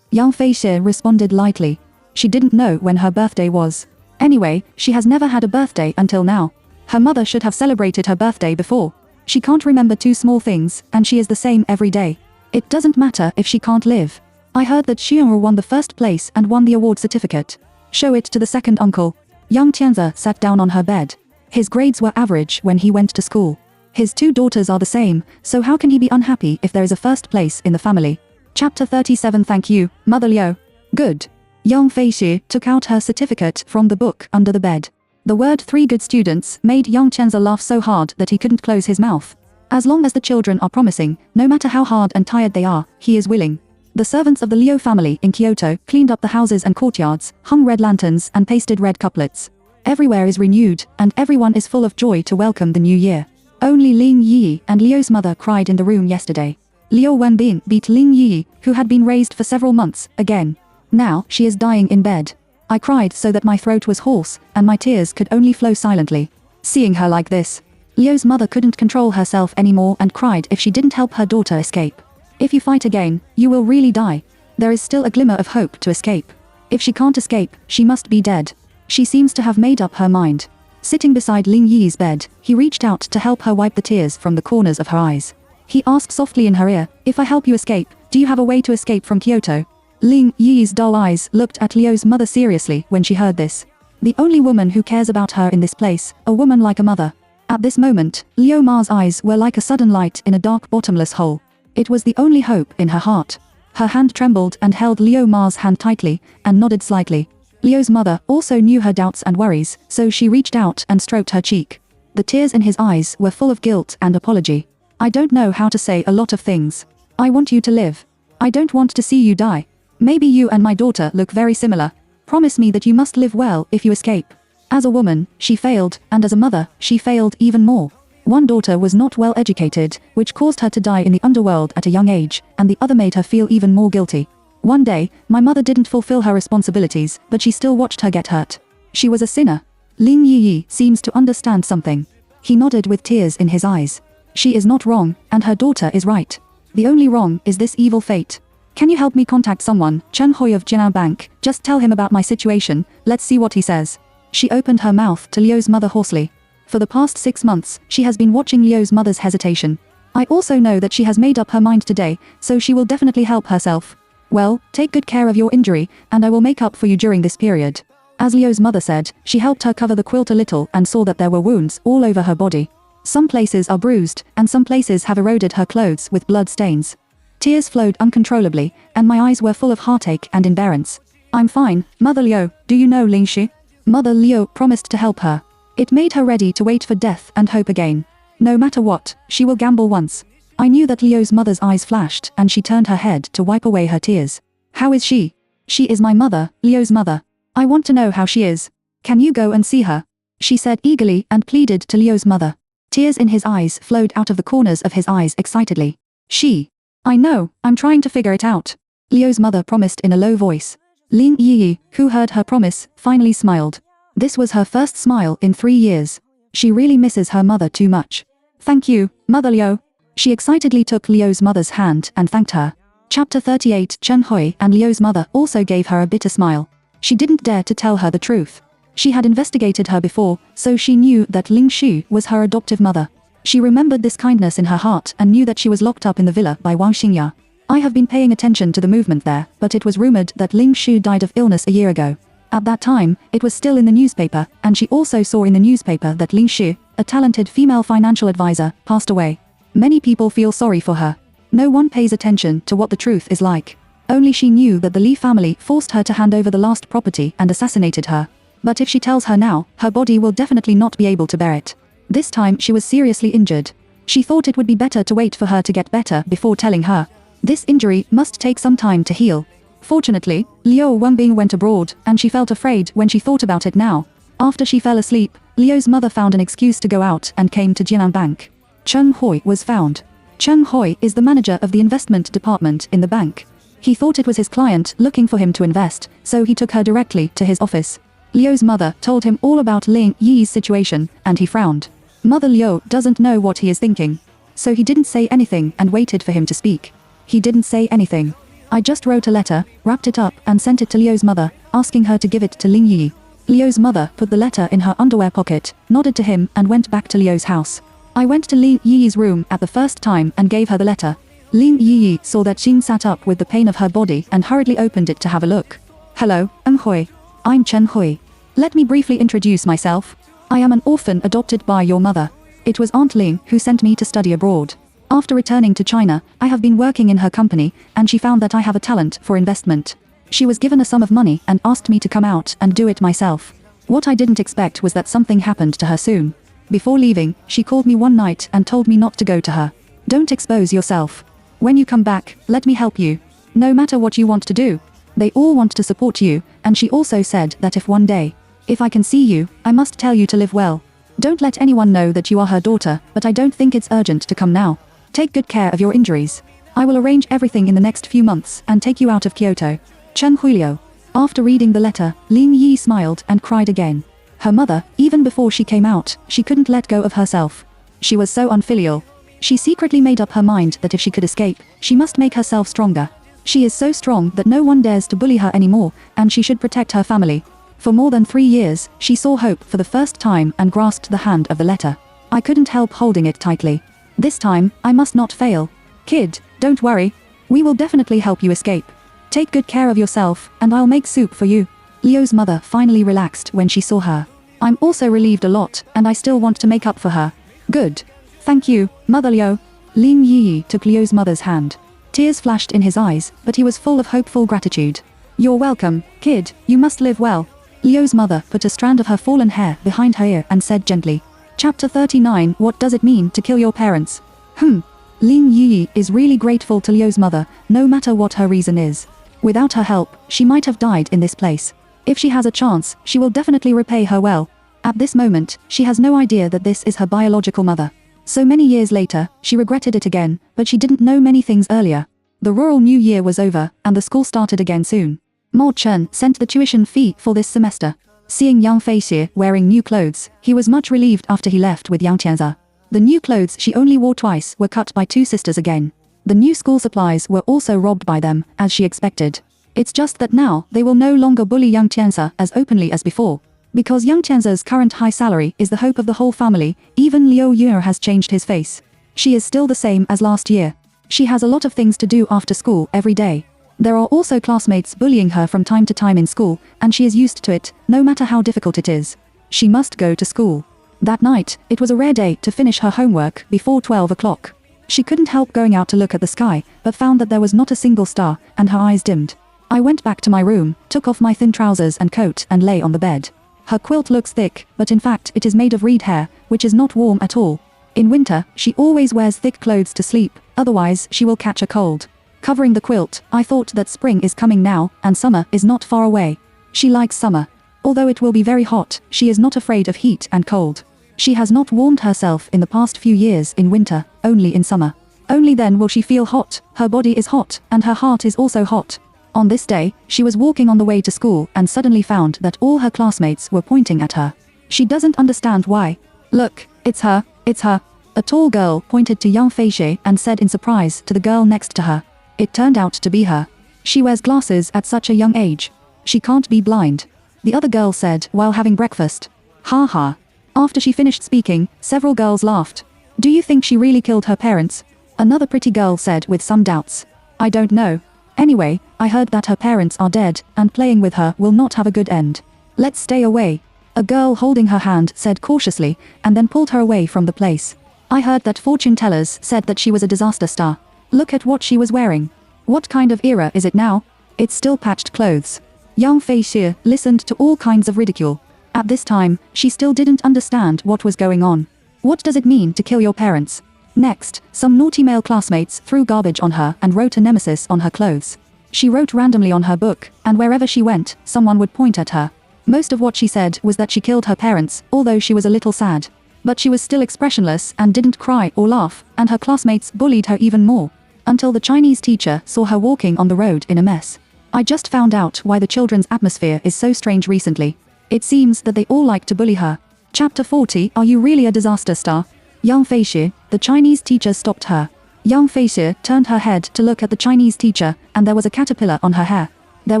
Young Fei Xie responded lightly. She didn't know when her birthday was. Anyway, she has never had a birthday until now. Her mother should have celebrated her birthday before. She can't remember two small things, and she is the same every day. It doesn't matter if she can't live. I heard that Xuer won the first place and won the award certificate. Show it to the second uncle. Young Tianze sat down on her bed. His grades were average when he went to school. His two daughters are the same, so how can he be unhappy if there is a first place in the family? Chapter 37. Thank you, Mother Liu. Good. Young Fei Xie took out her certificate from the book under the bed. The word 3 good students made young Tianze laugh so hard that he couldn't close his mouth. As long as the children are promising, no matter how hard and tired they are, he is willing. The servants of the Liu family in Kyoto cleaned up the houses and courtyards, hung red lanterns and pasted red couplets. Everywhere is renewed, and everyone is full of joy to welcome the new year. Only Ling Yi and Liu's mother cried in the room yesterday. Liu Wenbin beat Ling Yi, who had been raised for several months, again. Now she is dying in bed. I cried so that my throat was hoarse, and my tears could only flow silently. Seeing her like this, Liu's mother couldn't control herself anymore and cried if she didn't help her daughter escape. If you fight again, you will really die. There is still a glimmer of hope to escape. If she can't escape, she must be dead. She seems to have made up her mind. Sitting beside Ling Yi's bed, he reached out to help her wipe the tears from the corners of her eyes. He asked softly in her ear, "If I help you escape, do you have a way to escape from Kyoto?" Ling Yi's dull eyes looked at Liu's mother seriously when she heard this. The only woman who cares about her in this place, a woman like a mother. At this moment, Liu Ma's eyes were like a sudden light in a dark bottomless hole. It was the only hope in her heart. Her hand trembled and held Liu Ma's hand tightly, and nodded slightly. Liu's mother also knew her doubts and worries, so she reached out and stroked her cheek. The tears in his eyes were full of guilt and apology. "I don't know how to say a lot of things. I want you to live. I don't want to see you die. Maybe you and my daughter look very similar. Promise me that you must live well if you escape." As a woman, she failed, and as a mother, she failed even more. One daughter was not well educated, which caused her to die in the underworld at a young age, and the other made her feel even more guilty. One day, my mother didn't fulfill her responsibilities, but she still watched her get hurt. She was a sinner. Ling Yi seems to understand something. He nodded with tears in his eyes. She is not wrong, and her daughter is right. The only wrong is this evil fate. Can you help me contact someone, Chen Hui of Jinan Bank? Just tell him about my situation, let's see what he says. She opened her mouth to Liu's mother hoarsely. For the past 6 months, she has been watching Liu's mother's hesitation. I also know that she has made up her mind today, so she will definitely help herself. Well, take good care of your injury, and I will make up for you during this period. As Liu's mother said, she helped her cover the quilt a little and saw that there were wounds all over her body. Some places are bruised, and some places have eroded her clothes with blood stains. Tears flowed uncontrollably, and my eyes were full of heartache and embarrassment. I'm fine, Mother Liu, do you know Ling Shi? Mother Liu promised to help her. It made her ready to wait for death and hope again. No matter what, she will gamble once. I knew that Liu's mother's eyes flashed, and she turned her head to wipe away her tears. How is she? She is my mother, Liu's mother. I want to know how she is. Can you go and see her? She said eagerly and pleaded to Liu's mother. Tears in his eyes flowed out of the corners of his eyes excitedly. She. I know, I'm trying to figure it out. Liu's mother promised in a low voice. Ling Yi, who heard her promise, finally smiled. This was her first smile in 3 years. She really misses her mother too much. Thank you, Mother Liu. She excitedly took Liu's mother's hand and thanked her. Chapter 38. Chen Hui and Liu's mother also gave her a bitter smile. She didn't dare to tell her the truth. She had investigated her before, so she knew that Ling Xu was her adoptive mother. She remembered this kindness in her heart and knew that she was locked up in the villa by Wang Xingya. I have been paying attention to the movement there, but it was rumored that Ling Xu died of illness a year ago. At that time, it was still in the newspaper, and she also saw in the newspaper that Ling Xu, a talented female financial advisor, passed away. Many people feel sorry for her. No one pays attention to what the truth is like. Only she knew that the Li family forced her to hand over the last property and assassinated her. But if she tells her now, her body will definitely not be able to bear it. This time she was seriously injured. She thought it would be better to wait for her to get better before telling her. This injury must take some time to heal. Fortunately, Liu Wenbing went abroad, and she felt afraid when she thought about it now. After she fell asleep, Liu's mother found an excuse to go out and came to Jinan Bank. Chen Hui was found. Chen Hui is the manager of the investment department in the bank. He thought it was his client looking for him to invest, so he took her directly to his office. Liu's mother told him all about Ling Yi's situation, and he frowned. Mother Liu doesn't know what he is thinking. So he didn't say anything and waited for him to speak. He didn't say anything. I just wrote a letter, wrapped it up and sent it to Liu's mother, asking her to give it to Ling Yi. Liu's mother put the letter in her underwear pocket, nodded to him and went back to Liu's house. I went to Ling Yi's room at the first time and gave her the letter. Ling Yi saw that Jing sat up with the pain of her body and hurriedly opened it to have a look. Hello, Hui. I'm Chen Hui. Let me briefly introduce myself. I am an orphan adopted by your mother. It was Aunt Ling who sent me to study abroad. After returning to China, I have been working in her company, and she found that I have a talent for investment. She was given a sum of money and asked me to come out and do it myself. What I didn't expect was that something happened to her soon. Before leaving, she called me one night and told me not to go to her. Don't expose yourself. When you come back, let me help you. No matter what you want to do. They all want to support you, and she also said that if one day, if I can see you, I must tell you to live well. Don't let anyone know that you are her daughter, but I don't think it's urgent to come now. Take good care of your injuries. I will arrange everything in the next few months and take you out of Kyoto. Chen Huiliu. After reading the letter, Ling Yi smiled and cried again. Her mother, even before she came out, she couldn't let go of herself. She was so unfilial. She secretly made up her mind that if she could escape, she must make herself stronger. She is so strong that no one dares to bully her anymore, and she should protect her family. For more than 3 years, she saw hope for the first time and grasped the hand of the letter. I couldn't help holding it tightly. This time, I must not fail. Kid, don't worry. We will definitely help you escape. Take good care of yourself, and I'll make soup for you. Liu's mother finally relaxed when she saw her. I'm also relieved a lot, and I still want to make up for her. Good. Thank you, Mother Liu. Ling Yi took Liu's mother's hand. Tears flashed in his eyes, but he was full of hopeful gratitude. You're welcome, kid, you must live well. Liu's mother put a strand of her fallen hair behind her ear and said gently. Chapter 39. What does it mean to kill your parents? Ling Yi is really grateful to Liu's mother, no matter what her reason is. Without her help, she might have died in this place. If she has a chance, she will definitely repay her well. At this moment, she has no idea that this is her biological mother. So many years later, she regretted it again, but she didn't know many things earlier. The rural New Year was over, and the school started again soon. Mo Chen sent the tuition fee for this semester. Seeing Yang Feixie wearing new clothes, he was much relieved after he left with Yang Tianze. The new clothes she only wore twice were cut by 2 sisters again. The new school supplies were also robbed by them, as she expected. It's just that now, they will no longer bully Yang Tianze as openly as before. Because Yang Tianze's current high salary is the hope of the whole family, even Liu Yu has changed his face. She is still the same as last year. She has a lot of things to do after school every day. There are also classmates bullying her from time to time in school, and she is used to it, no matter how difficult it is. She must go to school. That night, it was a rare day to finish her homework before 12 o'clock. She couldn't help going out to look at the sky, but found that there was not a single star, and her eyes dimmed. I went back to my room, took off my thin trousers and coat and lay on the bed. Her quilt looks thick, but in fact it is made of reed hair, which is not warm at all. In winter, she always wears thick clothes to sleep, otherwise she will catch a cold. Covering the quilt, I thought that spring is coming now, and summer is not far away. She likes summer. Although it will be very hot, she is not afraid of heat and cold. She has not warmed herself in the past few years in winter, only in summer. Only then will she feel hot, her body is hot, and her heart is also hot. On this day, she was walking on the way to school and suddenly found that all her classmates were pointing at her. She doesn't understand why. Look, it's her, it's her. A tall girl pointed to Yang Feixie and said in surprise to the girl next to her. It turned out to be her. She wears glasses at such a young age. She can't be blind. The other girl said while having breakfast. Ha ha. After she finished speaking, several girls laughed. Do you think she really killed her parents? Another pretty girl said with some doubts. I don't know. Anyway, I heard that her parents are dead, and playing with her will not have a good end. Let's stay away. A girl holding her hand said cautiously, and then pulled her away from the place. I heard that fortune tellers said that she was a disaster star. Look at what she was wearing. What kind of era is it now? It's still patched clothes. Young Fei Xie listened to all kinds of ridicule. At this time, she still didn't understand what was going on. What does it mean to kill your parents? Next, some naughty male classmates threw garbage on her and wrote a nemesis on her clothes. She wrote randomly on her book, and wherever she went, someone would point at her. Most of what she said was that she killed her parents, although she was a little sad. But she was still expressionless and didn't cry or laugh, and her classmates bullied her even more. Until the Chinese teacher saw her walking on the road in a mess. I just found out why the children's atmosphere is so strange recently. It seems that they all like to bully her. Chapter 40. Are you really a disaster star? Young Fei Xie, the Chinese teacher stopped her. Young Fei Xie turned her head to look at the Chinese teacher, and there was a caterpillar on her hair. There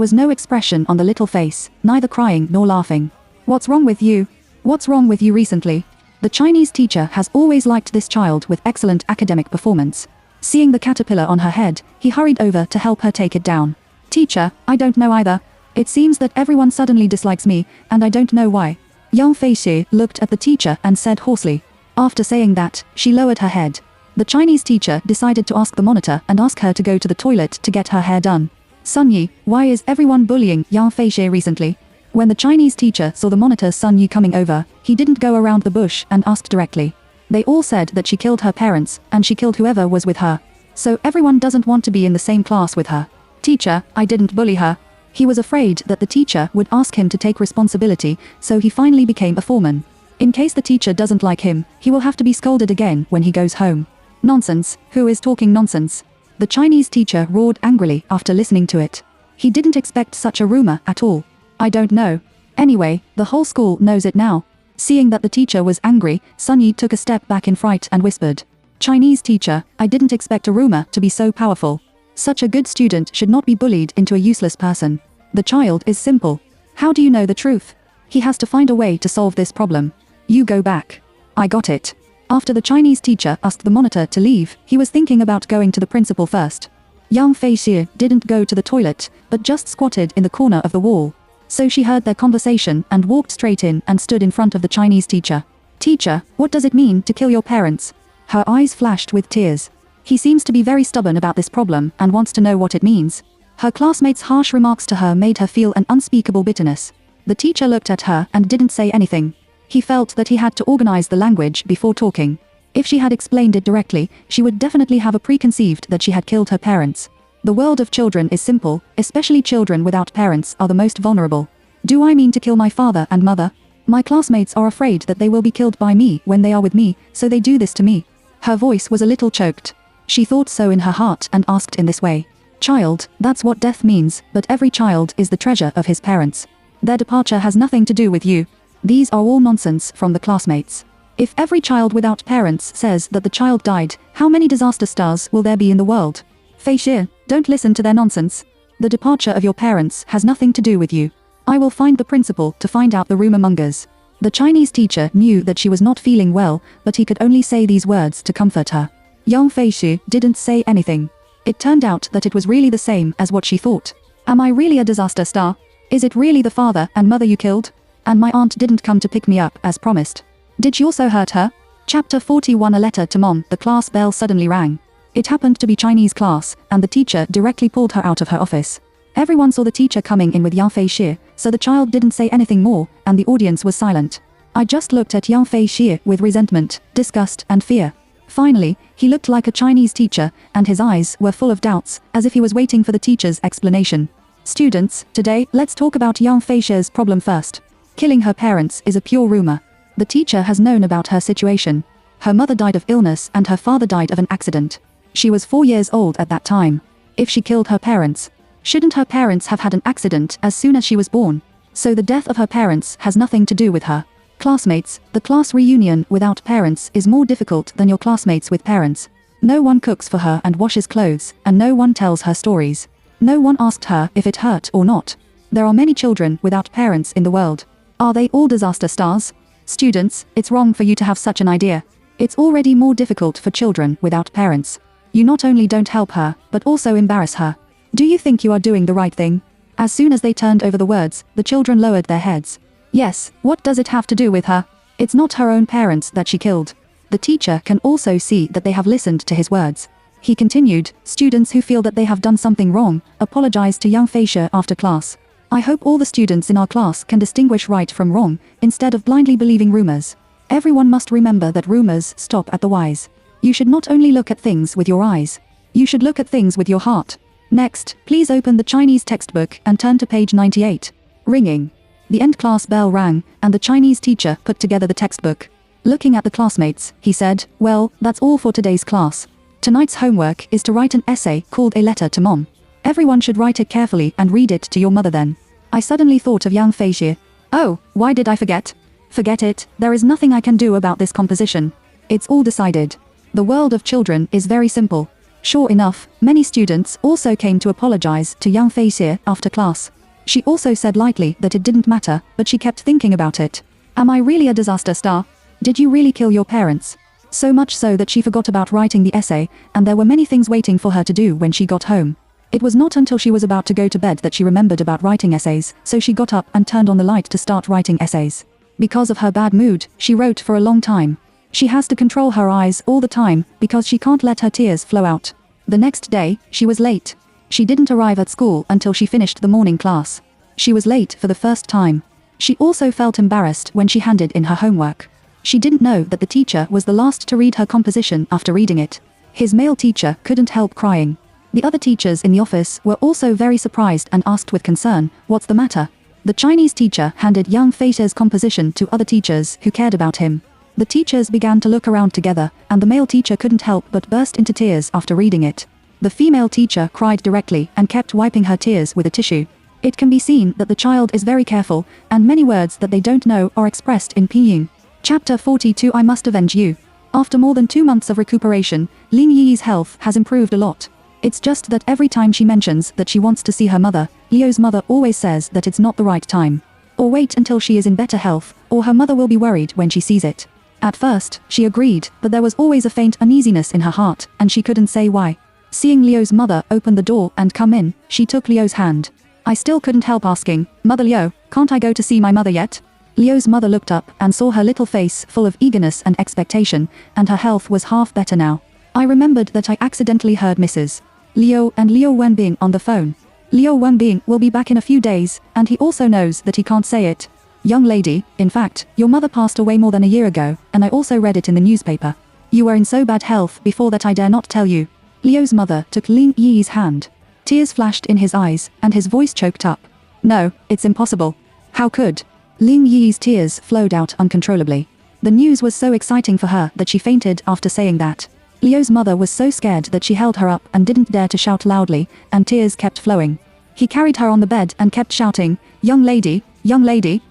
was no expression on the little face, neither crying nor laughing. What's wrong with you? What's wrong with you recently? The Chinese teacher has always liked this child with excellent academic performance. Seeing the caterpillar on her head, he hurried over to help her take it down. Teacher, I don't know either. It seems that everyone suddenly dislikes me, and I don't know why. Young Fei Xie looked at the teacher and said hoarsely. After saying that, she lowered her head. The Chinese teacher decided to ask the monitor and ask her to go to the toilet to get her hair done. Sun Yi, why is everyone bullying Young Fei Xie recently? When the Chinese teacher saw the monitor Sun Yi coming over, he didn't go around the bush and asked directly. They all said that she killed her parents, and she killed whoever was with her. So everyone doesn't want to be in the same class with her. Teacher, I didn't bully her. He was afraid that the teacher would ask him to take responsibility, so he finally became a foreman. In case the teacher doesn't like him, he will have to be scolded again when he goes home. Nonsense, who is talking nonsense? The Chinese teacher roared angrily after listening to it. He didn't expect such a rumor at all. I don't know. Anyway, the whole school knows it now. Seeing that the teacher was angry, Sun Yi took a step back in fright and whispered. Chinese teacher, I didn't expect a rumor to be so powerful. Such a good student should not be bullied into a useless person. The child is simple. How do you know the truth? He has to find a way to solve this problem. You go back. I got it. After the Chinese teacher asked the monitor to leave, he was thinking about going to the principal first. Young Fei Xie didn't go to the toilet, but just squatted in the corner of the wall. So she heard their conversation and walked straight in and stood in front of the Chinese teacher. Teacher, what does it mean to kill your parents? Her eyes flashed with tears. He seems to be very stubborn about this problem and wants to know what it means. Her classmates' harsh remarks to her made her feel an unspeakable bitterness. The teacher looked at her and didn't say anything. He felt that he had to organize the language before talking. If she had explained it directly, she would definitely have a preconceived that she had killed her parents. The world of children is simple, especially children without parents are the most vulnerable. Do I mean to kill my father and mother? My classmates are afraid that they will be killed by me when they are with me, so they do this to me. Her voice was a little choked. She thought so in her heart and asked in this way. Child, that's what death means, but every child is the treasure of his parents. Their departure has nothing to do with you. These are all nonsense from the classmates. If every child without parents says that the child died, how many disaster stars will there be in the world? Fei Xie, don't listen to their nonsense. The departure of your parents has nothing to do with you. I will find the principal to find out the rumor mongers. The Chinese teacher knew that she was not feeling well, but he could only say these words to comfort her. Young Fei Xie didn't say anything. It turned out that it was really the same as what she thought. Am I really a disaster star? Is it really the father and mother you killed? And my aunt didn't come to pick me up as promised. Did she also hurt her? Chapter 41. A letter to mom. The class bell suddenly rang. It happened to be Chinese class, and the teacher directly pulled her out of her office. Everyone saw the teacher coming in with Young Fei Xie, so the child didn't say anything more, and the audience was silent. I just looked at Young Fei Xie with resentment, disgust, and fear. Finally, he looked like a Chinese teacher, and his eyes were full of doubts, as if he was waiting for the teacher's explanation. Students, today, let's talk about Young Fei Xie's problem first. Killing her parents is a pure rumor. The teacher has known about her situation. Her mother died of illness and her father died of an accident. She was 4 years old at that time. If she killed her parents, shouldn't her parents have had an accident as soon as she was born? So the death of her parents has nothing to do with her. Classmates, the class reunion without parents is more difficult than your classmates with parents. No one cooks for her and washes clothes, and no one tells her stories. No one asked her if it hurt or not. There are many children without parents in the world. Are they all disaster stars? Students, it's wrong for you to have such an idea. It's already more difficult for children without parents. You not only don't help her, but also embarrass her. Do you think you are doing the right thing? As soon as they turned over the words, the children lowered their heads. Yes, what does it have to do with her? It's not her own parents that she killed. The teacher can also see that they have listened to his words. He continued, students who feel that they have done something wrong, apologize to young Feisha after class. I hope all the students in our class can distinguish right from wrong, instead of blindly believing rumors. Everyone must remember that rumors stop at the wise. You should not only look at things with your eyes. You should look at things with your heart. Next, please open the Chinese textbook and turn to page 98. Ringing. The end class bell rang, and the Chinese teacher put together the textbook. Looking at the classmates, he said, well, that's all for today's class. Tonight's homework is to write an essay called A Letter to Mom. Everyone should write it carefully and read it to your mother then. I suddenly thought of young Feisha. Oh, why did I forget? Forget it, there is nothing I can do about this composition. It's all decided. The world of children is very simple. Sure enough, many students also came to apologize to young Feisha after class. She also said lightly that it didn't matter, but she kept thinking about it. Am I really a disaster star? Did you really kill your parents? So much so that she forgot about writing the essay, and there were many things waiting for her to do when she got home. It was not until she was about to go to bed that she remembered about writing essays, so she got up and turned on the light to start writing essays. Because of her bad mood, she wrote for a long time. She has to control her eyes all the time, because she can't let her tears flow out. The next day, she was late. She didn't arrive at school until she finished the morning class. She was late for the first time. She also felt embarrassed when she handed in her homework. She didn't know that the teacher was the last to read her composition after reading it. His male teacher couldn't help crying. The other teachers in the office were also very surprised and asked with concern, what's the matter? The Chinese teacher handed young Feisha's composition to other teachers who cared about him. The teachers began to look around together, and the male teacher couldn't help but burst into tears after reading it. The female teacher cried directly and kept wiping her tears with a tissue. It can be seen that the child is very careful, and many words that they don't know are expressed in pinyin. Chapter 42 I Must Avenge You. After more than 2 months of recuperation, Ling Yi's health has improved a lot. It's just that every time she mentions that she wants to see her mother, Liu's mother always says that it's not the right time. Or wait until she is in better health, or her mother will be worried when she sees it. At first, she agreed, but there was always a faint uneasiness in her heart, and she couldn't say why. Seeing Liu's mother open the door and come in, she took Liu's hand. I still couldn't help asking, Mother Liu, can't I go to see my mother yet? Liu's mother looked up and saw her little face full of eagerness and expectation, and her health was half better now. I remembered that I accidentally heard Mrs. Liu and Liu Wenbing on the phone. Liu Wenbing will be back in a few days, and he also knows that he can't say it. Young lady, in fact, your mother passed away more than a year ago, and I also read it in the newspaper. You were in so bad health before that I dare not tell you. Liu's mother took Ling Yi's hand. Tears flashed in his eyes, and his voice choked up. No, it's impossible. How could? Ling Yi's tears flowed out uncontrollably. The news was so exciting for her that she fainted after saying that. Liu's mother was so scared that she held her up and didn't dare to shout loudly, and tears kept flowing. He carried her on the bed and kept shouting, young lady,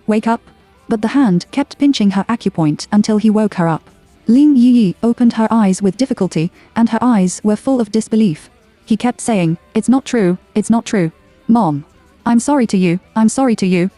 wake up. But the hand kept pinching her acupoint until he woke her up. Ling Yi opened her eyes with difficulty, and her eyes were full of disbelief. He kept saying, it's not true, it's not true. Mom. I'm sorry to you,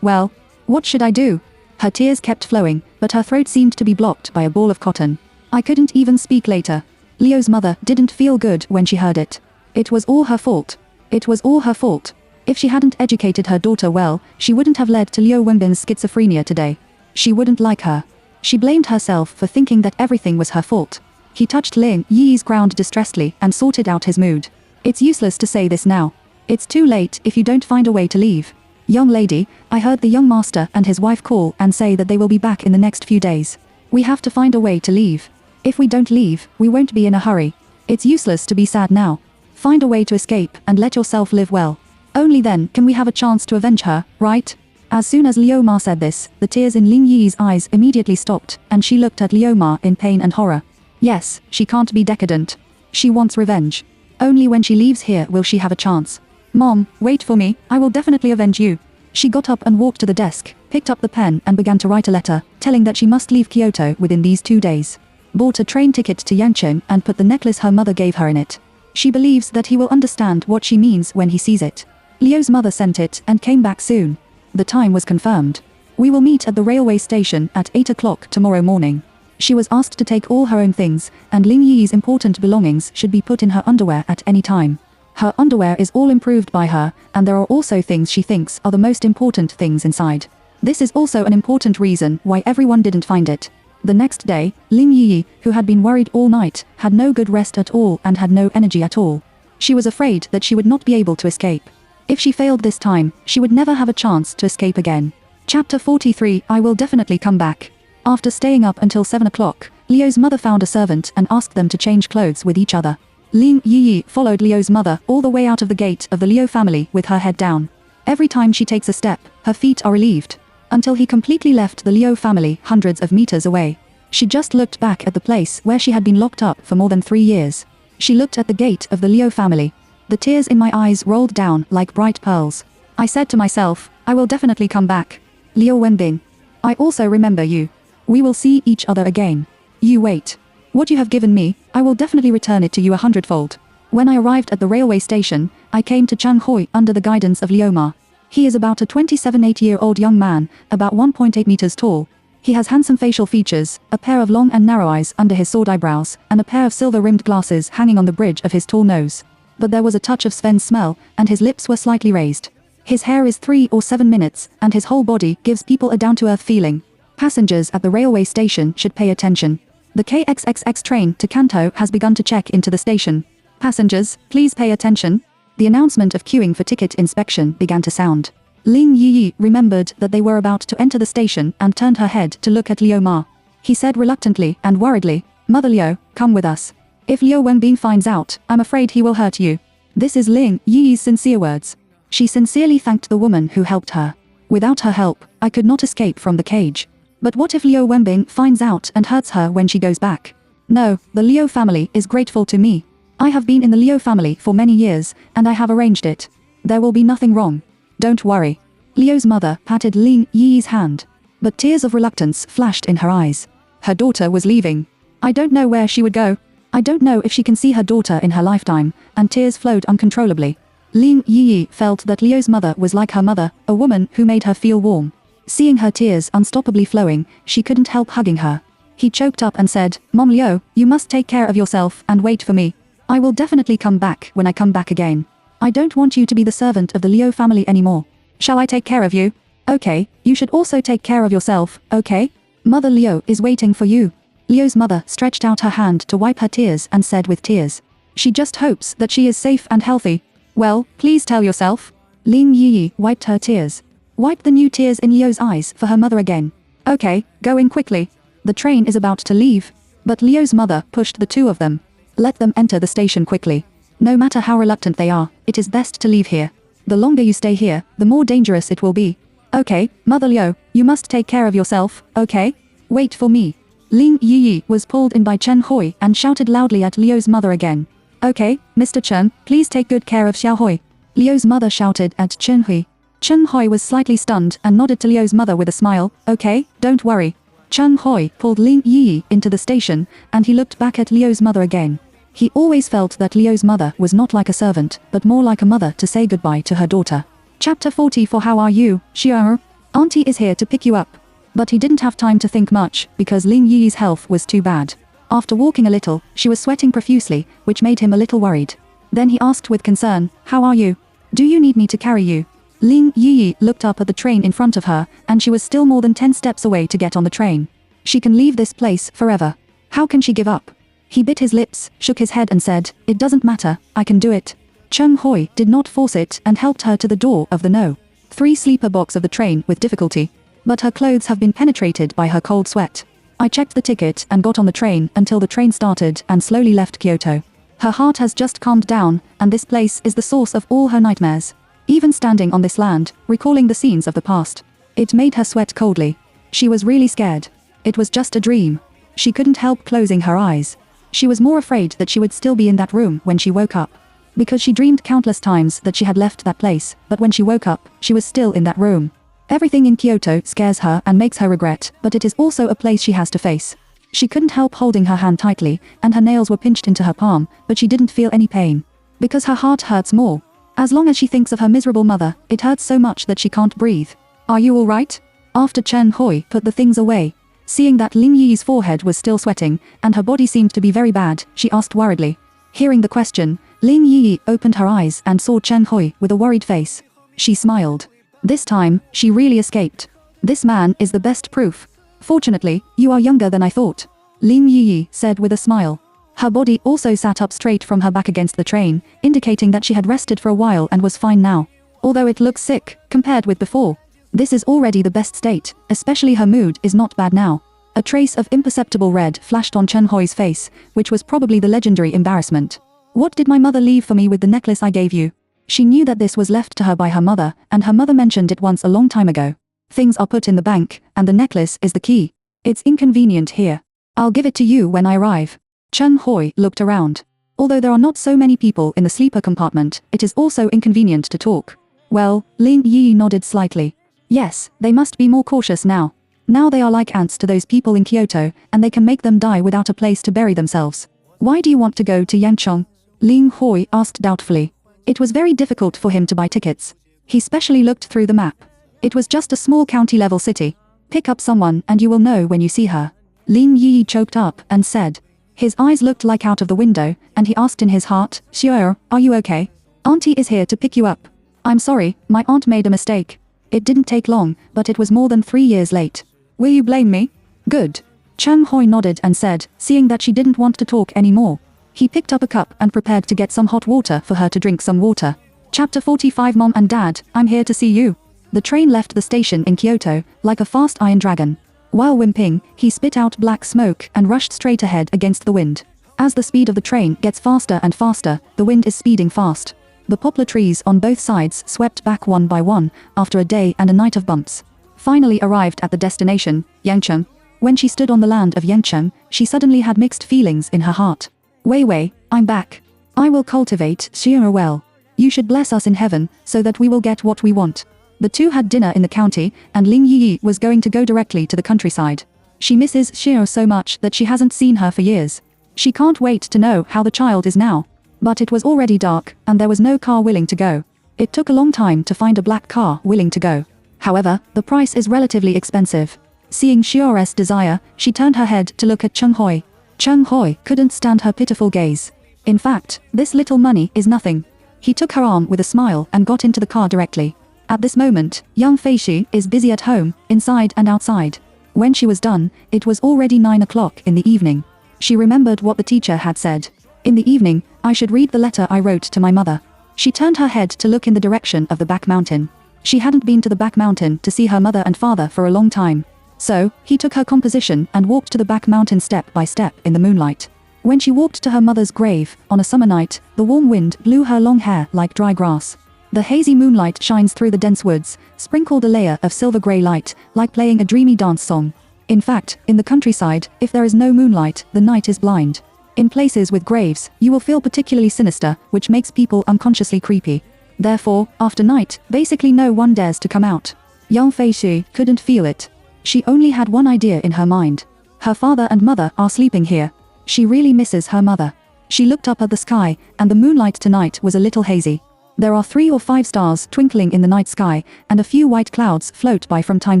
well, what should I do? Her tears kept flowing, but her throat seemed to be blocked by a ball of cotton. I couldn't even speak later. Liu's mother didn't feel good when she heard it. It was all her fault. It was all her fault. If she hadn't educated her daughter well, she wouldn't have led to Liu Wenbin's schizophrenia today. She wouldn't like her. She blamed herself for thinking that everything was her fault. He touched Ling Yi's ground distressedly and sorted out his mood. It's useless to say this now. It's too late if you don't find a way to leave. Young lady, I heard the young master and his wife call and say that they will be back in the next few days. We have to find a way to leave. If we don't leave, we won't be in a hurry. It's useless to be sad now. Find a way to escape and let yourself live well. Only then can we have a chance to avenge her, right? As soon as Liu Ma said this, the tears in Ling Yi's eyes immediately stopped, and she looked at Liu Ma in pain and horror. Yes, she can't be decadent. She wants revenge. Only when she leaves here will she have a chance. Mom, wait for me, I will definitely avenge you. She got up and walked to the desk, picked up the pen and began to write a letter, telling that she must leave Kyoto within these 2 days. Bought a train ticket to Yancheng and put the necklace her mother gave her in it. She believes that he will understand what she means when he sees it. Leo's mother sent it and came back soon. The time was confirmed. We will meet at the railway station at 8 o'clock tomorrow morning. She was asked to take all her own things, and Ling Yi's important belongings should be put in her underwear at any time. Her underwear is all improved by her, and there are also things she thinks are the most important things inside. This is also an important reason why everyone didn't find it. The next day, Ling Yi, who had been worried all night, had no good rest at all and had no energy at all. She was afraid that she would not be able to escape. If she failed this time, she would never have a chance to escape again. Chapter 43. I will definitely come back. After staying up until 7 o'clock, Leo's mother found a servant and asked them to change clothes with each other. Ling Yi followed Leo's mother all the way out of the gate of the Leo family with her head down. Every time she takes a step, her feet are relieved. Until he completely left the Leo family hundreds of meters away. She just looked back at the place where she had been locked up for more than 3 years. She looked at the gate of the Leo family. The tears in my eyes rolled down like bright pearls. I said to myself, I will definitely come back. Liu Wenbing. I also remember you. We will see each other again. You wait. What you have given me, I will definitely return it to you 100-fold. When I arrived at the railway station, I came to Chang Hui under the guidance of Liu Ma. He is about a 27-8-year-old young man, about 1.8 meters tall. He has handsome facial features, a pair of long and narrow eyes under his sword eyebrows, and a pair of silver-rimmed glasses hanging on the bridge of his tall nose. But there was a touch of Sven's smell, and his lips were slightly raised. His hair is 3 or 7 minutes, and his whole body gives people a down-to-earth feeling. Passengers at the railway station should pay attention. The KXXX train to Kanto has begun to check into the station. Passengers, please pay attention. The announcement of queuing for ticket inspection began to sound. Ling Yi remembered that they were about to enter the station and turned her head to look at Liu Ma. He said reluctantly and worriedly, Mother Liu, come with us. If Liu Wenbing finds out, I'm afraid he will hurt you. This is Ling Yi's sincere words. She sincerely thanked the woman who helped her. Without her help, I could not escape from the cage. But what if Liu Wenbing finds out and hurts her when she goes back? No, the Liu family is grateful to me. I have been in the Liu family for many years, and I have arranged it. There will be nothing wrong. Don't worry. Liu's mother patted Ling Yi's hand. But tears of reluctance flashed in her eyes. Her daughter was leaving. I don't know where she would go. I don't know if she can see her daughter in her lifetime, and tears flowed uncontrollably. Ling Yi felt that Liu's mother was like her mother, a woman who made her feel warm. Seeing her tears unstoppably flowing, she couldn't help hugging her. He choked up and said, Mom Liu, you must take care of yourself and wait for me. I will definitely come back when I come back again. I don't want you to be the servant of the Liu family anymore. Shall I take care of you? Okay, you should also take care of yourself, okay? Mother Liu is waiting for you. Liu's mother stretched out her hand to wipe her tears and said with tears. She just hopes that she is safe and healthy. Well, please tell yourself. Ling Yi wiped her tears. Wipe the new tears in Liu's eyes for her mother again. Okay, go in quickly. The train is about to leave. But Liu's mother pushed the two of them. Let them enter the station quickly. No matter how reluctant they are, it is best to leave here. The longer you stay here, the more dangerous it will be. Okay, Mother Liu, you must take care of yourself, okay? Wait for me. Ling Yi was pulled in by Chen Hui and shouted loudly at Liu's mother again. Okay, Mr. Chen, please take good care of Xiao Hui. Liu's mother shouted at Chen Hui. Chen Hui was slightly stunned and nodded to Liu's mother with a smile. Okay, don't worry. Chen Hui pulled Ling Yi into the station, and he looked back at Liu's mother again. He always felt that Liu's mother was not like a servant, but more like a mother to say goodbye to her daughter. Chapter 44. How are you, Xiao? Auntie is here to pick you up. But he didn't have time to think much, because Ling Yi's health was too bad. After walking a little, she was sweating profusely, which made him a little worried. Then he asked with concern, How are you? Do you need me to carry you? Ling Yi looked up at the train in front of her, and she was still more than 10 steps away to get on the train. She can leave this place forever. How can she give up? He bit his lips, shook his head and said, It doesn't matter, I can do it. Chen Hui did not force it and helped her to the door of the No. 3 sleeper box of the train with difficulty. But her clothes have been penetrated by her cold sweat. I checked the ticket and got on the train until the train started and slowly left Kyoto. Her heart has just calmed down, and this place is the source of all her nightmares. Even standing on this land, recalling the scenes of the past, it made her sweat coldly. She was really scared. It was just a dream. She couldn't help closing her eyes. She was more afraid that she would still be in that room when she woke up. Because she dreamed countless times that she had left that place, but when she woke up, she was still in that room. Everything in Kyoto scares her and makes her regret, but it is also a place she has to face. She couldn't help holding her hand tightly, and her nails were pinched into her palm, but she didn't feel any pain. Because her heart hurts more. As long as she thinks of her miserable mother, it hurts so much that she can't breathe. Are you all right? After Chen Hui put the things away, seeing that Ling Yi's forehead was still sweating, and her body seemed to be very bad, she asked worriedly. Hearing the question, Ling Yi opened her eyes and saw Chen Hui with a worried face. She smiled. This time, she really escaped. This man is the best proof. Fortunately, you are younger than I thought, Ling Yi said with a smile. Her body also sat up straight from her back against the train, indicating that she had rested for a while and was fine now. Although it looks sick, compared with before. This is already the best state, especially her mood is not bad now. A trace of imperceptible red flashed on Chen Hui's face, which was probably the legendary embarrassment. What did my mother leave for me with the necklace I gave you? She knew that this was left to her by her mother, and her mother mentioned it once a long time ago. Things are put in the bank, and the necklace is the key. It's inconvenient here. I'll give it to you when I arrive. Chen Hui looked around. Although there are not so many people in the sleeper compartment, it is also inconvenient to talk. Well, Ling Yi nodded slightly. Yes, they must be more cautious now. Now they are like ants to those people in Kyoto, and they can make them die without a place to bury themselves. Why do you want to go to Yancheng? Ling Hui asked doubtfully. It was very difficult for him to buy tickets. He specially looked through the map. It was just a small county-level city. Pick up someone and you will know when you see her. Ling Yi choked up and said. His eyes looked like out of the window, and he asked in his heart, Xiao, are you okay? Auntie is here to pick you up. I'm sorry, my aunt made a mistake. It didn't take long, but it was more than 3 years late. Will you blame me? Good. Chen Hui nodded and said, seeing that she didn't want to talk anymore. He picked up a cup and prepared to get some hot water for her to drink some water. Chapter 45 Mom and Dad, I'm here to see you. The train left the station in Kyoto, like a fast iron dragon. While whimpering, he spit out black smoke and rushed straight ahead against the wind. As the speed of the train gets faster and faster, the wind is speeding fast. The poplar trees on both sides swept back one by one, after a day and a night of bumps. Finally arrived at the destination, Yancheng. When she stood on the land of Yancheng, she suddenly had mixed feelings in her heart. Wei Wei, I'm back. I will cultivate Xiao well. You should bless us in heaven, so that we will get what we want. The two had dinner in the county, and Ling Yi was going to go directly to the countryside. She misses Xiao so much that she hasn't seen her for years. She can't wait to know how the child is now. But it was already dark, and there was no car willing to go. It took a long time to find a black car willing to go. However, the price is relatively expensive. Seeing Xiao's desire, she turned her head to look at Chen Hui. Chen Hui couldn't stand her pitiful gaze. In fact, this little money is nothing. He took her arm with a smile and got into the car directly. At this moment, young Fei Shi is busy at home, inside and outside. When she was done, it was already 9 o'clock in the evening. She remembered what the teacher had said. In the evening, I should read the letter I wrote to my mother. She turned her head to look in the direction of the back mountain. She hadn't been to the back mountain to see her mother and father for a long time. So, he took her composition and walked to the back mountain step by step in the moonlight. When she walked to her mother's grave, on a summer night, the warm wind blew her long hair like dry grass. The hazy moonlight shines through the dense woods, sprinkled a layer of silver-grey light, like playing a dreamy dance song. In fact, in the countryside, if there is no moonlight, the night is blind. In places with graves, you will feel particularly sinister, which makes people unconsciously creepy. Therefore, after night, basically no one dares to come out. Young Fei Shi couldn't feel it. She only had one idea in her mind. Her father and mother are sleeping here. She really misses her mother. She looked up at the sky, and the moonlight tonight was a little hazy. There are 3 or 5 stars twinkling in the night sky, and a few white clouds float by from time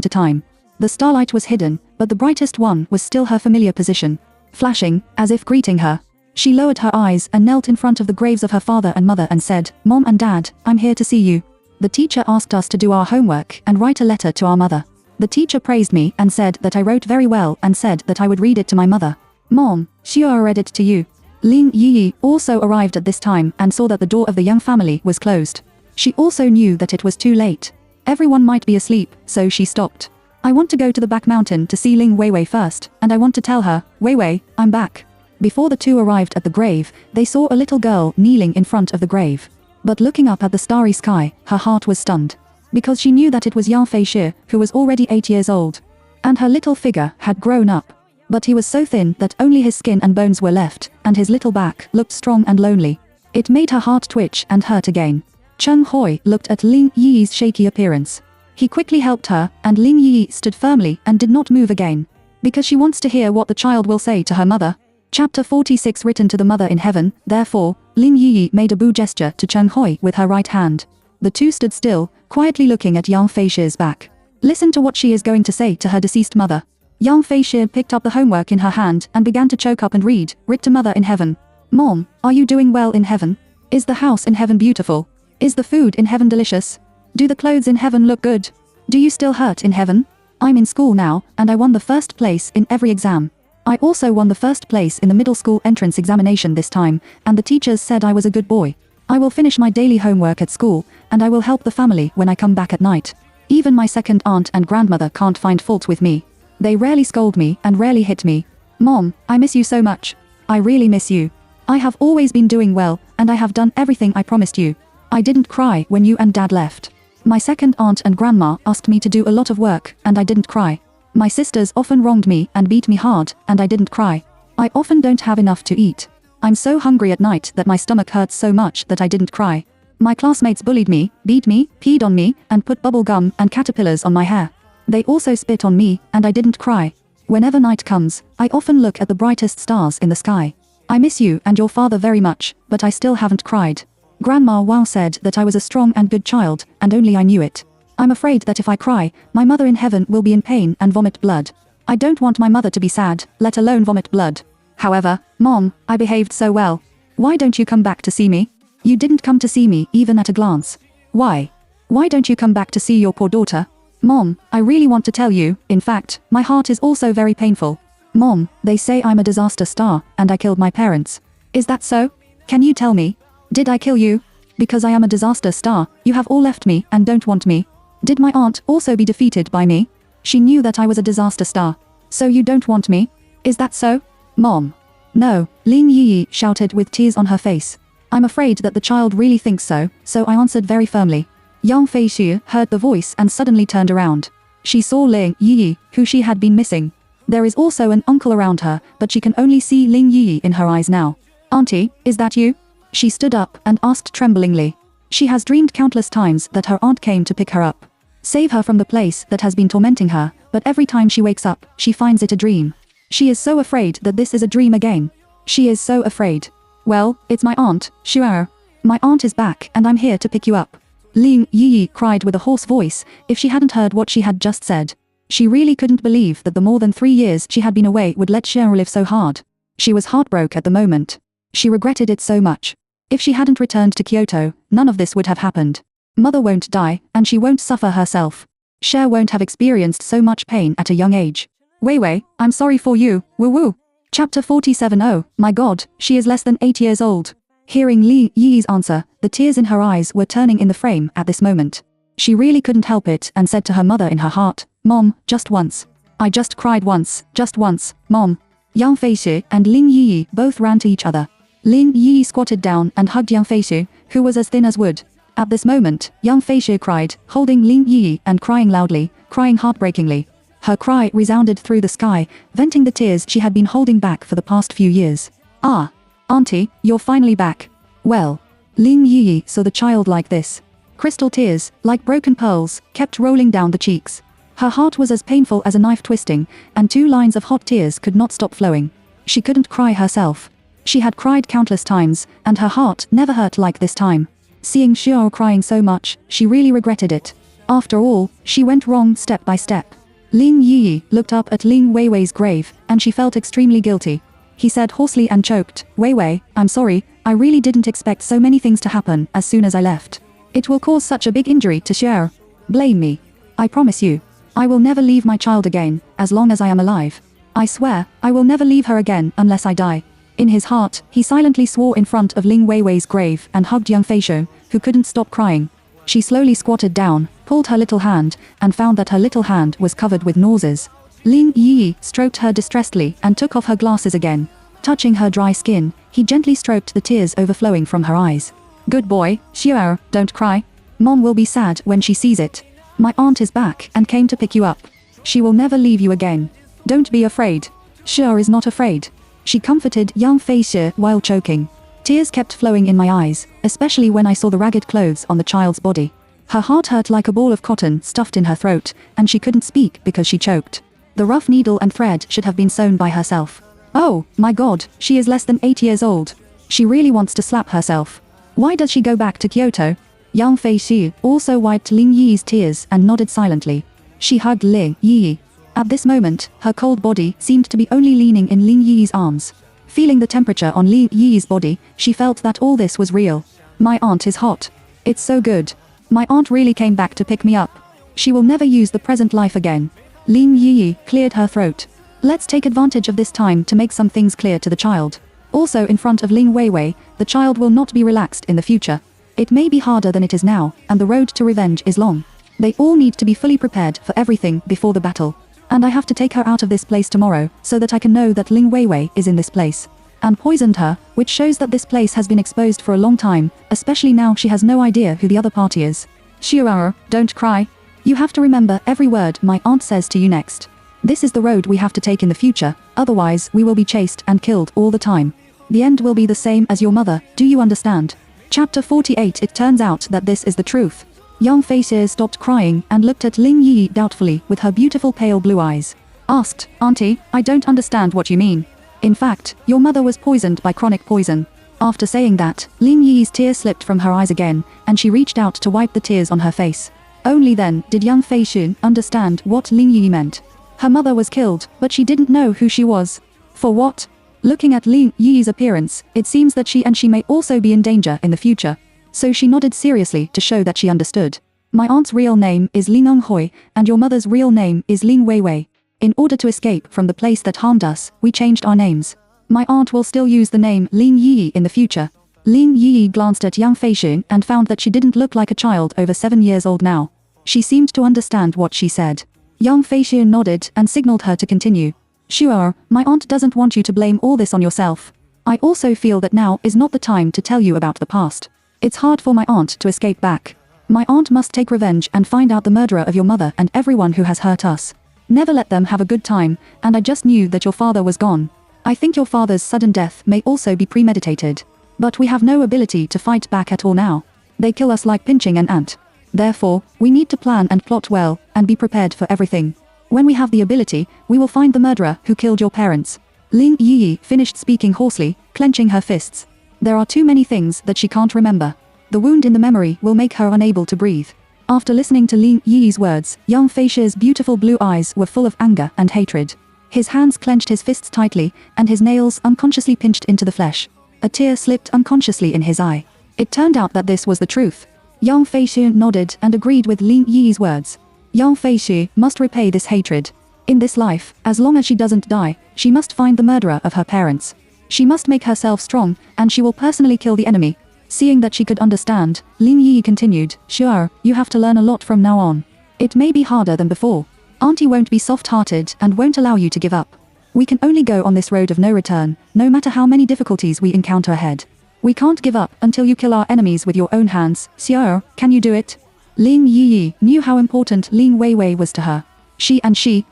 to time. The starlight was hidden, but the brightest one was still her familiar position, flashing, as if greeting her. She lowered her eyes and knelt in front of the graves of her father and mother and said, Mom and Dad, I'm here to see you. The teacher asked us to do our homework and write a letter to our mother. The teacher praised me and said that I wrote very well and said that I would read it to my mother. Mom, Xiao read it to you. Ling Yi also arrived at this time and saw that the door of the young family was closed. She also knew that it was too late. Everyone might be asleep, so she stopped. I want to go to the back mountain to see Ling Weiwei first, and I want to tell her, Weiwei, I'm back. Before the two arrived at the grave, they saw a little girl kneeling in front of the grave. But looking up at the starry sky, her heart was stunned. Because she knew that it was Yang Fei-shi, who was already 8 years old. And her little figure had grown up. But he was so thin that only his skin and bones were left, and his little back looked strong and lonely. It made her heart twitch and hurt again. Chen Hui looked at Ling Yi's shaky appearance. He quickly helped her, and Ling Yi stood firmly and did not move again. Because she wants to hear what the child will say to her mother. Chapter 46 Written to the Mother in Heaven, therefore, Ling Yi made a boo gesture to Cheng Hui with her right hand. The two stood still, quietly looking at Yang Feishi's back. Listen to what she is going to say to her deceased mother. Yang Feishi picked up the homework in her hand and began to choke up and read, writ to Mother in Heaven. Mom, are you doing well in heaven? Is the house in heaven beautiful? Is the food in heaven delicious? Do the clothes in heaven look good? Do you still hurt in heaven? I'm in school now, and I won the first place in every exam. I also won the first place in the middle school entrance examination this time, and the teachers said I was a good boy. I will finish my daily homework at school, and I will help the family when I come back at night. Even my second aunt and grandmother can't find fault with me. They rarely scold me and rarely hit me. Mom, I miss you so much. I really miss you. I have always been doing well, and I have done everything I promised you. I didn't cry when you and Dad left. My second aunt and grandma asked me to do a lot of work, and I didn't cry. My sisters often wronged me and beat me hard, and I didn't cry. I often don't have enough to eat. I'm so hungry at night that my stomach hurts so much that I didn't cry. My classmates bullied me, beat me, peed on me, and put bubble gum and caterpillars on my hair. They also spit on me, and I didn't cry. Whenever night comes, I often look at the brightest stars in the sky. I miss you and your father very much, but I still haven't cried. Grandma Wow said that I was a strong and good child, and only I knew it. I'm afraid that if I cry, my mother in heaven will be in pain and vomit blood. I don't want my mother to be sad, let alone vomit blood. However, Mom, I behaved so well. Why don't you come back to see me? You didn't come to see me even at a glance. Why? Why don't you come back to see your poor daughter? Mom, I really want to tell you, in fact, my heart is also very painful. Mom, they say I'm a disaster star, and I killed my parents. Is that so? Can you tell me? Did I kill you? Because I am a disaster star, you have all left me and don't want me. Did my aunt also be defeated by me? She knew that I was a disaster star. So you don't want me? Is that so? Mom. No, Ling Yi shouted with tears on her face. I'm afraid that the child really thinks so I answered very firmly. Yang Feishi heard the voice and suddenly turned around. She saw Ling Yi, who she had been missing. There is also an uncle around her, but she can only see Ling Yi in her eyes now. Auntie, is that you? She stood up and asked tremblingly. She has dreamed countless times that her aunt came to pick her up. Save her from the place that has been tormenting her, but every time she wakes up, she finds it a dream. She is so afraid that this is a dream again. She is so afraid. Well, it's my aunt, Shuer. My aunt is back and I'm here to pick you up. Ling Yi cried with a hoarse voice, if she hadn't heard what she had just said. She really couldn't believe that the more than 3 years she had been away would let Shuer live so hard. She was heartbroken at the moment. She regretted it so much. If she hadn't returned to Kyoto, none of this would have happened. Mother won't die, and she won't suffer herself. Cher won't have experienced so much pain at a young age. Wei Wei, I'm sorry for you, woo woo. Chapter 47. Oh, my god, she is less than 8 years old. Hearing Li Yi's answer, the tears in her eyes were turning in the frame at this moment. She really couldn't help it and said to her mother in her heart, Mom, just once. I just cried once, just once, Mom. Yang Feishi and Ling Yi both ran to each other. Ling Yi squatted down and hugged Yang Feishi, who was as thin as wood. At this moment, Yang Feishi cried, holding Ling Yi and crying loudly, crying heartbreakingly. Her cry resounded through the sky, venting the tears she had been holding back for the past few years. Ah, Auntie, you're finally back. Well, Ling Yi saw the child like this. Crystal tears, like broken pearls, kept rolling down the cheeks. Her heart was as painful as a knife twisting, and 2 lines of hot tears could not stop flowing. She couldn't cry herself. She had cried countless times, and her heart never hurt like this time. Seeing Xiao crying so much, she really regretted it. After all, she went wrong step by step. Ling Yi looked up at Ling Weiwei's grave, and she felt extremely guilty. He said hoarsely and choked, Weiwei, I'm sorry, I really didn't expect so many things to happen as soon as I left. It will cause such a big injury to Xiao. Blame me. I promise you. I will never leave my child again, as long as I am alive. I swear, I will never leave her again unless I die. In his heart, he silently swore in front of Ling Weiwei's grave and hugged Yang Feishu, who couldn't stop crying. She slowly squatted down, pulled her little hand, and found that her little hand was covered with nauseous. Ling Yi stroked her distressedly and took off her glasses again. Touching her dry skin, he gently stroked the tears overflowing from her eyes. Good boy, Xiao, don't cry. Mom will be sad when she sees it. My aunt is back and came to pick you up. She will never leave you again. Don't be afraid. Xiao is not afraid. She comforted Yang Feishi while choking. Tears kept flowing in my eyes, especially when I saw the ragged clothes on the child's body. Her heart hurt like a ball of cotton stuffed in her throat, and she couldn't speak because she choked. The rough needle and thread should have been sewn by herself. Oh, my god, she is less than 8 years old. She really wants to slap herself. Why does she go back to Kyoto? Yang Feixiu also wiped Ling Yi's tears and nodded silently. She hugged Ling Yi. At this moment, her cold body seemed to be only leaning in Ling Yi's arms. Feeling the temperature on Ling Yi's body, she felt that all this was real. My aunt is hot. It's so good. My aunt really came back to pick me up. She will never use the present life again. Ling Yi cleared her throat. Let's take advantage of this time to make some things clear to the child. Also in front of Ling Weiwei, the child will not be relaxed in the future. It may be harder than it is now, and the road to revenge is long. They all need to be fully prepared for everything before the battle. And I have to take her out of this place tomorrow, so that I can know that Ling Weiwei is in this place. And poisoned her, which shows that this place has been exposed for a long time, especially now she has no idea who the other party is. Xiu'er, don't cry. You have to remember every word my aunt says to you next. This is the road we have to take in the future, otherwise we will be chased and killed all the time. The end will be the same as your mother, do you understand? Chapter 48. It turns out that this is the truth. Yang Feixiu stopped crying and looked at Ling Yi doubtfully with her beautiful pale blue eyes. Asked, Auntie, I don't understand what you mean. In fact, your mother was poisoned by chronic poison. After saying that, Ling Yi's tears slipped from her eyes again, and she reached out to wipe the tears on her face. Only then did Yang Feixiu understand what Ling Yi meant. Her mother was killed, but she didn't know who she was. For what? Looking at Ling Yi's appearance, it seems that she may also be in danger in the future. So she nodded seriously to show that she understood. My aunt's real name is Ling Hui, and your mother's real name is Ling Weiwei. In order to escape from the place that harmed us, we changed our names. My aunt will still use the name Ling Yi in the future. Ling Yi glanced at Yang Feixiu and found that she didn't look like a child over 7 years old now. She seemed to understand what she said. Yang Feixiu nodded and signaled her to continue. Xiu'er, my aunt doesn't want you to blame all this on yourself. I also feel that now is not the time to tell you about the past. It's hard for my aunt to escape back. My aunt must take revenge and find out the murderer of your mother and everyone who has hurt us. Never let them have a good time, and I just knew that your father was gone. I think your father's sudden death may also be premeditated. But we have no ability to fight back at all now. They kill us like pinching an ant. Therefore, we need to plan and plot well, and be prepared for everything. When we have the ability, we will find the murderer who killed your parents. Ling Yi finished speaking hoarsely, clenching her fists. There are too many things that she can't remember. The wound in the memory will make her unable to breathe. After listening to Ling Yi's words, Yang Feixiu's beautiful blue eyes were full of anger and hatred. His hands clenched his fists tightly, and his nails unconsciously pinched into the flesh. A tear slipped unconsciously in his eye. It turned out that this was the truth. Yang Feixiu nodded and agreed with Ling Yi's words. Yang Feixiu must repay this hatred. In this life, as long as she doesn't die, she must find the murderer of her parents. She must make herself strong, and she will personally kill the enemy. Seeing that she could understand, Ling Yi continued, Xiu'er, you have to learn a lot from now on. It may be harder than before. Auntie won't be soft-hearted and won't allow you to give up. We can only go on this road of no return, no matter how many difficulties we encounter ahead. We can't give up until you kill our enemies with your own hands. Xiu'er, can you do it? Ling Yi knew how important Ling Weiwei was to her. She,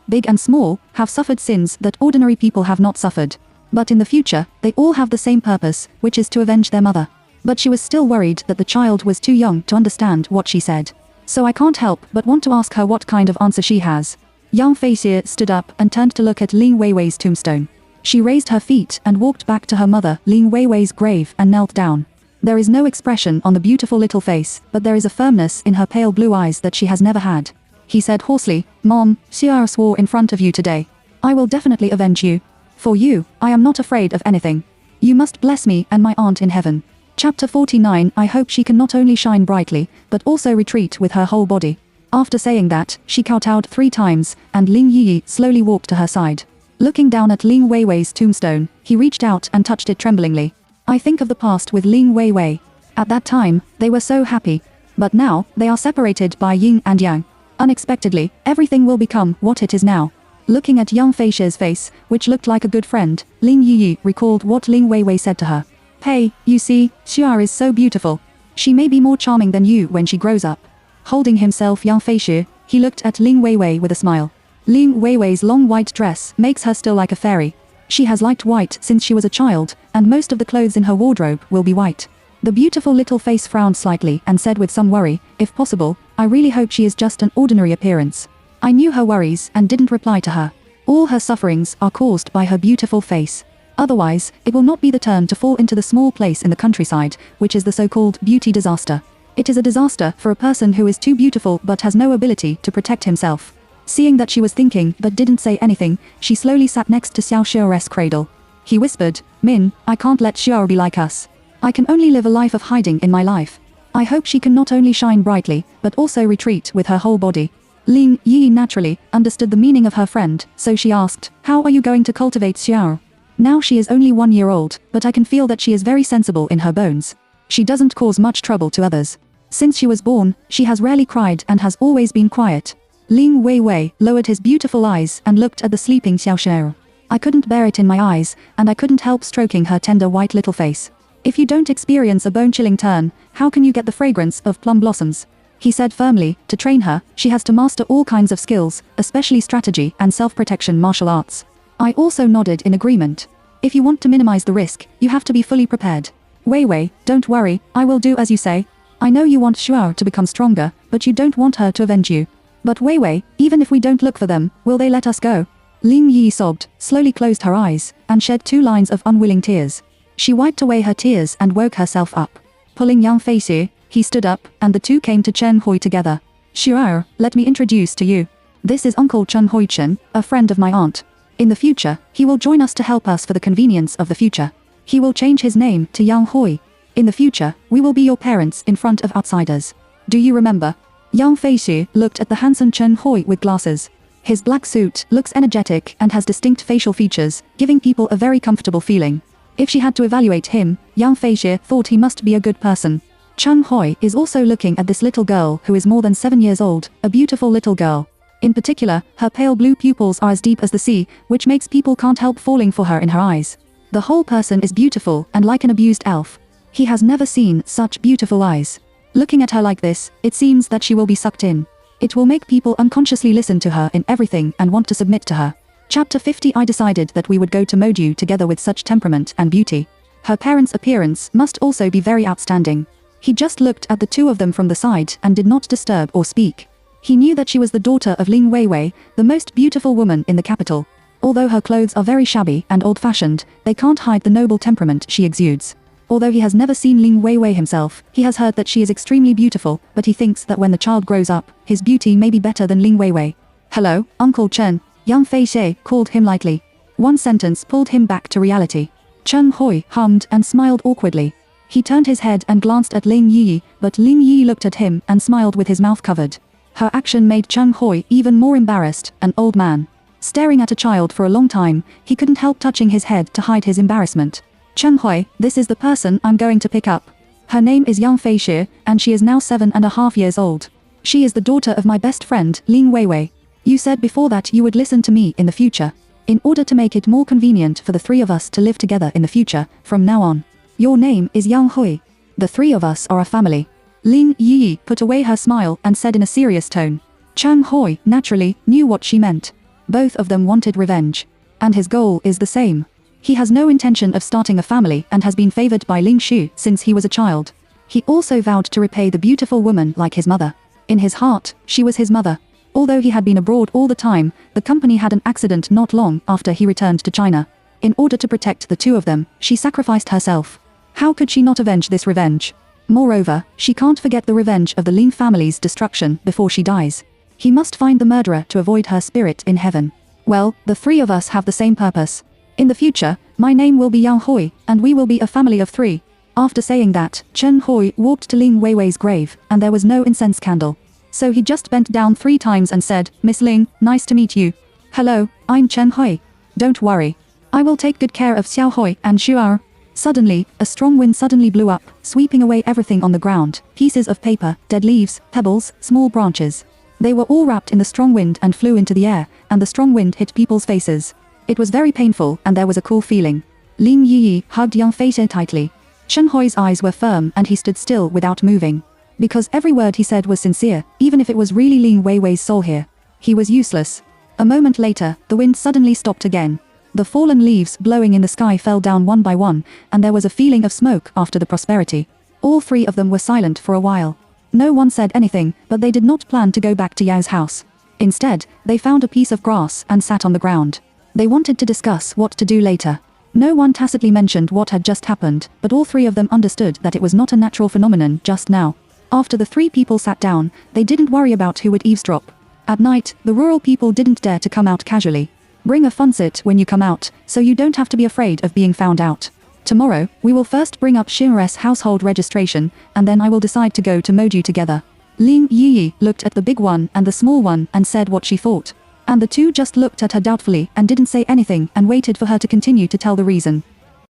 big and small, have suffered sins that ordinary people have not suffered. But in the future, they all have the same purpose, which is to avenge their mother. But she was still worried that the child was too young to understand what she said. So I can't help but want to ask her what kind of answer she has. Yang Feixiu stood up and turned to look at Ling Weiwei's tombstone. She raised her feet and walked back to her mother, Ling Weiwei's grave, and knelt down. There is no expression on the beautiful little face, but there is a firmness in her pale blue eyes that she has never had. He said hoarsely, Mom, Xiu'er swore in front of you today. I will definitely avenge you. For you, I am not afraid of anything. You must bless me and my aunt in heaven. Chapter 49. I hope she can not only shine brightly, but also retreat with her whole body. After saying that, she kowtowed 3 times, and Ling Yi slowly walked to her side. Looking down at Ling Weiwei's tombstone, he reached out and touched it tremblingly. I think of the past with Ling Weiwei. At that time, they were so happy. But now, they are separated by yin and yang. Unexpectedly, everything will become what it is now. Looking at Yang Feixiu's face, which looked like a good friend, Ling Yi recalled what Ling Weiwei said to her. Hey, you see, Xiu'er is so beautiful. She may be more charming than you when she grows up. Holding himself Yang Feixiu, he looked at Ling Weiwei with a smile. Ling Weiwei's long white dress makes her still like a fairy. She has liked white since she was a child, and most of the clothes in her wardrobe will be white. The beautiful little face frowned slightly and said with some worry, if possible, I really hope she is just an ordinary appearance. I knew her worries and didn't reply to her. All her sufferings are caused by her beautiful face. Otherwise, it will not be the turn to fall into the small place in the countryside, which is the so-called beauty disaster. It is a disaster for a person who is too beautiful but has no ability to protect himself. Seeing that she was thinking but didn't say anything, she slowly sat next to Xiao Xiao's cradle. He whispered, "Min, I can't let Xiao be like us. I can only live a life of hiding in my life. I hope she can not only shine brightly, but also retreat with her whole body." Ling Yi naturally understood the meaning of her friend, so she asked, "How are you going to cultivate Xiao?" Now she is only 1 year old, but I can feel that she is very sensible in her bones. She doesn't cause much trouble to others. Since she was born, she has rarely cried and has always been quiet. Ling Weiwei lowered his beautiful eyes and looked at the sleeping Xiao Xiao. I couldn't bear it in my eyes, and I couldn't help stroking her tender white little face. "If you don't experience a bone-chilling turn, how can you get the fragrance of plum blossoms?" He said firmly. To train her, she has to master all kinds of skills, especially strategy and self-protection martial arts. I also nodded in agreement. If you want to minimize the risk, you have to be fully prepared. Weiwei, don't worry, I will do as you say. I know you want Xiao to become stronger, but you don't want her to avenge you. But Weiwei, even if we don't look for them, will they let us go? Ling Yi sobbed, slowly closed her eyes, and shed 2 lines of unwilling tears. She wiped away her tears and woke herself up. Pulling young Fei, he stood up, and the two came to Chen Hui together. "Xiao, let me introduce to you. This is Uncle Chen Hui Chen, a friend of my aunt. In the future, he will join us to help us for the convenience of the future. He will change his name to Yang Hui. In the future, we will be your parents in front of outsiders. Do you remember?" Yang Fei looked at the handsome Chen Hui with glasses. His black suit looks energetic and has distinct facial features, giving people a very comfortable feeling. If she had to evaluate him, Yang Fei thought he must be a good person. Chen Hui is also looking at this little girl who is more than 7 years old, a beautiful little girl. In particular, her pale blue pupils are as deep as the sea, which makes people can't help falling for her in her eyes. The whole person is beautiful and like an abused elf. He has never seen such beautiful eyes. Looking at her like this, it seems that she will be sucked in. It will make people unconsciously listen to her in everything and want to submit to her. Chapter 50. I decided that we would go to Moju together with such temperament and beauty. Her parents' appearance must also be very outstanding. He just looked at the two of them from the side and did not disturb or speak. He knew that she was the daughter of Ling Weiwei, the most beautiful woman in the capital. Although her clothes are very shabby and old-fashioned, they can't hide the noble temperament she exudes. Although he has never seen Ling Weiwei himself, he has heard that she is extremely beautiful, but he thinks that when the child grows up, his beauty may be better than Ling Weiwei. "Hello, Uncle Chen," Yang Fei called him lightly. One sentence pulled him back to reality. Chen Hui hummed and smiled awkwardly. He turned his head and glanced at Ling Yi, but Ling Yi looked at him and smiled with his mouth covered. Her action made Chen Hui even more embarrassed, an old man. Staring at a child for a long time, he couldn't help touching his head to hide his embarrassment. "Chen Hui, this is the person I'm going to pick up. Her name is Yang Fei, and she is now 7.5 years old. She is the daughter of my best friend, Ling Weiwei. You said before that you would listen to me in the future. In order to make it more convenient for the 3 of us to live together in the future, from now on. Your name is Yang Hui. The 3 of us are a family." Ling Yi put away her smile and said in a serious tone. Chen Hui, naturally, knew what she meant. Both of them wanted revenge. And his goal is the same. He has no intention of starting a family and has been favored by Ling Shu since he was a child. He also vowed to repay the beautiful woman like his mother. In his heart, she was his mother. Although he had been abroad all the time, the company had an accident not long after he returned to China. In order to protect the 2 of them, she sacrificed herself. How could she not avenge this revenge? Moreover, she can't forget the revenge of the Ling family's destruction before she dies. He must find the murderer to avoid her spirit in heaven. Well, the 3 of us have the same purpose. In the future, my name will be Yang Hui, and we will be a family of 3. After saying that, Chen Hui walked to Ling Weiwei's grave, and there was no incense candle. So he just bent down 3 times and said, "Miss Ling, nice to meet you. Hello, I'm Chen Hui. Don't worry. I will take good care of Xiao Hui and Shuar." Suddenly, a strong wind suddenly blew up, sweeping away everything on the ground, pieces of paper, dead leaves, pebbles, small branches. They were all wrapped in the strong wind and flew into the air, and the strong wind hit people's faces. It was very painful and there was a cool feeling. Ling Yi hugged Yang Fei tightly. Chen Hui's eyes were firm and he stood still without moving. Because every word he said was sincere, even if it was really Ling Weiwei's soul here. He was useless. A moment later, the wind suddenly stopped again. The fallen leaves blowing in the sky fell down one by one, and there was a feeling of smoke after the prosperity. All 3 of them were silent for a while. No one said anything, but they did not plan to go back to Yao's house. Instead, they found a piece of grass and sat on the ground. They wanted to discuss what to do later. No one tacitly mentioned what had just happened, but all three of them understood that it was not a natural phenomenon just now. After the three people sat down, they didn't worry about who would eavesdrop. At night, the rural people didn't dare to come out casually. Bring a funset when you come out, so you don't have to be afraid of being found out. Tomorrow, we will first bring up Shimmer's household registration, and then I will decide to go to Moju together. Ling Yi looked at the big one and the small one and said what she thought. And the two just looked at her doubtfully and didn't say anything and waited for her to continue to tell the reason.